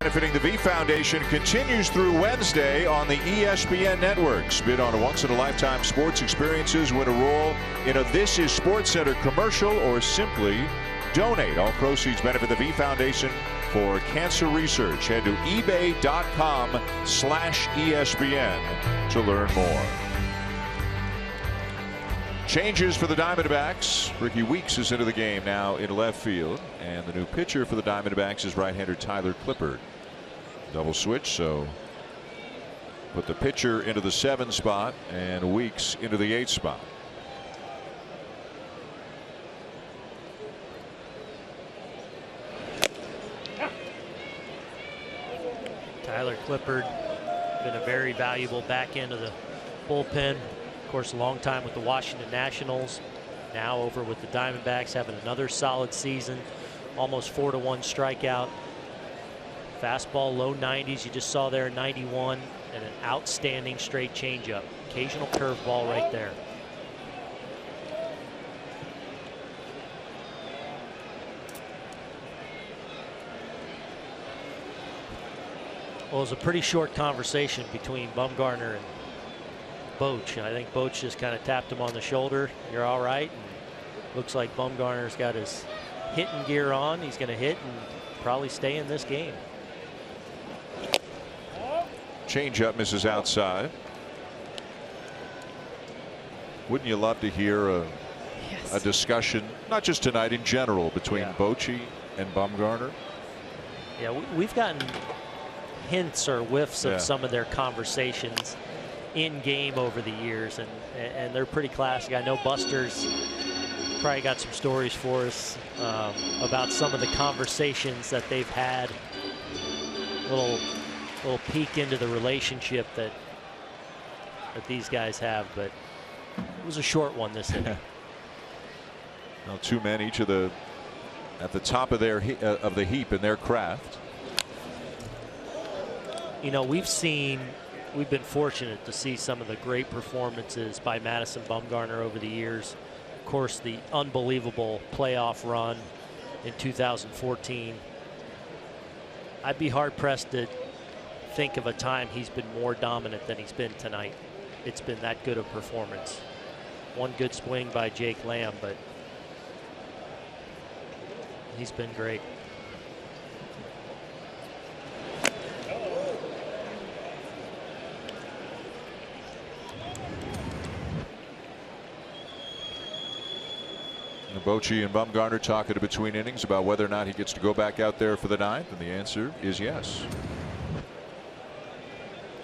Benefiting the V Foundation continues through Wednesday on the ESPN networks. Bid on a once-in-a-lifetime sports experiences, win a role in a This Is Sports Center commercial, or simply donate. All proceeds benefit the V Foundation for cancer research. Head to ebay.com/ESPN to learn more. Changes for the Diamondbacks. Ricky Weeks is into the game now in left field, and the new pitcher for the Diamondbacks is right-hander Tyler Clippard. Double switch, so put the pitcher into the 7 spot and Weeks into the 8 spot. Tyler Clippard, been a very valuable back end of the bullpen. Of course, a long time with the Washington Nationals. Now over with the Diamondbacks, having another solid season. Almost 4-to-1 strikeout. Fastball low 90s. You just saw there 91, and an outstanding straight changeup. Occasional curveball right there. Well, it was a pretty short conversation between Bumgarner and Boch. I think Boch just kind of tapped him on the shoulder. You're all right. And looks like Bumgarner's got his hitting gear on. He's going to hit and probably stay in this game. Changeup misses outside. Wouldn't you love to hear a discussion, not just tonight, in general, between Bochy and Bumgarner? Yeah, we've gotten hints or whiffs of some of their conversations in game over the years, and they're pretty classic. I know Buster's probably got some stories for us about some of the conversations that they've had. Little peek into the relationship that these guys have, but it was a short one this inning. Well, 2 men, each at the top of their of the heap in their craft. You know, we've seen we've been fortunate to see some of the great performances by Madison Bumgarner over the years. Of course, the unbelievable playoff run in 2014. I'd be hard pressed to think of a time he's been more dominant than he's been tonight. It's been that good a performance. One good swing by Jake Lamb, but he's been great. Bochy and Bumgarner talking between innings about whether or not he gets to go back out there for the ninth, and the answer is yes.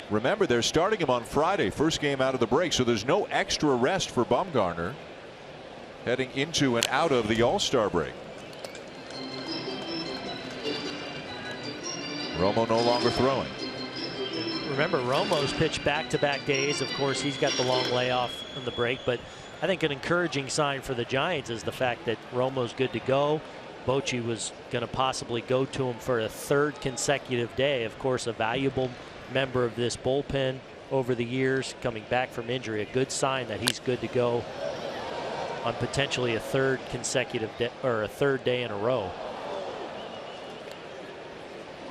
Remember, they're starting him on Friday, first game out of the break, so there's no extra rest for Bumgarner heading into and out of the All-Star break. Romo no longer throwing. Remember, Romo's pitched back-to-back days. Of course, he's got the long layoff in the break, but I think an encouraging sign for the Giants is the fact that Romo's good to go. Bochy was going to possibly go to him for a third consecutive day. Of course, a valuable member of this bullpen over the years, coming back from injury. A good sign that he's good to go on potentially a third consecutive day, or a third day in a row.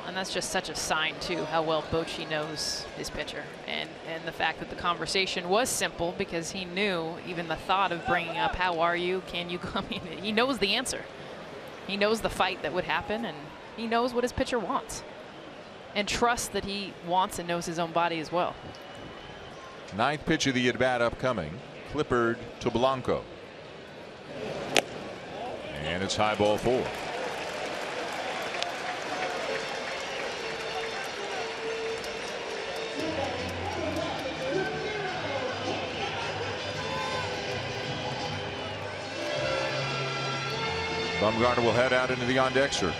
And that's just such a sign, too, how well Bochy knows his pitcher. And the fact that the conversation was simple because he knew even the thought of bringing up, how are you? Can you come in? He knows the answer. He knows the fight that would happen, and he knows what his pitcher wants. And trusts that he wants and knows his own body as well. Ninth pitch of the at-bat upcoming. Clippard to Blanco. And it's high ball 4. Bumgarner will head out into the on-deck circle.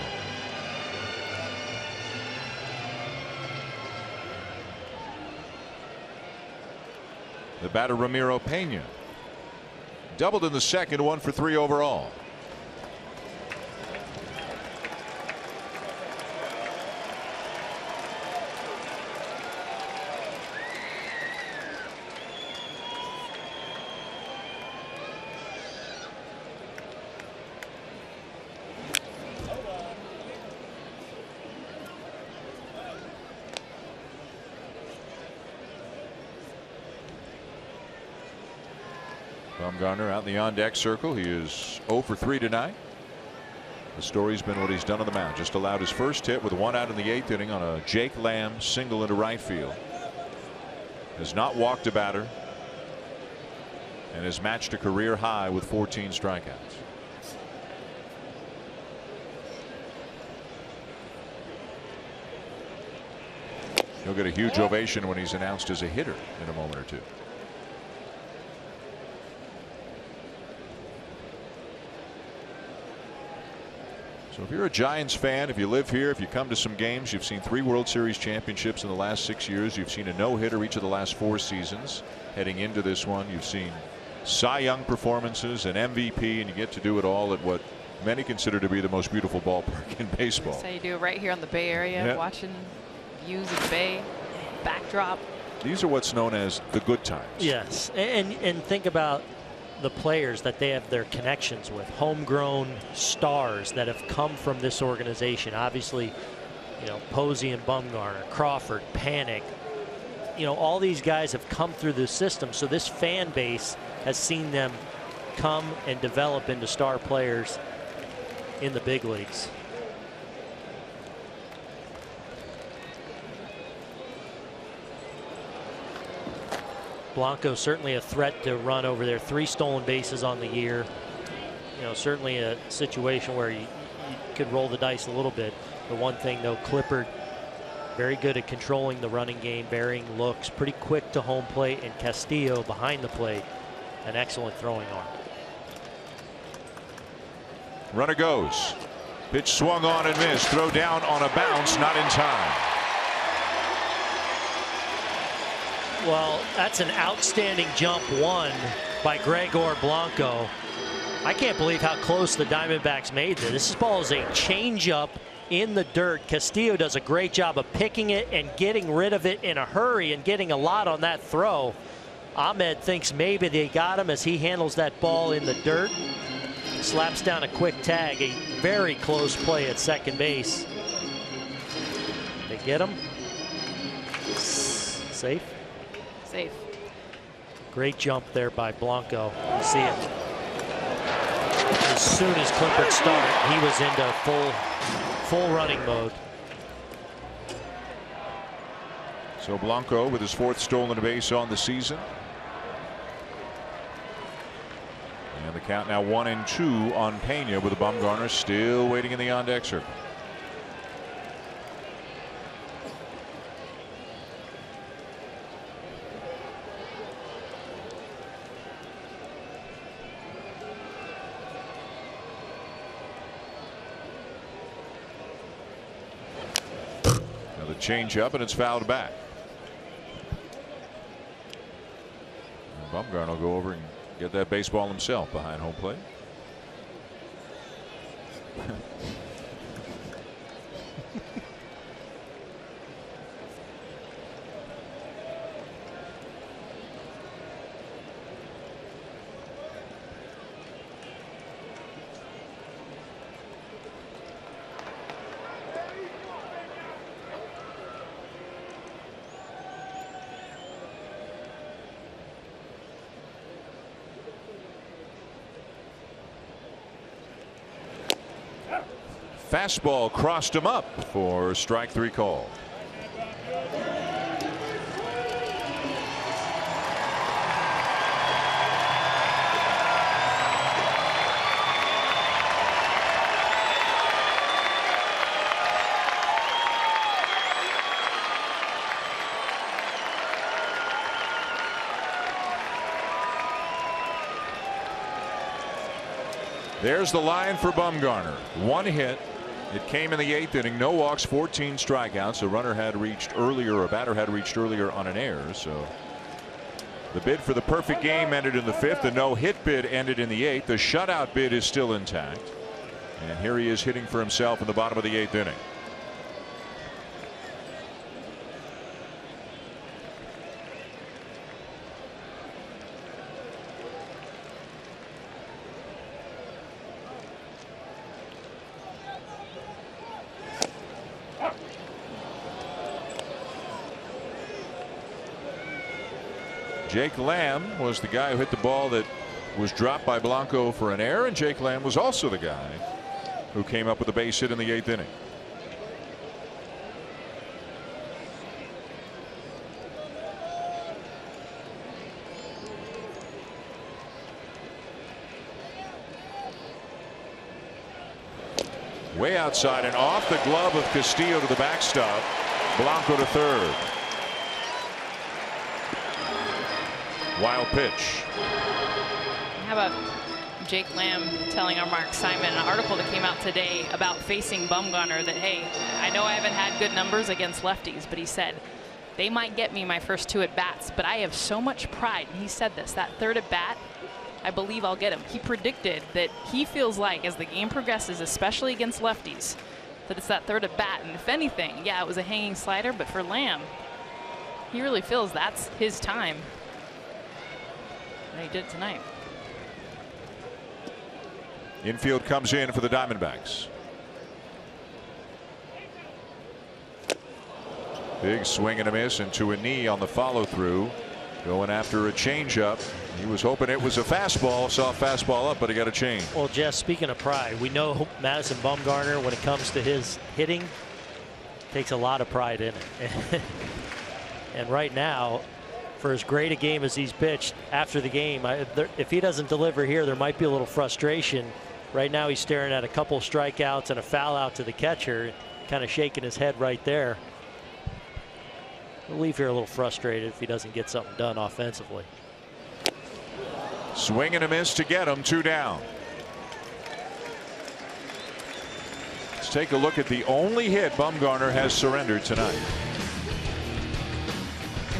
The batter, Ramiro Pena. Doubled in the second, 1 for 3 overall. Bumgarner out in the on-deck circle. He is 0 for 3 tonight. The story's been what he's done on the mound. Just allowed his first hit with 1 out in the 8th inning on a Jake Lamb single into right field. Has not walked a batter and has matched a career high with 14 strikeouts. He'll get a huge ovation when he's announced as a hitter in a moment or two. So if you're a Giants fan, if you live here, if you come to some games, you've seen 3 World Series championships in the last 6 years. You've seen a no-hitter each of the last 4 seasons. Heading into this one, you've seen Cy Young performances, an MVP, and you get to do it all at what many consider to be the most beautiful ballpark in baseball. That's how you do it right here on the Bay Area, watching views of the Bay, backdrop. These are what's known as the good times. Yes, and think about the players that they have their connections with, homegrown stars that have come from this organization. Obviously, you know, Posey and Bumgarner, Crawford, Panic, you know, all these guys have come through the system, so this fan base has seen them come and develop into star players in the big leagues. Blanco certainly a threat to run over there. 3 stolen bases on the year. You know, certainly a situation where you could roll the dice a little bit. The one thing though, Clippard very good at controlling the running game, burying looks, pretty quick to home plate, and Castillo behind the plate, an excellent throwing arm. Runner goes. Pitch swung on and missed. Throw down on a bounce, not in time. Well, that's an outstanding jump one by Gregor Blanco. I can't believe how close the Diamondbacks made this. This ball is a changeup in the dirt. Castillo does a great job of picking it and getting rid of it in a hurry and getting a lot on that throw. Ahmed thinks maybe they got him as he handles that ball in the dirt. Slaps down a quick tag. A very close play at second base. They get him. Safe? Safe. Great jump there by Blanco. You see it. As soon as Clippard started, he was into full running mode. So Blanco with his 4th stolen base on the season. And the count now 1-2 on Pena, with Bumgarner still waiting in the on-deck circle. Another change up, and it's fouled back. And Bumgarner will go over and get that baseball himself behind home plate. Fastball crossed him up for strike 3 call. There's the line for Bumgarner. 1 hit. It came in the 8th inning. No walks, 14 strikeouts. A runner had reached earlier, a batter had reached earlier on an error. So the bid for the perfect game ended in the 5th. The no-hit bid ended in the 8th. The shutout bid is still intact. And here he is hitting for himself in the bottom of the 8th inning. Jake Lamb was the guy who hit the ball that was dropped by Blanco for an error, and Jake Lamb was also the guy who came up with a base hit in the 8th inning. Way outside and off the glove of Castillo to the backstop. Blanco to third. Wild pitch. How about Jake Lamb telling our Mark Simon an article that came out today about facing Bumgarner that, hey, I know I haven't had good numbers against lefties, but he said they might get me my first 2 at bats, but I have so much pride. And he said this, that 3rd at bat, I believe I'll get him. He predicted that he feels like as the game progresses, especially against lefties, that it's that 3rd at bat. And if anything, yeah, it was a hanging slider, but for Lamb, he really feels that's his time. And he did it tonight. Infield comes in for the Diamondbacks. Big swing and a miss into a knee on the follow through. Going after a changeup. He was hoping it was a fastball. Saw a fastball up, but he got a change. Well, Jess, speaking of pride, we know Madison Bumgarner, when it comes to his hitting, takes a lot of pride in it. And right now, for as great a game as he's pitched after the game, if he doesn't deliver here, there might be a little frustration. Right now he's staring at a couple strikeouts and a foul out to the catcher, kind of shaking his head right there. We'll leave here a little frustrated if he doesn't get something done offensively. Swing and a miss to get him. 2 down. Let's take a look at the only hit Bumgarner has surrendered tonight.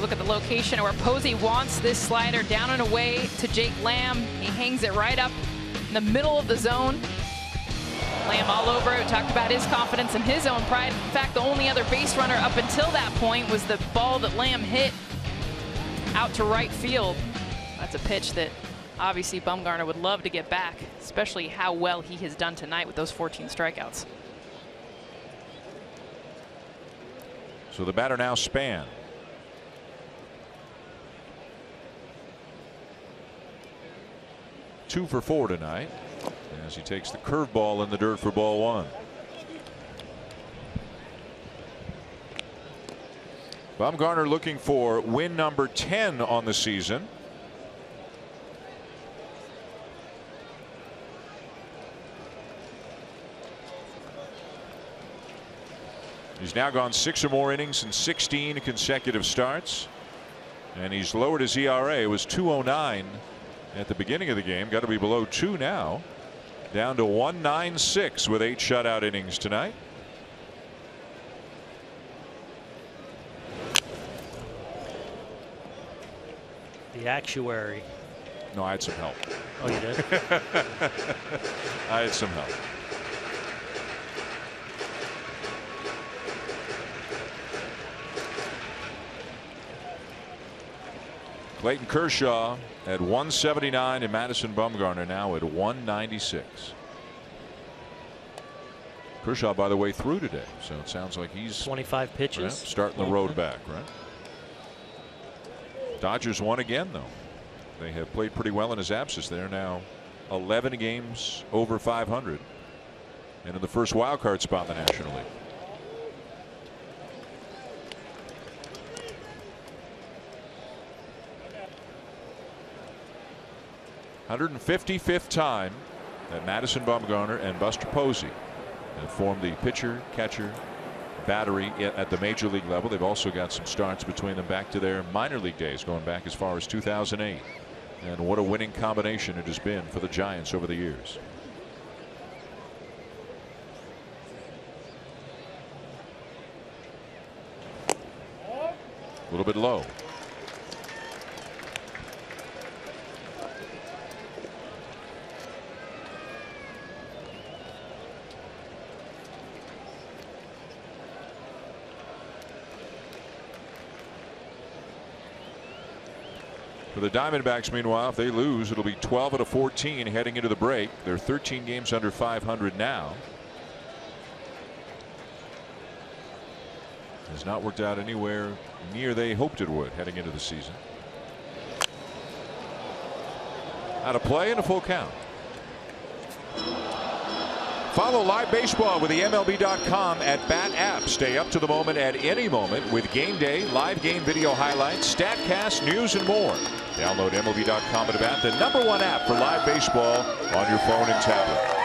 Look at the location where Posey wants this slider down and away to Jake Lamb. He hangs it right up in the middle of the zone. Lamb all over it. Talked about his confidence and his own pride. In fact, the only other base runner up until that point was the ball that Lamb hit out to right field. That's a pitch that obviously Bumgarner would love to get back, especially how well he has done tonight with those 14 strikeouts. So the batter now, Span. Two for 4 tonight as he takes the curveball in the dirt for ball 1. Bumgarner looking for win number 10 on the season. He's now gone 6 or more innings in 16 consecutive starts, and he's lowered his ERA. It was 2.09 at the beginning of the game. Got to be below 2 now. Down to 1.96 with 8 shutout innings tonight. The actuary. No, I had some help. Oh, you did? I had some help. Clayton Kershaw at 179 and Madison Bumgarner now at 196. Kershaw, by the way, threw today, so it sounds like he's 25 pitches. Right, starting the road back, right? Dodgers won again, though. They have played pretty well in his absence. They're now 11 games over 500 and in the first wild card spot in the National League. #155th time that Madison Bumgarner and Buster Posey have formed the pitcher catcher battery at the major league level. They've also got some starts between them back to their minor league days, going back as far as 2008. And what a winning combination it has been for the Giants over the years. A little bit low. For the Diamondbacks, meanwhile, if they lose, it'll be 12 out of 14 heading into the break. They're 13 games under 500 now. Has not worked out anywhere near they hoped it would heading into the season. Out of play and a full count. Follow live baseball with the MLB.com at Bat app. Stay up to the moment at any moment with game day, live game video highlights, StatCast, news, and more. Download MLB.com at Bat, the #1 app for live baseball on your phone and tablet.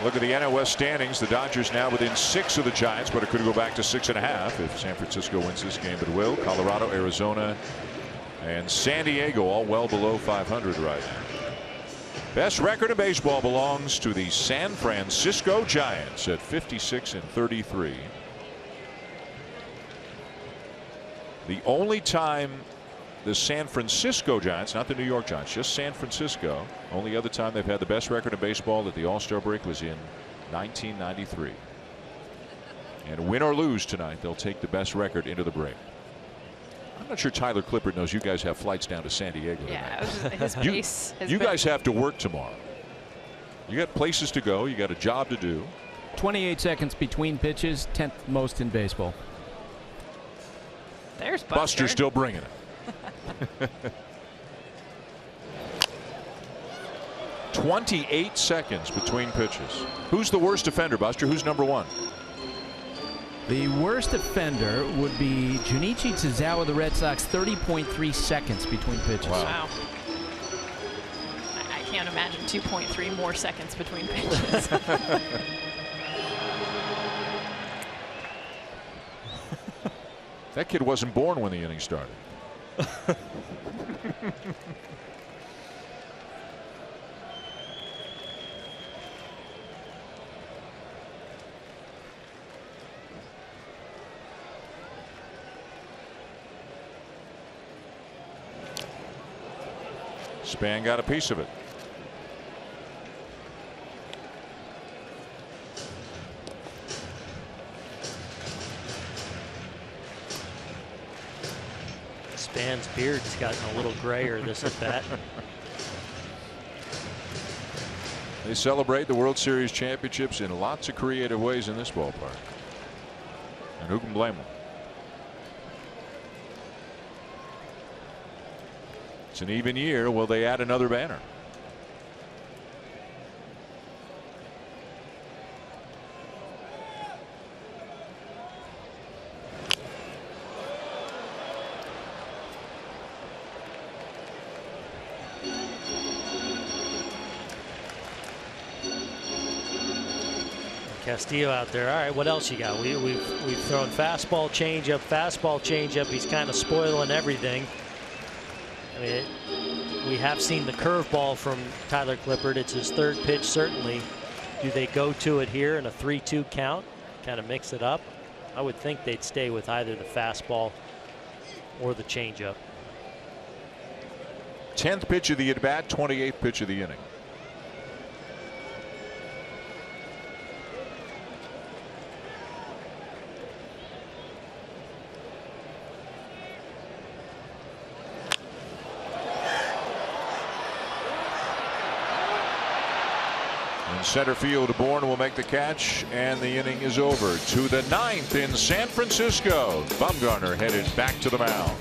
Look at the NL West standings. The Dodgers now within 6 of the Giants, but it could go back to 6.5 if San Francisco wins this game. But it will. Colorado, Arizona, and San Diego all well below 500 right now. Best record in baseball belongs to the San Francisco Giants at 56-33. The only time the San Francisco Giants, not the New York Giants, just San Francisco, only other time they've had the best record in baseball at the All-Star break was in 1993. And win or lose tonight, they'll take the best record into the break. I'm not sure Tyler Clippard knows you guys have flights down to San Diego tonight. Yeah, it was just his pace. You guys have to work tomorrow. You got places to go. You got a job to do. 28 seconds between pitches, 10th most in baseball. There's Buster still bringing it. 28 seconds between pitches. Who's the worst offender, Buster? Who's #1? The worst offender would be Junichi Tsuzawa of the Red Sox, 30.3 seconds between pitches. Wow. can't imagine 2.3 more seconds between pitches. That kid wasn't born when the inning started. Span got a piece of it. Span's beard's gotten a little grayer this at bat. They celebrate the World Series championships in lots of creative ways in this ballpark. And who can blame them? It's an even year. Will they add another banner? Castillo out there. All right, what else you got? We've thrown fastball, changeup. He's kind of spoiling everything. I mean, we have seen the curveball from Tyler Clippard. It's his third pitch, certainly. Do they go to it here in a 3-2 count? Kind of mix it up? I would think they'd stay with either the fastball or the changeup. 10th pitch of the at bat, 28th pitch of the inning. In center field, Bourne will make the catch, and the inning is over. To the 9th in San Francisco. Bumgarner headed back to the mound.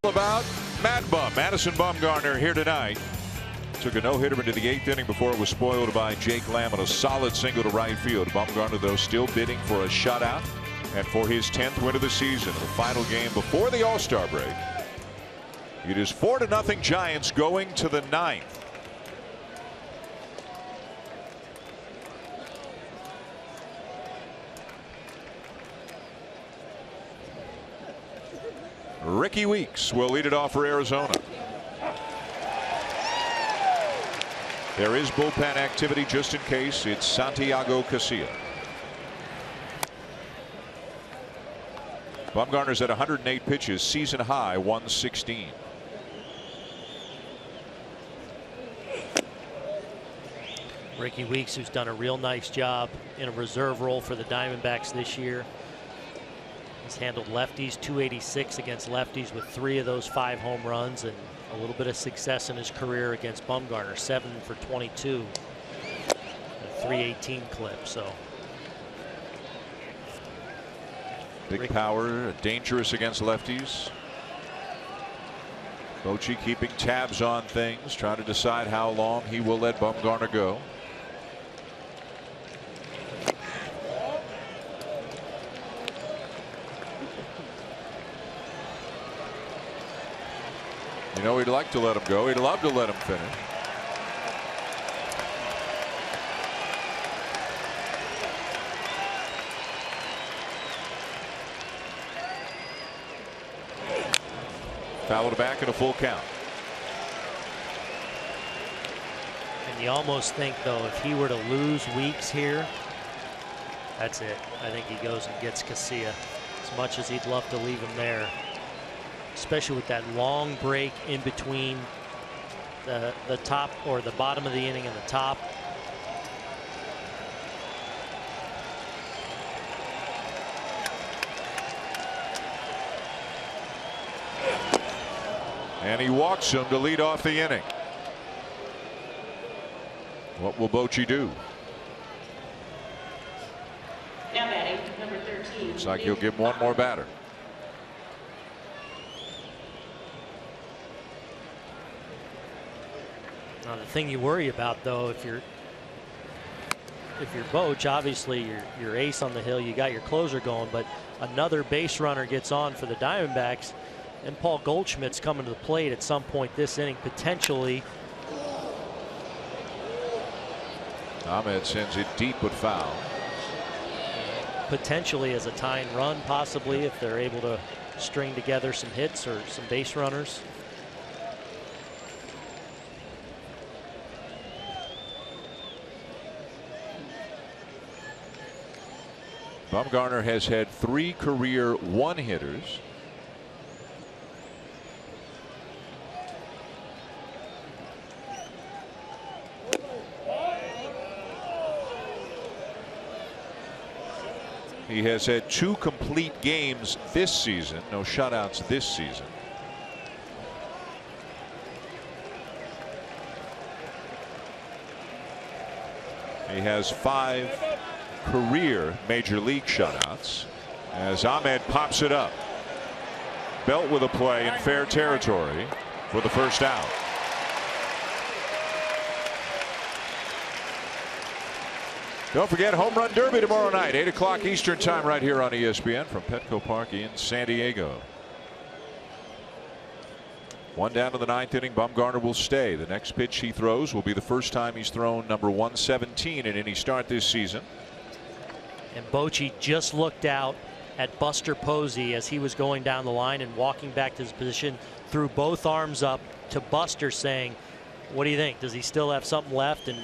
About Mad Bum. Madison Bumgarner here tonight. Took a no-hitter into the 8th inning before it was spoiled by Jake Lamb on a solid single to right field. Bumgarner, though, still bidding for a shutout and for his 10th win of the season. The final game before the All-Star break. It is 4-0 Giants going to the 9th. Ricky Weeks will lead it off for Arizona. There is bullpen activity just in case. It's Santiago Casilla. Bumgarner's at 108 pitches, season high 116. Ricky Weeks, who's done a real nice job in a reserve role for the Diamondbacks this year. He's handled lefties, 286 against lefties with 3 of those 5 home runs, and a little bit of success in his career against Bumgarner, 7 for 22, a 318 clip. So big power, dangerous against lefties. Bochy keeping tabs on things, trying to decide how long he will let Bumgarner go. You know, he'd like to let him go. He'd love to let him finish. Fouled back in a full count. And you almost think, though, if he were to lose Weeks here, that's it. I think he goes and gets Casilla, as much as he'd love to leave him there. Especially with that long break in between the top or the bottom of the inning and the top. And he walks him to lead off the inning. What will Bochy do? Now batting, number 13. Looks like he'll give him one more batter. Now, the thing you worry about, though, if you're Boch, obviously your ace on the hill, you got your closer going, but another base runner gets on for the Diamondbacks, and Paul Goldschmidt's coming to the plate at some point this inning, potentially. Ahmed sends it deep but foul. Potentially as a tying run, possibly, if they're able to string together some hits or some base runners. Bumgarner has had 3 career one-hitters. He has had 2 complete games this season, no shutouts this season. He has 5 career major league shutouts as Ahmed pops it up. Belt with a play in fair territory for the first out. Don't forget Home Run Derby tomorrow night, 8 o'clock Eastern time, right here on ESPN from Petco Park in San Diego. 1 down to the 9th inning. Bumgarner will stay. The next pitch he throws will be the first time he's thrown number 117 in any start this season. And Bochy just looked out at Buster Posey as he was going down the line and walking back to his position, threw both arms up to Buster saying, what do you think? Does he still have something left? And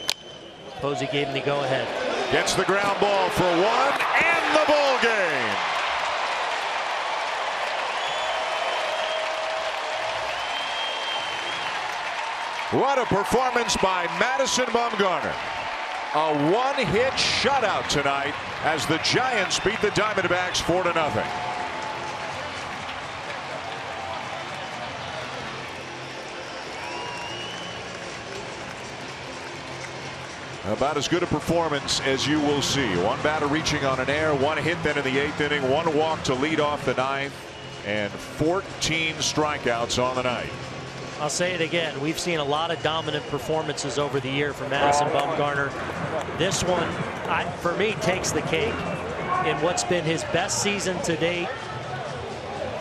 Posey gave him the go-ahead. Gets the ground ball for 1 and the ball game. What a performance by Madison Bumgarner. A 1-hit shutout tonight as the Giants beat the Diamondbacks 4-0. About as good a performance as you will see. 1 batter reaching on an error, 1 hit then in the 8th inning, 1 walk to lead off the 9th, and 14 strikeouts on the night. I'll say it again. We've seen a lot of dominant performances over the year from Madison Bumgarner. This one, for me, takes the cake in what's been his best season to date.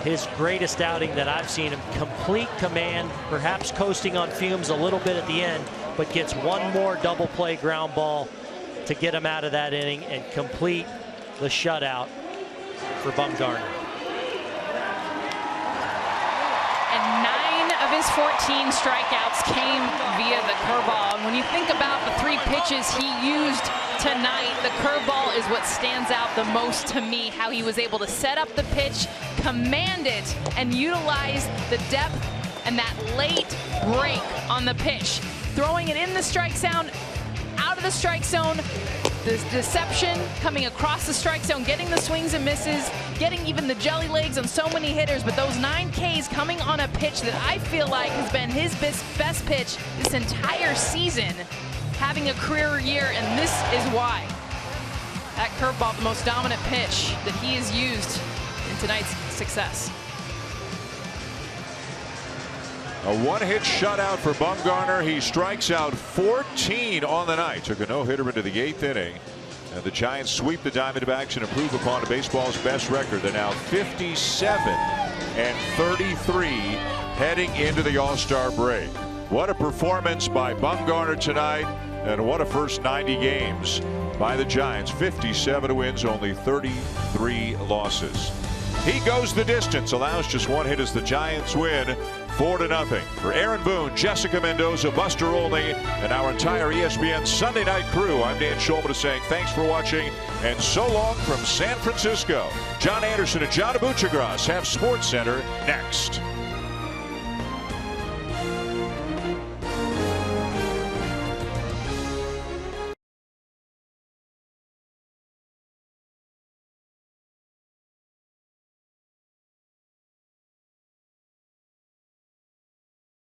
His greatest outing that I've seen him. Complete command, perhaps coasting on fumes a little bit at the end, but gets 1 more double play ground ball to get him out of that inning and complete the shutout for Bumgarner. And 9 of his 14 strikeouts came via the curveball. And when you think about the 3 pitches he used tonight, the curveball is what stands out the most to me. How he was able to set up the pitch, command it, and utilize the depth and that late break on the pitch. Throwing it in the strike zone, out of the strike zone, the deception coming across the strike zone, getting the swings and misses, getting even the jelly legs on so many hitters, but those 9 Ks coming on a pitch that I feel like has been his best pitch this entire season, having a career year, and this is why. That curveball, the most dominant pitch that he has used in tonight's success. A 1-hit shutout for Bumgarner. He strikes out 14 on the night. Took a no-hitter into the 8th inning. And the Giants sweep the Diamondbacks and improve upon baseball's best record. They're now 57-33 heading into the All-Star break. What a performance by Bumgarner tonight, and what a first 90 games by the Giants. 57 wins, only 33 losses. He goes the distance, allows just 1 hit as the Giants win 4-0. For Aaron Boone, Jessica Mendoza, Buster Olney, and our entire ESPN Sunday night crew, I'm Dan Schulman saying thanks for watching and so long from San Francisco. John Anderson and John Abuchagras have SportsCenter next.